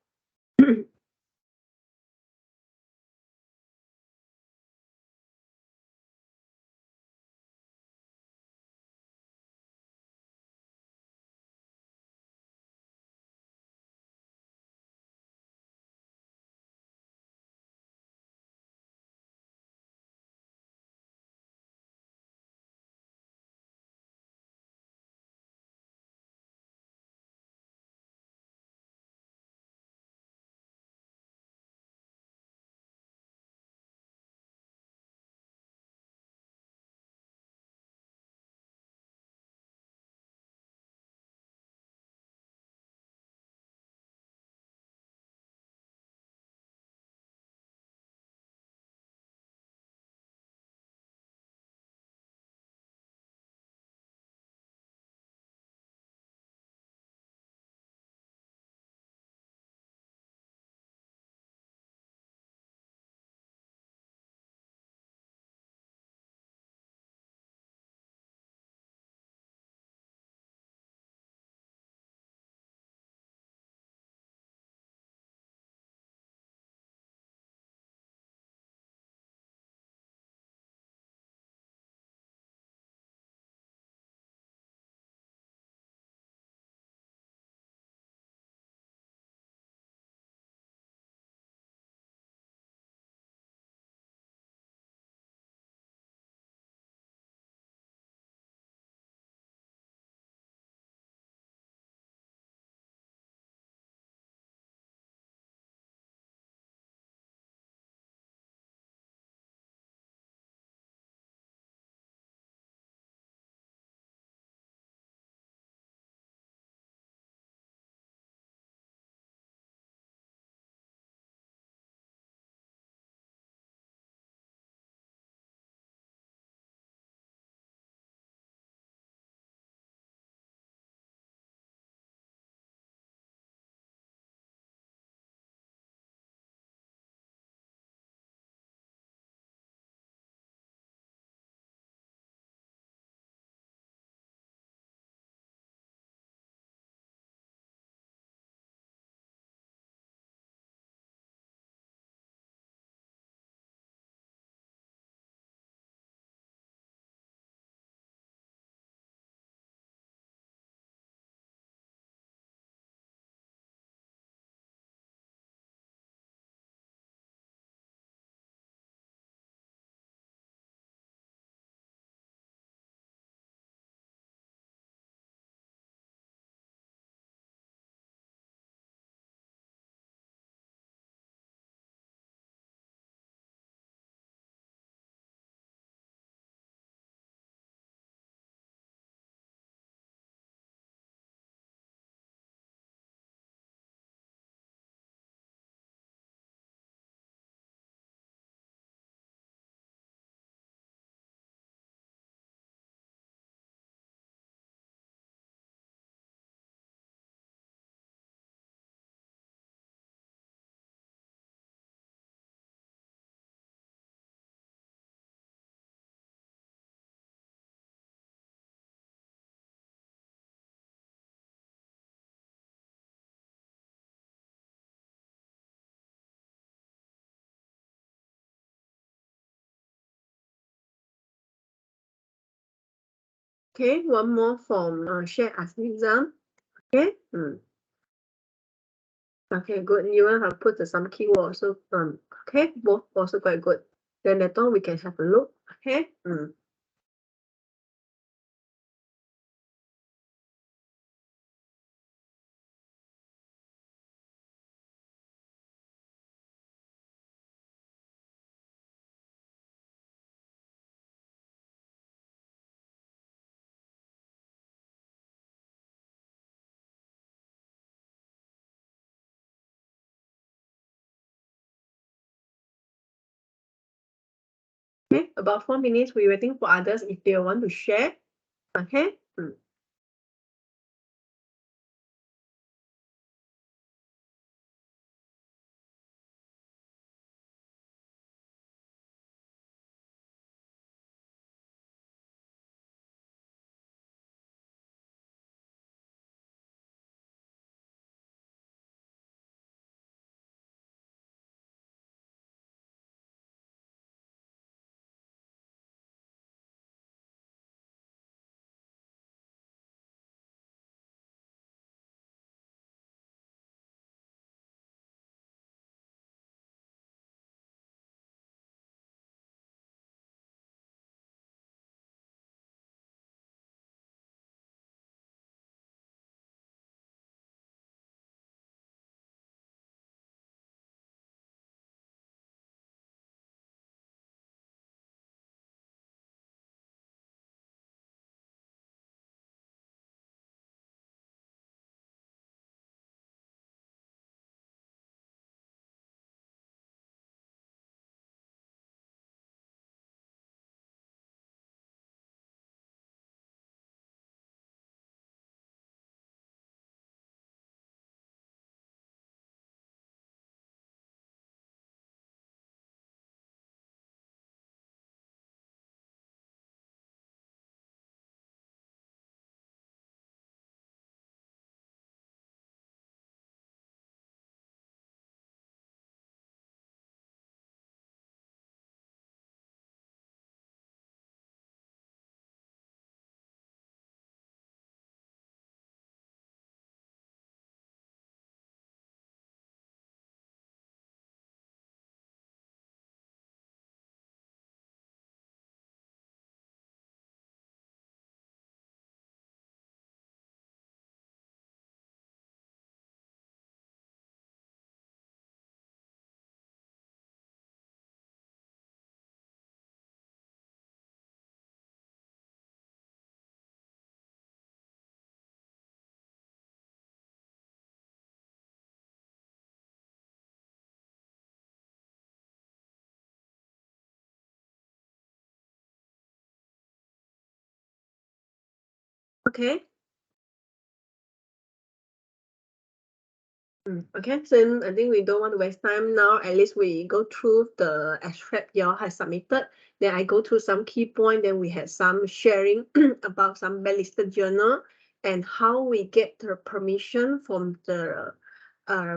Okay, one more from Sheikh Azizam. Okay. Okay, good. You want to put some keyword also. Okay, both also quite good. Then later on we can have a look. Okay. Okay, about 4 minutes. We're waiting for others if they want to share. Okay. Okay. Okay, so I think we don't want to waste time now. At least we go through the extract you all have submitted. Then I go through some key point. Then we had some sharing about some listed journal and how we get the permission from the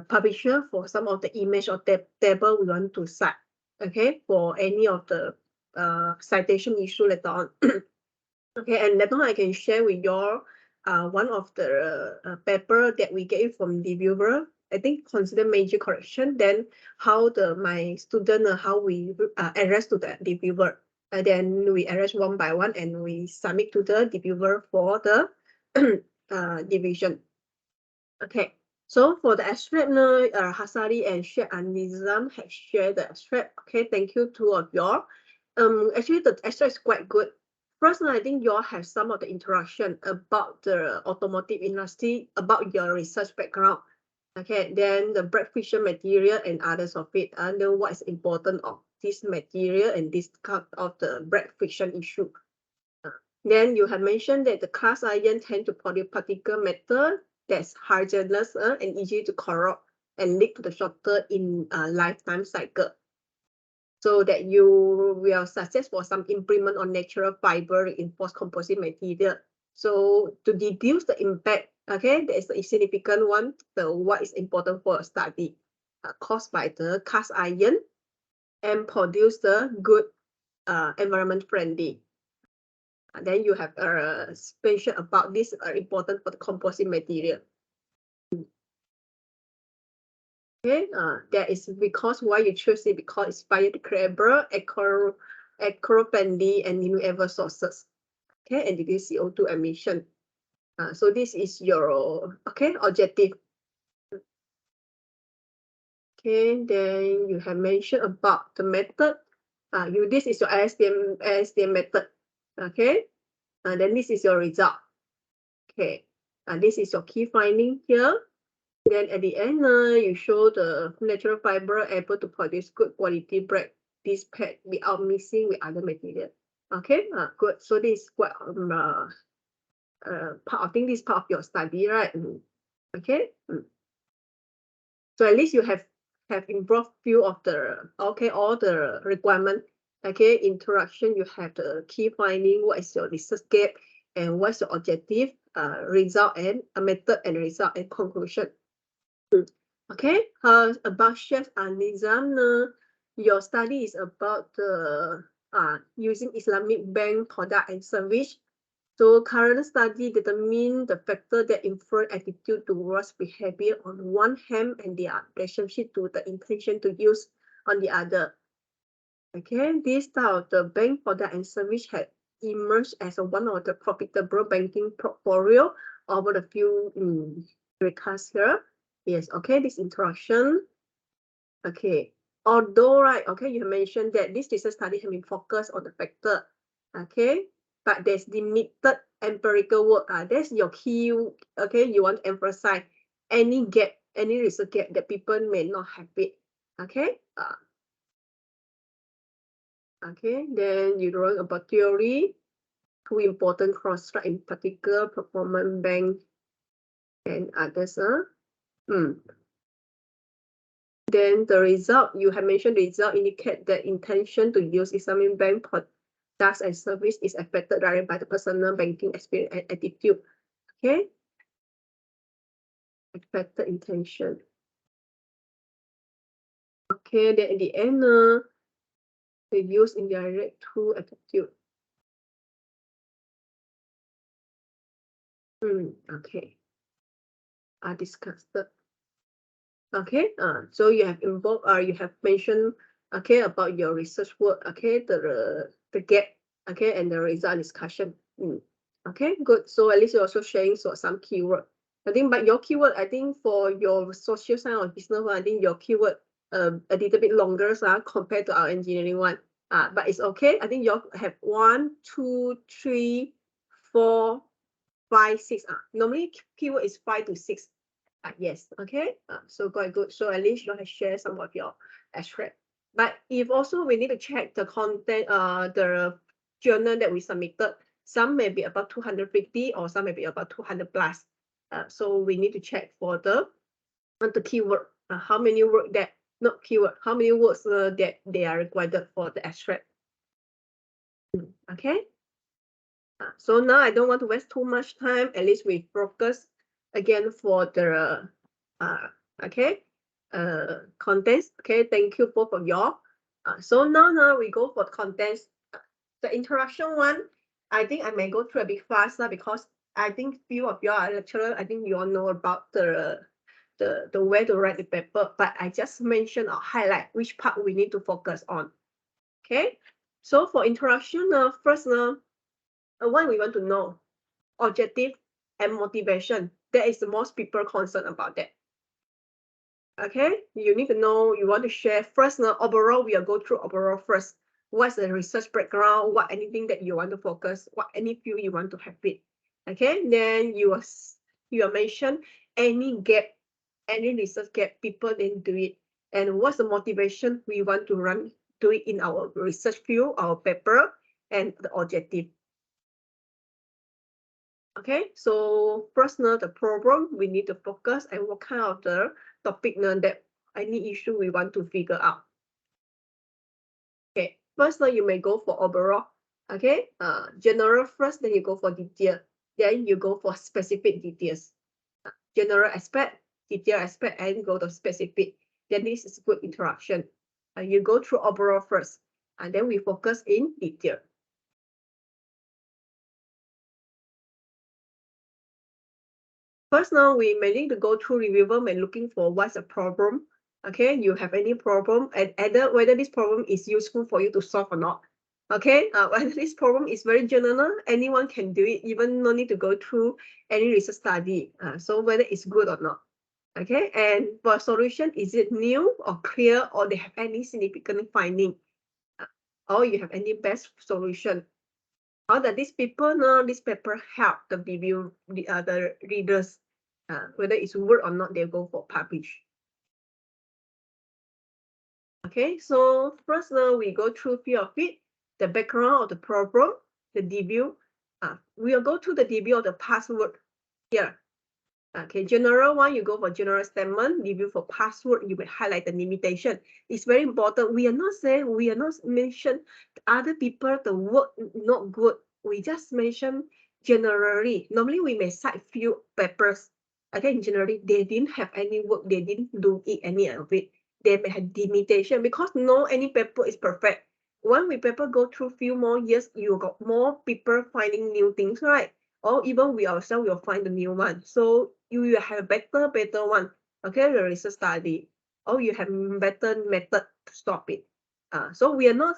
publisher for some of the image or table we want to cite. Okay, for any of the citation issue later on. Okay, and later on I can share with you all one of the paper that we get from the reviewer. I think consider major correction. Then how my student how we address to the reviewer. Then we address one by one and we submit to the reviewer for the division. Okay, so for the extract now, Hasari and Sheikh Anizam have shared the extract. Okay, thank you two of y'all. Actually the extract is quite good. First, I think you all have some of the interaction about the automotive industry, about your research background. Okay, then the bread friction material and others of it, and then what is important of this material and this kind of the bread friction issue. Then you have mentioned that the cast iron tend to produce particle matter that's hazardous and easy to corrode and lead to the shorter in lifetime cycle. So that you will suggest for some improvement on natural fiber reinforced composite material. So to reduce the impact, okay, that is a significant one. So what is important for a study caused by the cast iron and produce the good environment friendly. And then you have a special about this important for the composite material. Okay, that is because why you choose it, because it's biodegradable, eco-friendly, and renewable sources. Okay, and reduce CO2 emission. So this is your objective. Okay, then you have mentioned about the method. This is your ASTM method. Okay, and then this is your result. Okay, and this is your key finding here. Then at the end, you show the natural fiber able to produce good quality bread this pad without mixing with other material. Okay, good. So this is what part. I think this is part of your study, right? Okay. So at least you have involved few of the all the requirement. Okay, interaction. You have the key finding. What is your research gap and what's your objective? Result and a method and result and conclusion. Okay, about Chef Nizam, your study is about using Islamic bank product and service. So current study determine the factor that influence attitude towards behavior on one hand and the relationship to the intention to use on the other. Okay, this type of the bank product and service had emerged as one of the profitable banking portfolio over the few records here. Yes, okay, this introduction. Okay, although, right, okay, you mentioned that this research study has been focused on the factor, okay, but there's limited empirical work. That's your key, okay, you want to emphasize any gap, any research gap that people may not have it, okay? Okay, then you learn about theory, two important construct in particular, performance bank and others. Then the result, you have mentioned the result indicate that intention to use Islamic bank products and service is affected directly by the personal banking experience and attitude. Okay. Affected intention. Okay, then at the end, the use indirect through attitude. Okay. I discussed that. Okay, so you have involved, you have mentioned, okay, about your research work, okay, the gap, okay, and the result discussion. Okay, good. So at least you're also sharing some keyword. I think, but your keyword, I think for your social science or business one, I think your keyword a little bit longer compared to our engineering one. But it's okay. I think you have 1, 2, 3, 4, 5, 6. Normally keyword is 5 to 6. Yes, okay. So quite good. So at least you have shared some of your extract. But if also we need to check the content, the journal that we submitted, some may be about 250 or some may be about 200 plus. So we need to check for the keyword, how many words that, not keyword, how many words that they are required for the extract. Okay. So now I don't want to waste too much time. At least we focus again for the contents. Okay, thank you both of y'all. So now we go for contents. The introduction one, I think I may go through a bit faster because I think few of y'all are lecturer. I think you all know about the way to write the paper, but I just mentioned or highlight which part we need to focus on. Okay, so for introduction, first what we want to know, objective and motivation. That is the most people concerned about that. Okay, you need to know, you want to share first. Overall, we'll go through overall first. What's the research background? What anything that you want to focus? What any field you want to have it? Okay, then you mention any gap, any research gap people didn't do it, and what's the motivation we want to do it in our research field, our paper, and the objective. Okay, so first the problem we need to focus and what kind of the topic that any issue we want to figure out. Okay, first you may go for overall. Okay, general first, then you go for detail, then you go for specific details. General aspect, detail aspect, and go to specific. Then this is good interaction. You go through overall first, and then we focus in detail. First now we may need to go through reviewer and looking for what's the problem. Okay, you have any problem and whether this problem is useful for you to solve or not. Okay, whether this problem is very general, anyone can do it, even no need to go through any research study. So whether it's good or not. Okay, and for solution, is it new or clear, or they have any significant finding, or you have any best solution? How does this paper know this paper help the review the readers, whether it's worth or not, they go for publish. Okay, so first now we go through few of it, the background of the problem, the debut. We'll go to the debut of the password here. Okay, general one, you go for general statement. Review for password, you will highlight the limitation. It's very important. We are not saying, we are not mention other people, the work not good. We just mention generally. Normally, we may cite few papers. Okay, generally, they didn't have any work. They didn't do any of it. They may have limitation because no any paper is perfect. When we paper go through few more years, you got more people finding new things, right? Or even we ourselves will find the new one. So you will have better one. Okay, the research study. Or you have better method to stop it. So we are not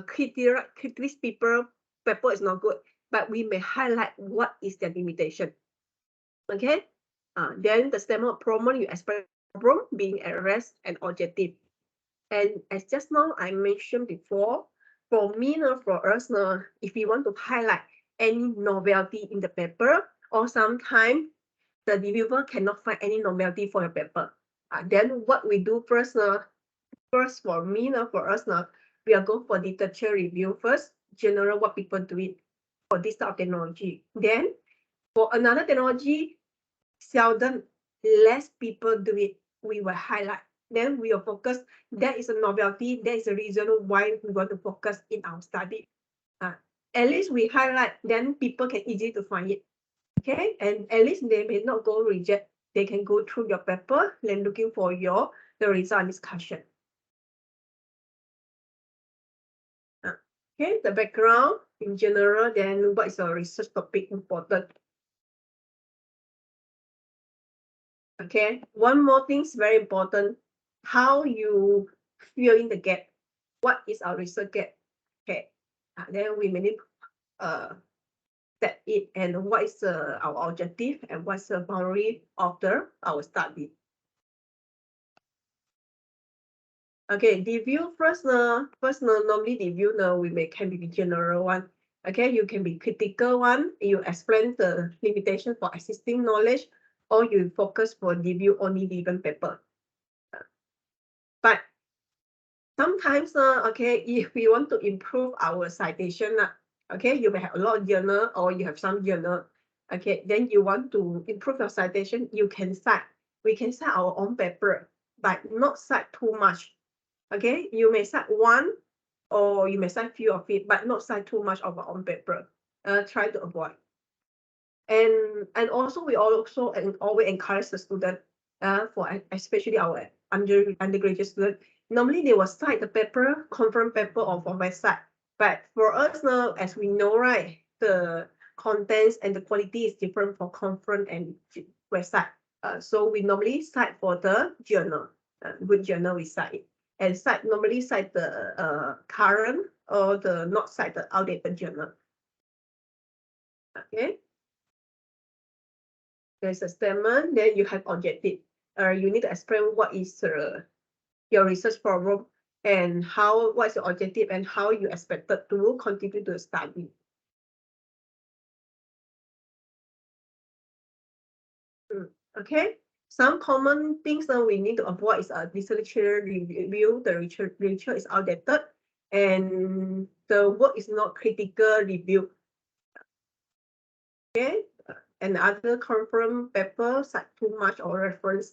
criticize people paper is not good, but we may highlight what is their limitation. Okay. Then the statement of problem, you express problem being addressed and objective. And as just now I mentioned before, for me now, for us now, if we want to highlight any novelty in the paper, or sometimes the reviewer cannot find any novelty for your paper, then what we do first now, first for me now, for us now, we are going for literature review first, general what people do it for this type of technology. Then for another technology, seldom, less people do it, we will highlight. Then we will focus. That is a novelty. That is the reason why we want to focus in our study. At least we highlight, then people can easy to find it. Okay, and at least they may not go reject. They can go through your paper, then looking for the result discussion. Okay, the background in general, then what is your research topic important? Okay, one more thing is very important, how you fill in the gap. What is our research gap? Okay, then we may need set it, and what is our objective, and what's the boundary of our study. Okay, the view first normally the view can be general one. Okay, you can be critical one, you explain the limitation for existing knowledge, or you focus for review only given paper. But sometimes, okay, if we want to improve our citation, okay, you may have a lot of journal or you have some journal, okay, then you want to improve your citation, you can cite, we can cite our own paper, but not cite too much. Okay, you may cite one or you may cite few of it, but not cite too much of our own paper. Try to avoid. And also we also always encourage the student, for especially our undergraduate student. Normally they will cite the paper, conference paper or from website. But for us now, as we know, right, the contents and the quality is different for conference and website. So we normally cite for the journal, good journal we cite. And normally cite the current or the not cite the outdated journal. Okay. There's a statement, then you have objective. You need to explain what is your research problem and what's your objective and how you expected to contribute to the study. Okay, some common things that we need to avoid is this literature review, the literature is outdated, and the work is not critical review. Okay, and other conference paper cite too much or reference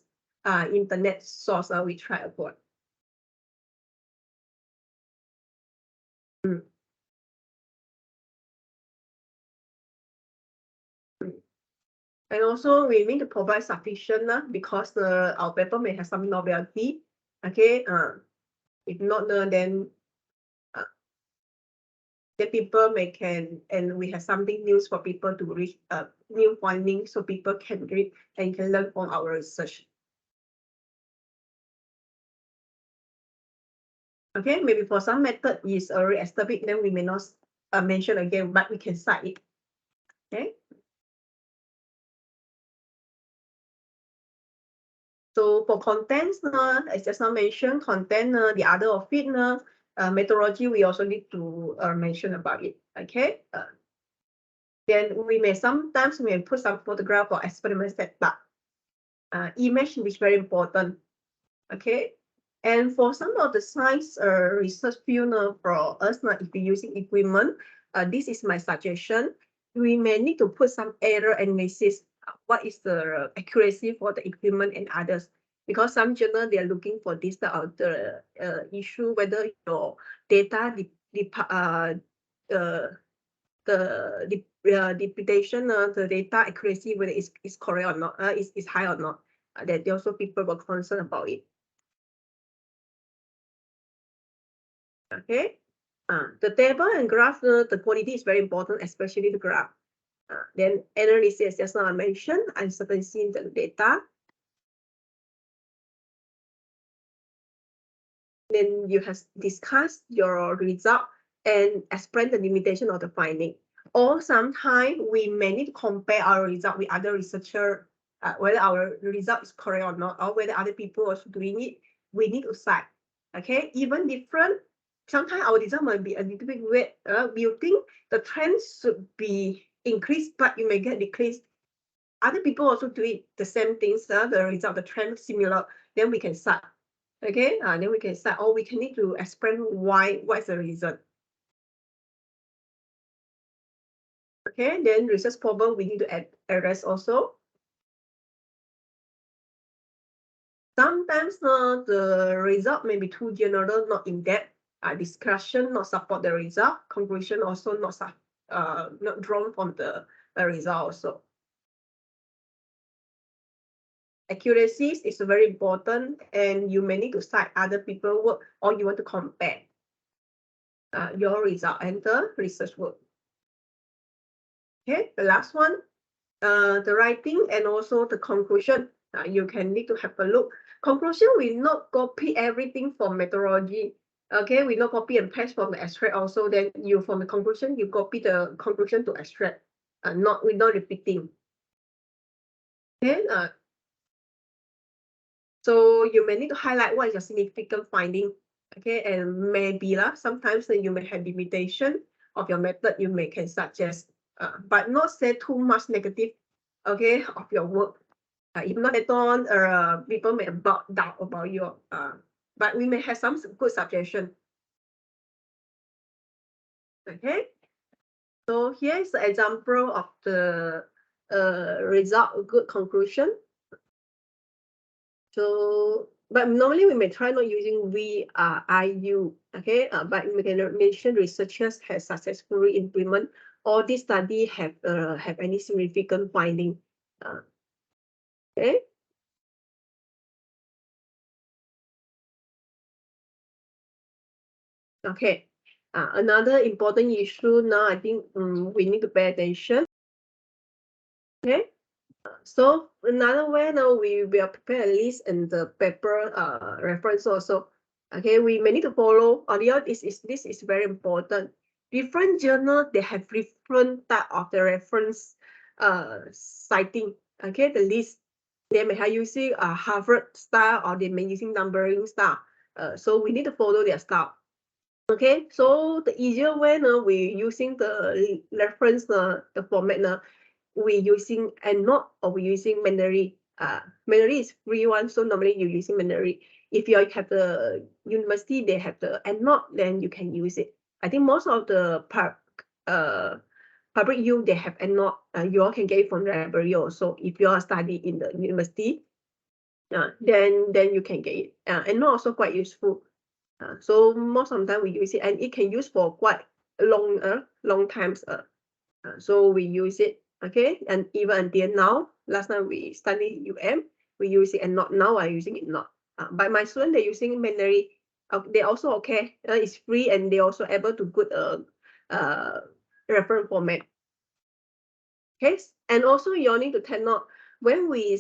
internet source, we try avoid. And also we need to provide sufficient because our paper may have some novelty. Okay, if not then that people may can, and we have something news for people to reach new findings so people can read and can learn from our research. Okay, maybe for some method is already established, then we may not mention again, but we can cite it. Okay. So for contents, as just now mentioned, content, the other of it, methodology, we also need to mention about it. Okay. Then we may sometimes we may put some photograph or experiment setup. Image is very important. Okay. And for some of the science research field for us, if we're using equipment, this is my suggestion. We may need to put some error analysis. What is the accuracy for the equipment and others? Because some journal they are looking for this the issue whether your data the prediction the data accuracy whether is correct or not is high or not. That also people were concerned about it. Okay. The table and graph, the quality is very important, especially the graph. Then analysis, just now I mentioned, uncertainty in the data. Then you have discussed your result and explain the limitation of the finding. Or sometimes we may need to compare our result with other researchers, whether our result is correct or not, or whether other people are also doing it. We need to cite. Okay, even different. Sometimes our result might be a little bit weird. You think the trend should be increased, but you may get decreased. Other people also do it the same things. The result, the trend similar. Then we can cite. Okay, then we can start, or we can need to explain what's the reason. Okay, then research problem we need to address also. Sometimes the result may be too general, not in depth. Discussion not support the result. Conclusion also not drawn from the result also. Accuracy is very important, and you may need to cite other people's work, or you want to compare your result and the research work. Okay, the last one, the writing and also the conclusion. You can need to have a look. Conclusion, we not copy everything from methodology. Okay, we not copy and paste from the abstract also. Then you from the conclusion, you copy the conclusion to abstract. We're not repeating. Okay, so you may need to highlight what is your significant finding. Okay, and maybe sometimes you may have limitation of your method. You may can suggest, but not say too much negative. Okay, of your work. If not later on, people may doubt about your. But we may have some good suggestion. Okay, so here is the example of the result, good conclusion. So, but normally we may try not using VRIU, okay? But mention researchers have successfully implement all these study have any significant finding. Okay. Okay. Another important issue now, I think we need to pay attention. Okay. So another way now we will prepare a list and the paper reference also. Okay, we may need to follow. This is very important. Different journal they have different type of the reference citing. Okay, the list they may have using Harvard style or they may using numbering style. So we need to follow their style. Okay, so the easier way now we using the reference the format now we using EndNote or we using Mendeley. Mendeley is free one, so normally you're using Mendeley. If you have the university, they have the EndNote, then you can use it. I think most of the public they have EndNote. You all can get it from the library also. If you are studying in the university, then you can get it. EndNote also quite useful. So most of the time we use it, and it can use for quite long times. So we use it. Okay, and even until now, last time we studied we use it, and not now I'm using it not. But my students they're using Mendeley. They also okay. It's free, and they also able to good reference format. Okay, and also you need to take note when we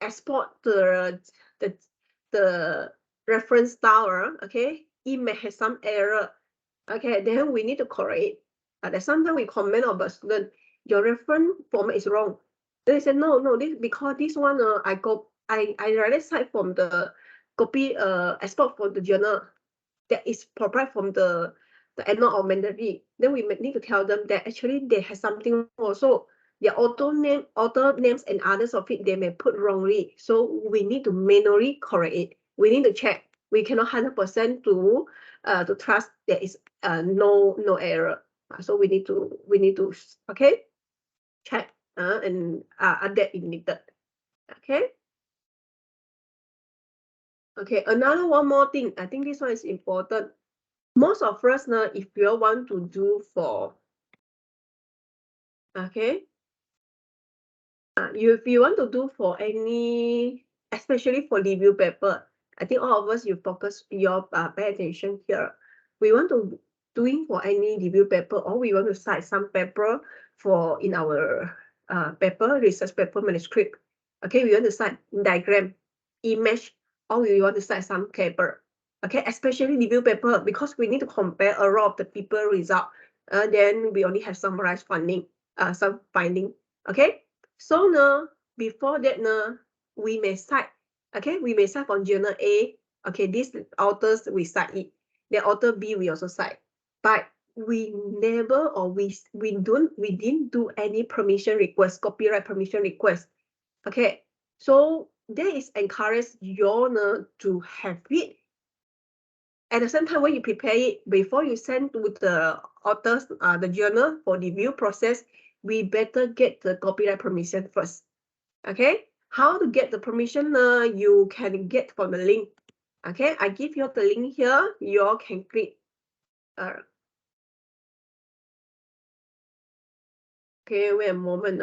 export the reference style, okay, it may have some error. Okay, then we need to correct. That sometimes we comment about student, your reference format is wrong. They say no, this because this one I already cite from the copy export from the journal that is provided from the annual or mandatory. Then we need to tell them that actually they have something also. Their author names and others of it they may put wrongly. So we need to manually correct it. We need to check. We cannot 100% to trust there is no error. So we need to okay check and update if needed. Okay. Okay, one more thing. I think this one is important. Most of us now, if you want to do for, okay, if you want to do for any, especially for review paper, I think all of us, you focus your pay attention here. We want to doing for any review paper, or we want to cite some paper for in our paper, research paper, manuscript. Okay, we want to cite diagram, image, or we want to cite some paper. Okay, especially review paper, because we need to compare a lot of the people result. Then we only have summarized some finding. Okay, so now before that now we may cite. Okay, we may cite from journal A. Okay, these authors we cite it. The author B we also cite, but we never or we didn't do any permission request, copyright permission request. Okay, so that is encourage you to have it. At the same time, when you prepare it, before you send to the authors, the journal for review process, we better get the copyright permission first. Okay, how to get the permission? You can get from the link. Okay, I give you the link here. You all can click. Okay, wait a moment.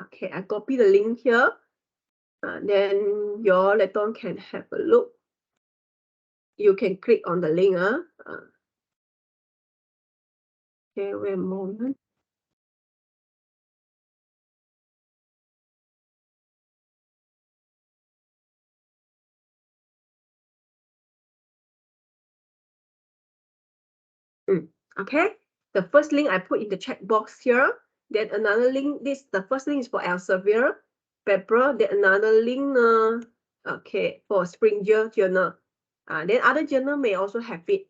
Okay, I copy the link here. Then your later on can have a look. You can click on the link. Okay, wait a moment. Okay, the first link I put in the chat box here. Then another link. The first link is for Elsevier paper. Then another link. Okay, for Springer journal. Then other journal may also have it.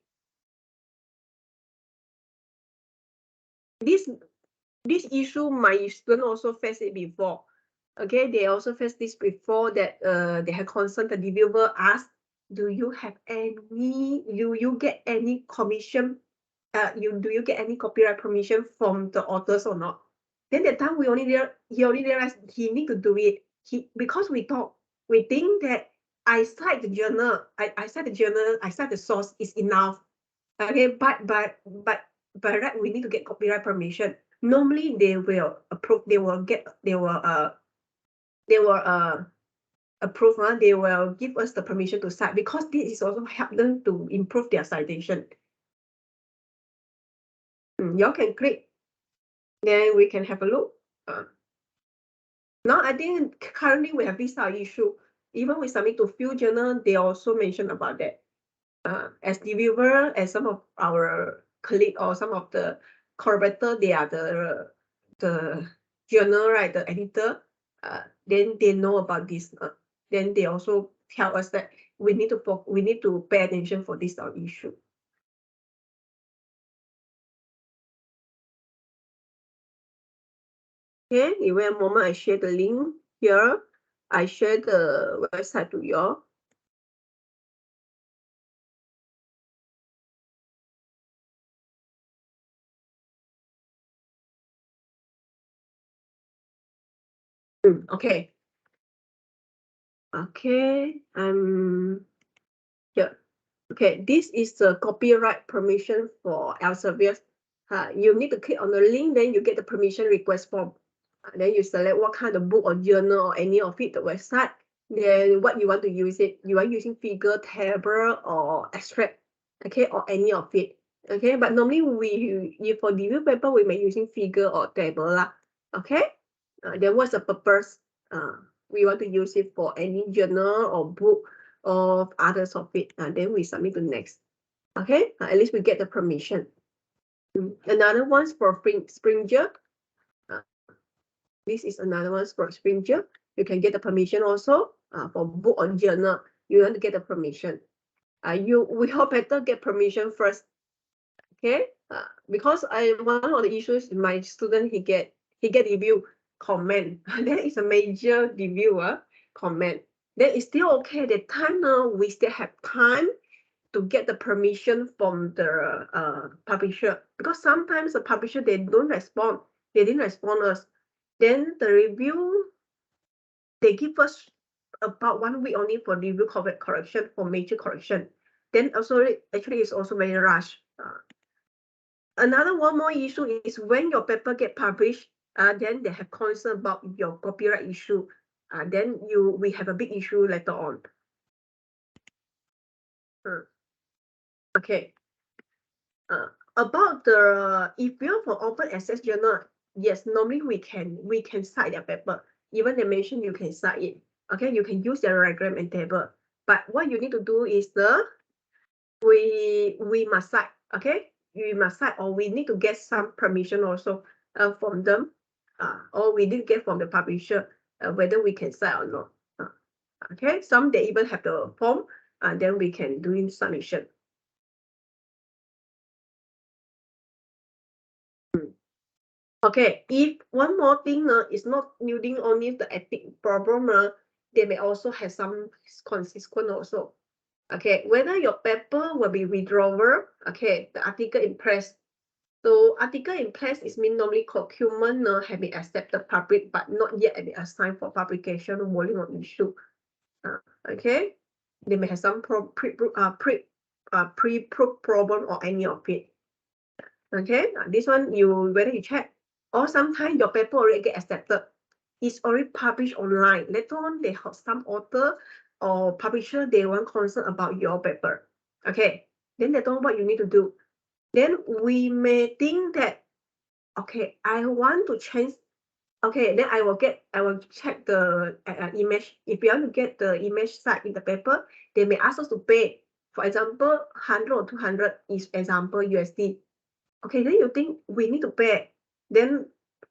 This issue my student also faced it before. Okay, they also faced this before that they have concerned the reviewer asked, do you have any you get any commission? Do you get any copyright permission from the authors or not? Then that time he only realized he need to do it. Because we think that I cite the journal, I cite the journal, I cite the source is enough. Okay, but right, we need to get copyright permission. Normally they will approve, they will approve, they will give us the permission to cite, because this is also help them to improve their citation. Y'all can click, then we can have a look. Now I think currently we have this issue. Even we submit to few journal, they also mention about that. As reviewer, as some of our colleague or some of the collaborator, they are the journal, right, the editor, then they know about this. Then they also tell us that we need to pay attention for this issue. Okay, wait a moment, I share the link here. I share the website to you all. Okay. Okay, I'm here. Okay, this is the copyright permission for Elsevier. You need to click on the link, then you get the permission request form. Then you select what kind of book or journal or any of it, the website. then what you want to use it. You are using figure, table, or extract, okay, or any of it. Okay, but normally if for review paper, we may using figure or table lah. Okay, then what's the purpose? We want to use it for any journal or book or others of it. Then we submit to next. Okay, at least we get the permission. Another one's for Springer. This is another one for Springer. You can get the permission also for book or journal. You want to get the permission. We hope better get permission first. Okay, because one of the issues my student he get review comment. That is a major review comment. That is still okay. The time now we still have time to get the permission from the publisher, because sometimes the publisher they don't respond. They didn't respond us. Then the review they give us about 1 week only for review correction for major correction. Then also actually it's also very rush. Another one more issue is when your paper get published, then they have concern about your copyright issue. Then we have a big issue later on. Okay. About the if you're for open access journal, yes, normally we can cite their paper. Even they mention you can cite it. Okay, you can use their diagram and table. But what you need to do is we must cite. Okay, we must cite, or we need to get some permission also from them, or we did get from the publisher whether we can cite or not. Okay, some they even have the form, and then we can do in submission. Okay, if one more thing is not using only the ethic problem, they may also have some consequence also. Okay, whether your paper will be withdrawal, okay, the article in press. So article in press is mean normally document have been accepted public, but not yet been assigned for publication, volume or issue. Okay, they may have some pre-proof problem or any of it. Okay, this one whether you check, or sometimes your paper already get accepted. It's already published online. Later on, they have some author or publisher, they want concern about your paper. Okay, then they don't know what you need to do. Then we may think that, okay, I want to change. Okay, then I will check the image. If you want to get the image site in the paper, they may ask us to pay. For example, 100 or 200 is example USD. Okay, then you think we need to pay. Then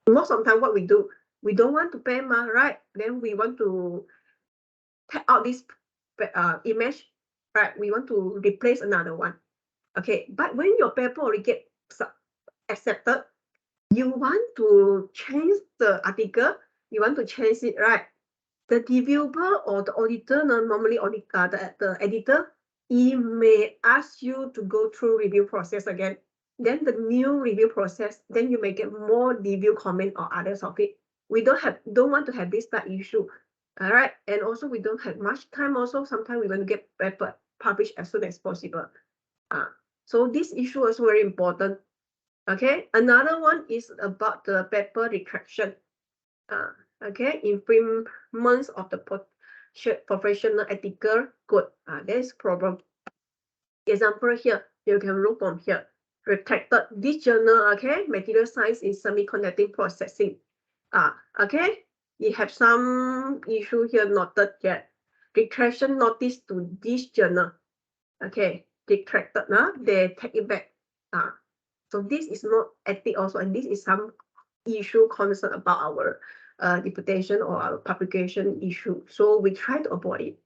most of the time what we do, we don't want to pay, right? Then we want to take out this image, right? We want to replace another one. Okay, but when your paper already get accepted, you want to change the article, you want to change it, right? The reviewer or the auditor, normally the editor, he may ask you to go through review process again. Then the new review process, then you may get more review comment or others of it. We don't want to have this type issue. All right, and also we don't have much time. Also, sometimes we want to get paper published as soon as possible. So this issue is very important. Okay, another one is about the paper retraction. Okay, infringements of the professional ethical code. There's problem. Example here, you can look from here. Retracted this journal, okay, material science in semiconductor processing. Okay, you have some issue here noted yet. Retraction notice to this journal. Okay, retracted, they take it back. So this is not ethic also, and this is some issue concern about our reputation or our publication issue. So we try to avoid it.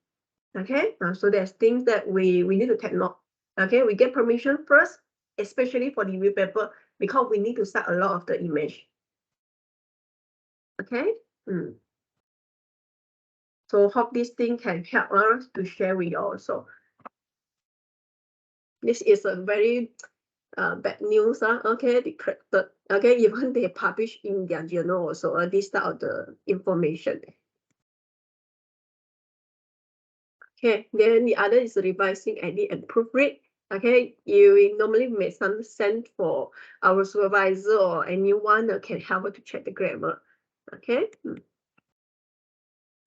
Okay, so there's things that we need to take note. Okay, we get permission first, especially for the review paper, because we need to cite a lot of the image. Okay. So hope this thing can help us to share with you also. This is a very bad news. Okay, decrypted. Okay, even they publish in their journal also this type of the information. Okay, then the other is revising, edit, and proofread. Okay, you normally make some send for our supervisor or anyone that can help to check the grammar. Okay.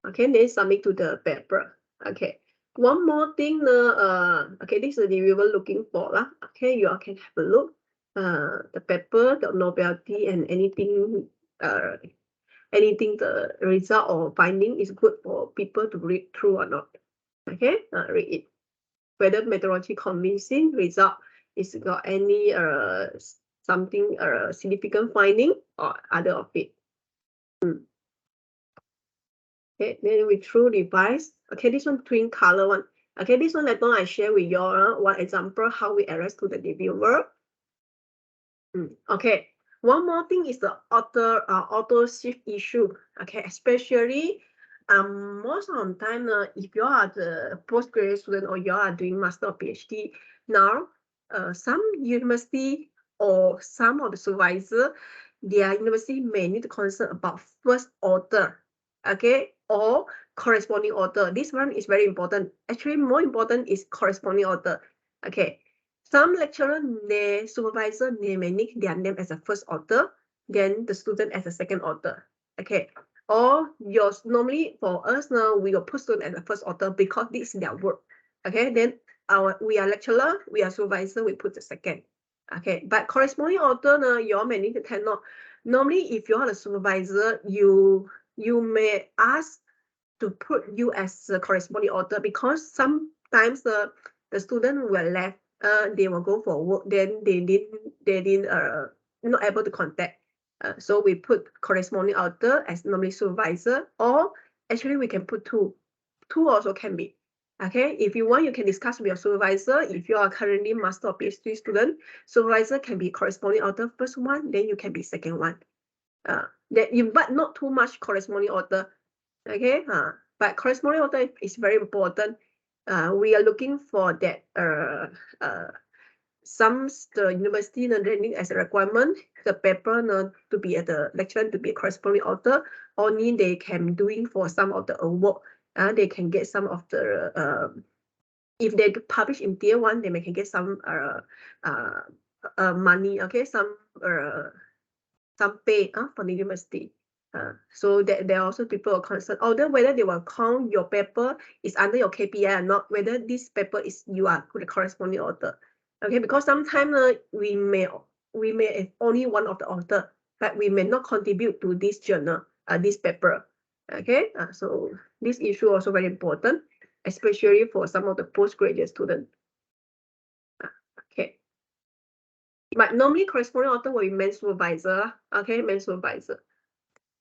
Okay, then submit to the paper. Okay. One more thing, okay, this is the reviewer looking for lah. Okay, you all can have a look. The paper, the novelty, and anything, the result or finding is good for people to read through or not. Okay, read it. Whether methodology convincing, result is got any something significant finding or other of it. Okay, then we through revise. Okay, this one twin color one. Okay, this one later I share with you all one example how we address to the reviewer. Okay, one more thing is the author shift issue. Okay, especially most of the time if you are the postgraduate student or you are doing master or PhD now, some university or some of the supervisor, their university may need to concern about first author, okay, or corresponding author. This one is very important. Actually, more important is corresponding author. Okay, some lecturer, their supervisor, they may nick their name as a first author, then the student as a second author. Okay, or yours normally for us now we will put student as a first author because this is their work. Okay, then we are lecturer, we are supervisor, we put the second. Okay, but corresponding author now you all may need to cannot. Normally, if you are the supervisor, you may ask to put you as a corresponding author because sometimes the student will left, they will go for work, then they didn't not able to contact. So we put corresponding author as normally supervisor, or actually we can put two also can be. Okay, if you want, you can discuss with your supervisor. If you are currently master or PhD student, supervisor can be corresponding author first one, then you can be second one. But not too much corresponding author. Okay, but corresponding author is very important. We are looking for that. Some the university training as a requirement, the paper to be at the lecturer to be a corresponding author. Only they can doing for some of the award. They can get some of the if they publish in tier 1, they may can get some money. Okay, some pay for the university. So that there are also people are concerned, although whether they will count your paper is under your KPI or not, whether this paper is you are the corresponding author. Okay, because sometimes we may have only one of the author, but we may not contribute to this journal, this paper. Okay, so this issue also very important, especially for some of the postgraduate students. Okay, but normally corresponding author will be main supervisor. Okay, main supervisor.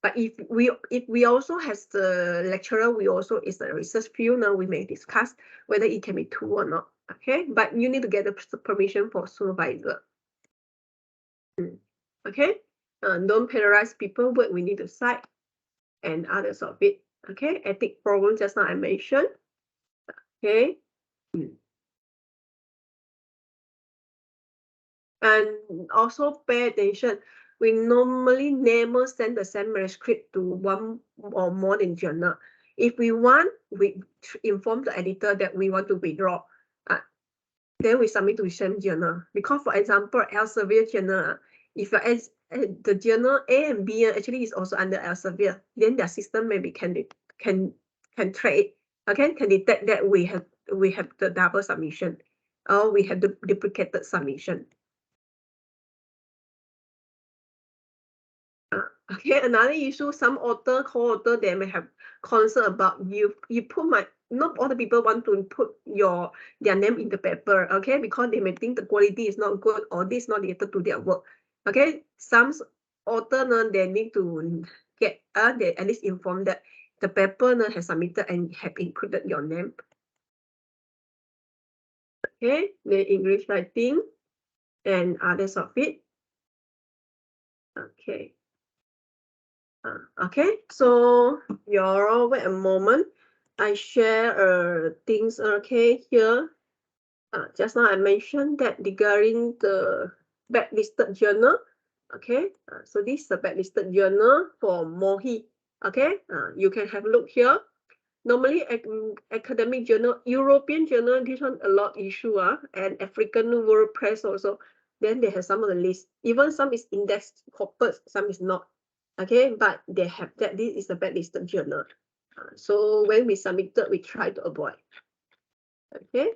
But if we also has the lecturer, we also is the research field, now we may discuss whether it can be two or not. Okay, but you need to get the permission for supervisor. Okay, don't penalize people, but we need to cite and others of it. Okay, ethic problem just now I mentioned. Okay. And also pay attention. We normally never send the same manuscript to one or more than journal. If we want, we inform the editor that we want to withdraw. Then we submit to the same journal. Because, for example, Elsevier journal, if the journal A and B actually is also under Elsevier, then their system maybe can trade. Okay, can detect that we have the double submission, or we have the duplicated submission. Okay, another issue, some author, co-author, they may have concern about you put not all the people want to put their name in the paper, okay, because they may think the quality is not good or this is not related to their work. Okay, some author they need to get they at least inform that the paper has submitted and have included your name. Okay, the English writing and others of it. Okay. Okay, so y'all wait a moment. I share things. Okay, here. Just now I mentioned that regarding the backlisted journal. Okay, so this is the backlisted journal for MOHI. Okay, you can have a look here. Normally, academic journal, European journal, this one a lot issue, and African World Press also. Then they have some of the list. Even some is indexed corpus, some is not. Okay, but they have that. This is the backlisted journal. So when we submitted, we try to avoid. Okay.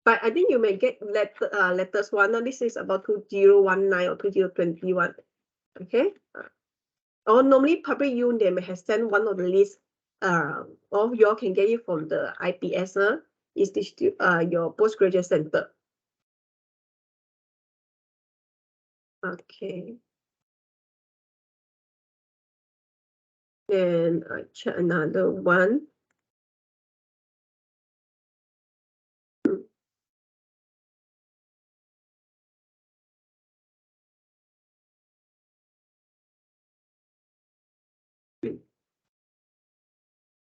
But I think you may get letters one. Now this is about 2019 or 2021. Okay. Or normally probably you they may have sent one of the list. Or you all can get it from the IPS. Is this your postgraduate center? Okay. Then I check another one.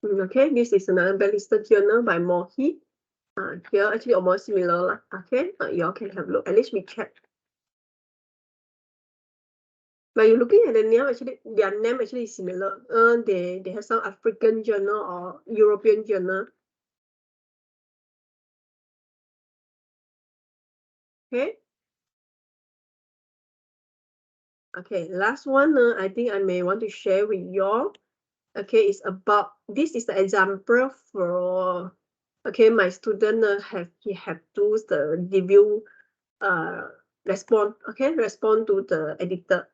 Okay, this is another blacklisted journal by Mohi. Here actually almost similar. Okay, you all can have a look. At least we check. But you're looking at the name, actually, their name actually is similar. They have some African journal or European journal. Okay. Okay, last one, I think I may want to share with you all. Okay, it's about, this is the example for, okay, my student he have to the review respond to the editor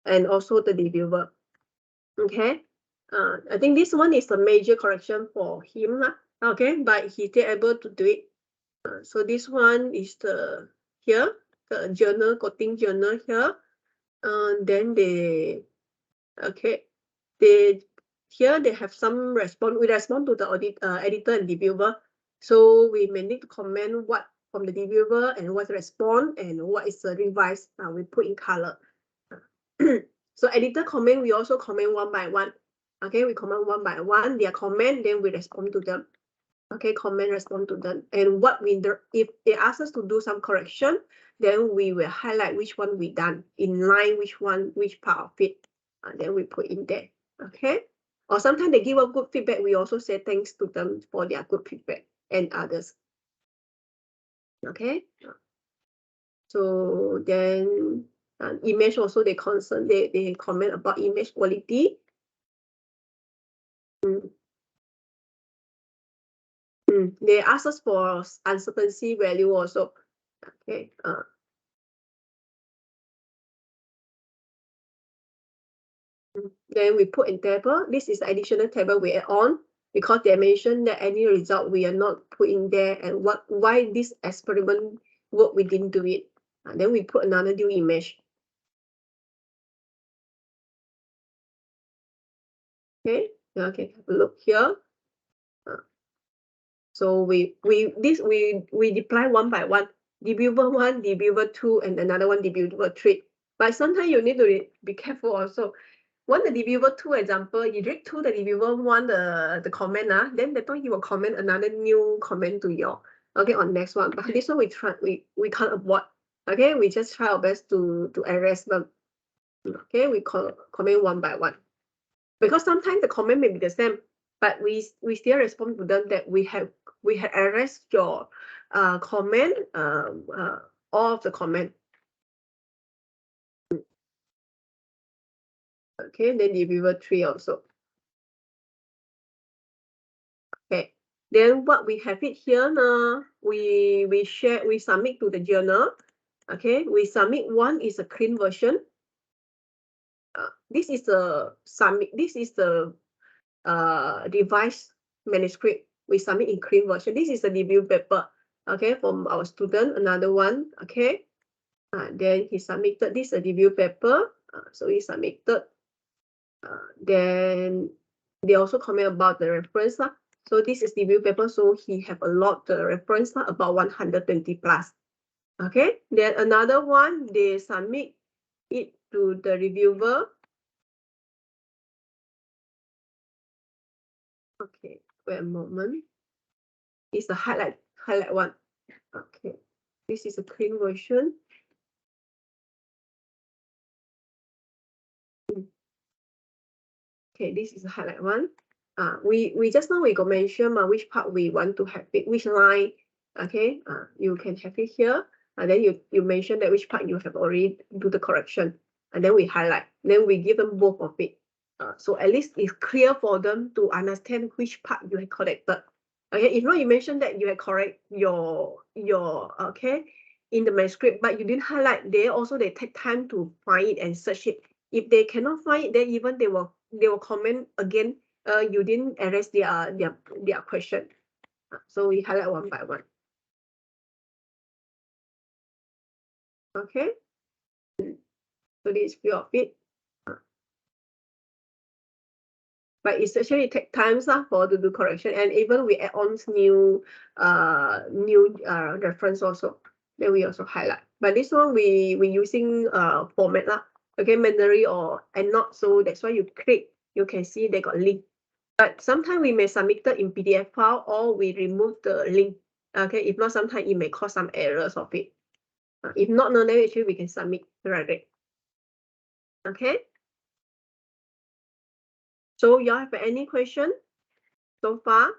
and also the reviewer. Okay, I think this one is a major correction for him, okay, but he's still able to do it. So this one is the here, the journal, quoting journal here. Then they, okay, here they have some response. We respond to the editor and reviewer. So we may need to comment what from the reviewer and what's the response and what is the revised. We put in color. So editor comment, we also comment one by one. Okay, we comment one by one, their comment, then we respond to them. Okay, comment, respond to them. And what we do, if they ask us to do some correction, then we will highlight which one we done, in line which part of it, then we put in there. Okay, or sometimes they give us good feedback, we also say thanks to them for their good feedback and others. Okay, so then image also they comment about image quality. They ask us for uncertainty value also. Okay. Then we put in table. This is the additional table we add on because they mentioned that any result we are not putting there and why this experiment work we didn't do it. Then we put another new image. Okay. Okay. Have a look here. So we deploy one by one. Debugger 1, debugger 2, and another one debugger 3. But sometimes you need to be careful also. When the debugger 2 example, you read to the debugger 1 the comment, then the time he will comment another new comment to you. Okay, on next one. But this one we can't avoid. Okay, we just try our best to arrest them. Okay, we comment one by one. Because sometimes the comment may be the same, but we still respond to them that we have arrest your comment, all of the comment. Okay, then reviewer 3 also. Okay, then what we have it here now, we submit to the journal. Okay, we submit one is a clean version. This is the submit. This is the revised manuscript. We submit in clean version. This is the review paper. Okay, from our student. Another one. Okay, then he submitted this a review paper. So he submitted. Then they also comment about the reference. So this is review paper. So he have a lot the reference about 120 plus. Okay, then another one they submit it to the reviewer. Okay, wait a moment. It's the highlight one. Okay, this is a clean version. Okay, this is a highlight one. We just now we got mention which part we want to have it, which line. Okay, you can have it here, and then you mention that which part you have already do the correction, and then we highlight. Then we give them both of it. So at least it's clear for them to understand which part you have corrected. Okay, if not, you mentioned that you had correct your okay in the manuscript, but you didn't highlight. They take time to find it and search it. If they cannot find it, then even they will comment again. You didn't address their question. So we highlight one by one. Okay. So this is few of it. But it's actually take times for to do correction, and even we add on new reference also. Then we also highlight. But this one we using format okay, Mandarin or EndNote. So that's why you click, you can see they got link. But sometimes we may submit it in PDF file or we remove the link. Okay, if not, sometimes it may cause some errors of it. If not, no, then actually we can submit directly. Okay. So y'all have any question so far?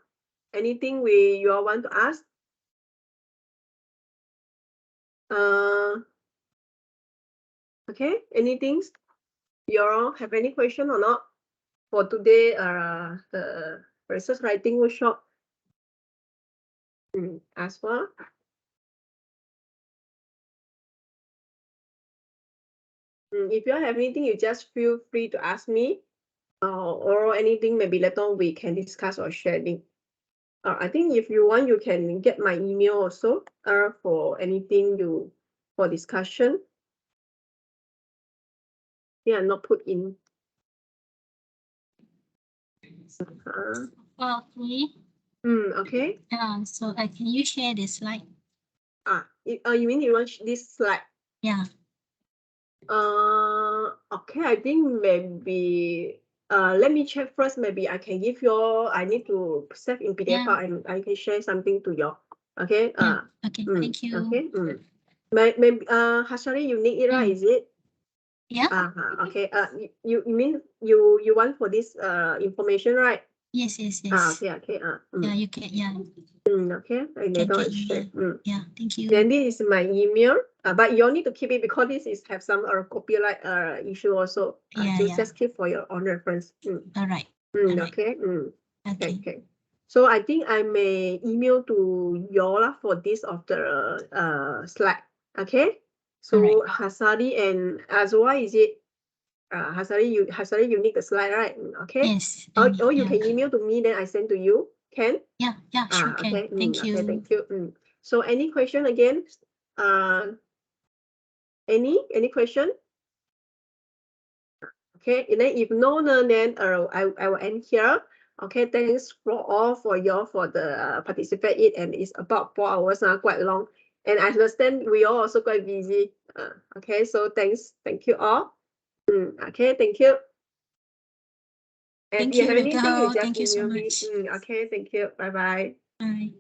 Anything you all want to ask? Okay, anything? You all have any question or not for today? The research writing workshop. Ask for. If you have anything, you just feel free to ask me, or anything. Maybe later on we can discuss or sharing. I think if you want, you can get my email also. For anything for discussion. Yeah, not put in. Okay. Okay. So can you share this slide? You mean you want this slide? Yeah. Okay, I think maybe let me check first. Maybe I can give you all, I need to save in PDF file and I can share something to you. Okay. Okay, thank you. Okay. Maybe Hasari, you need it, right? Is it? Yeah. Okay. You mean you want for this information, right? Yes. Okay. Yeah, you can. Yeah. Okay. I share. Yeah, thank you. Then this is my email. But you all need to keep it because this is have some copyright issue also. Just keep for your own reference. All right. Okay. Okay. So I think I may email to you all for this of the slide. Okay. So Hasari and Azwa, is it? Hasari, you need the slide, right? Okay. Yes. Or you can email to me, then I send to you. Can? Yeah. Sure. Okay. Thank you. Okay, thank you. So any question again? Any question? Okay, and then if no, then I will end here. Okay, thanks for all for the participate it, and it's about 4 hours now, quite long. And I understand we are also quite busy. Okay, so thank you all. Okay, thank you. And if you have anything, you just email me. Okay, thank you. Bye. Bye.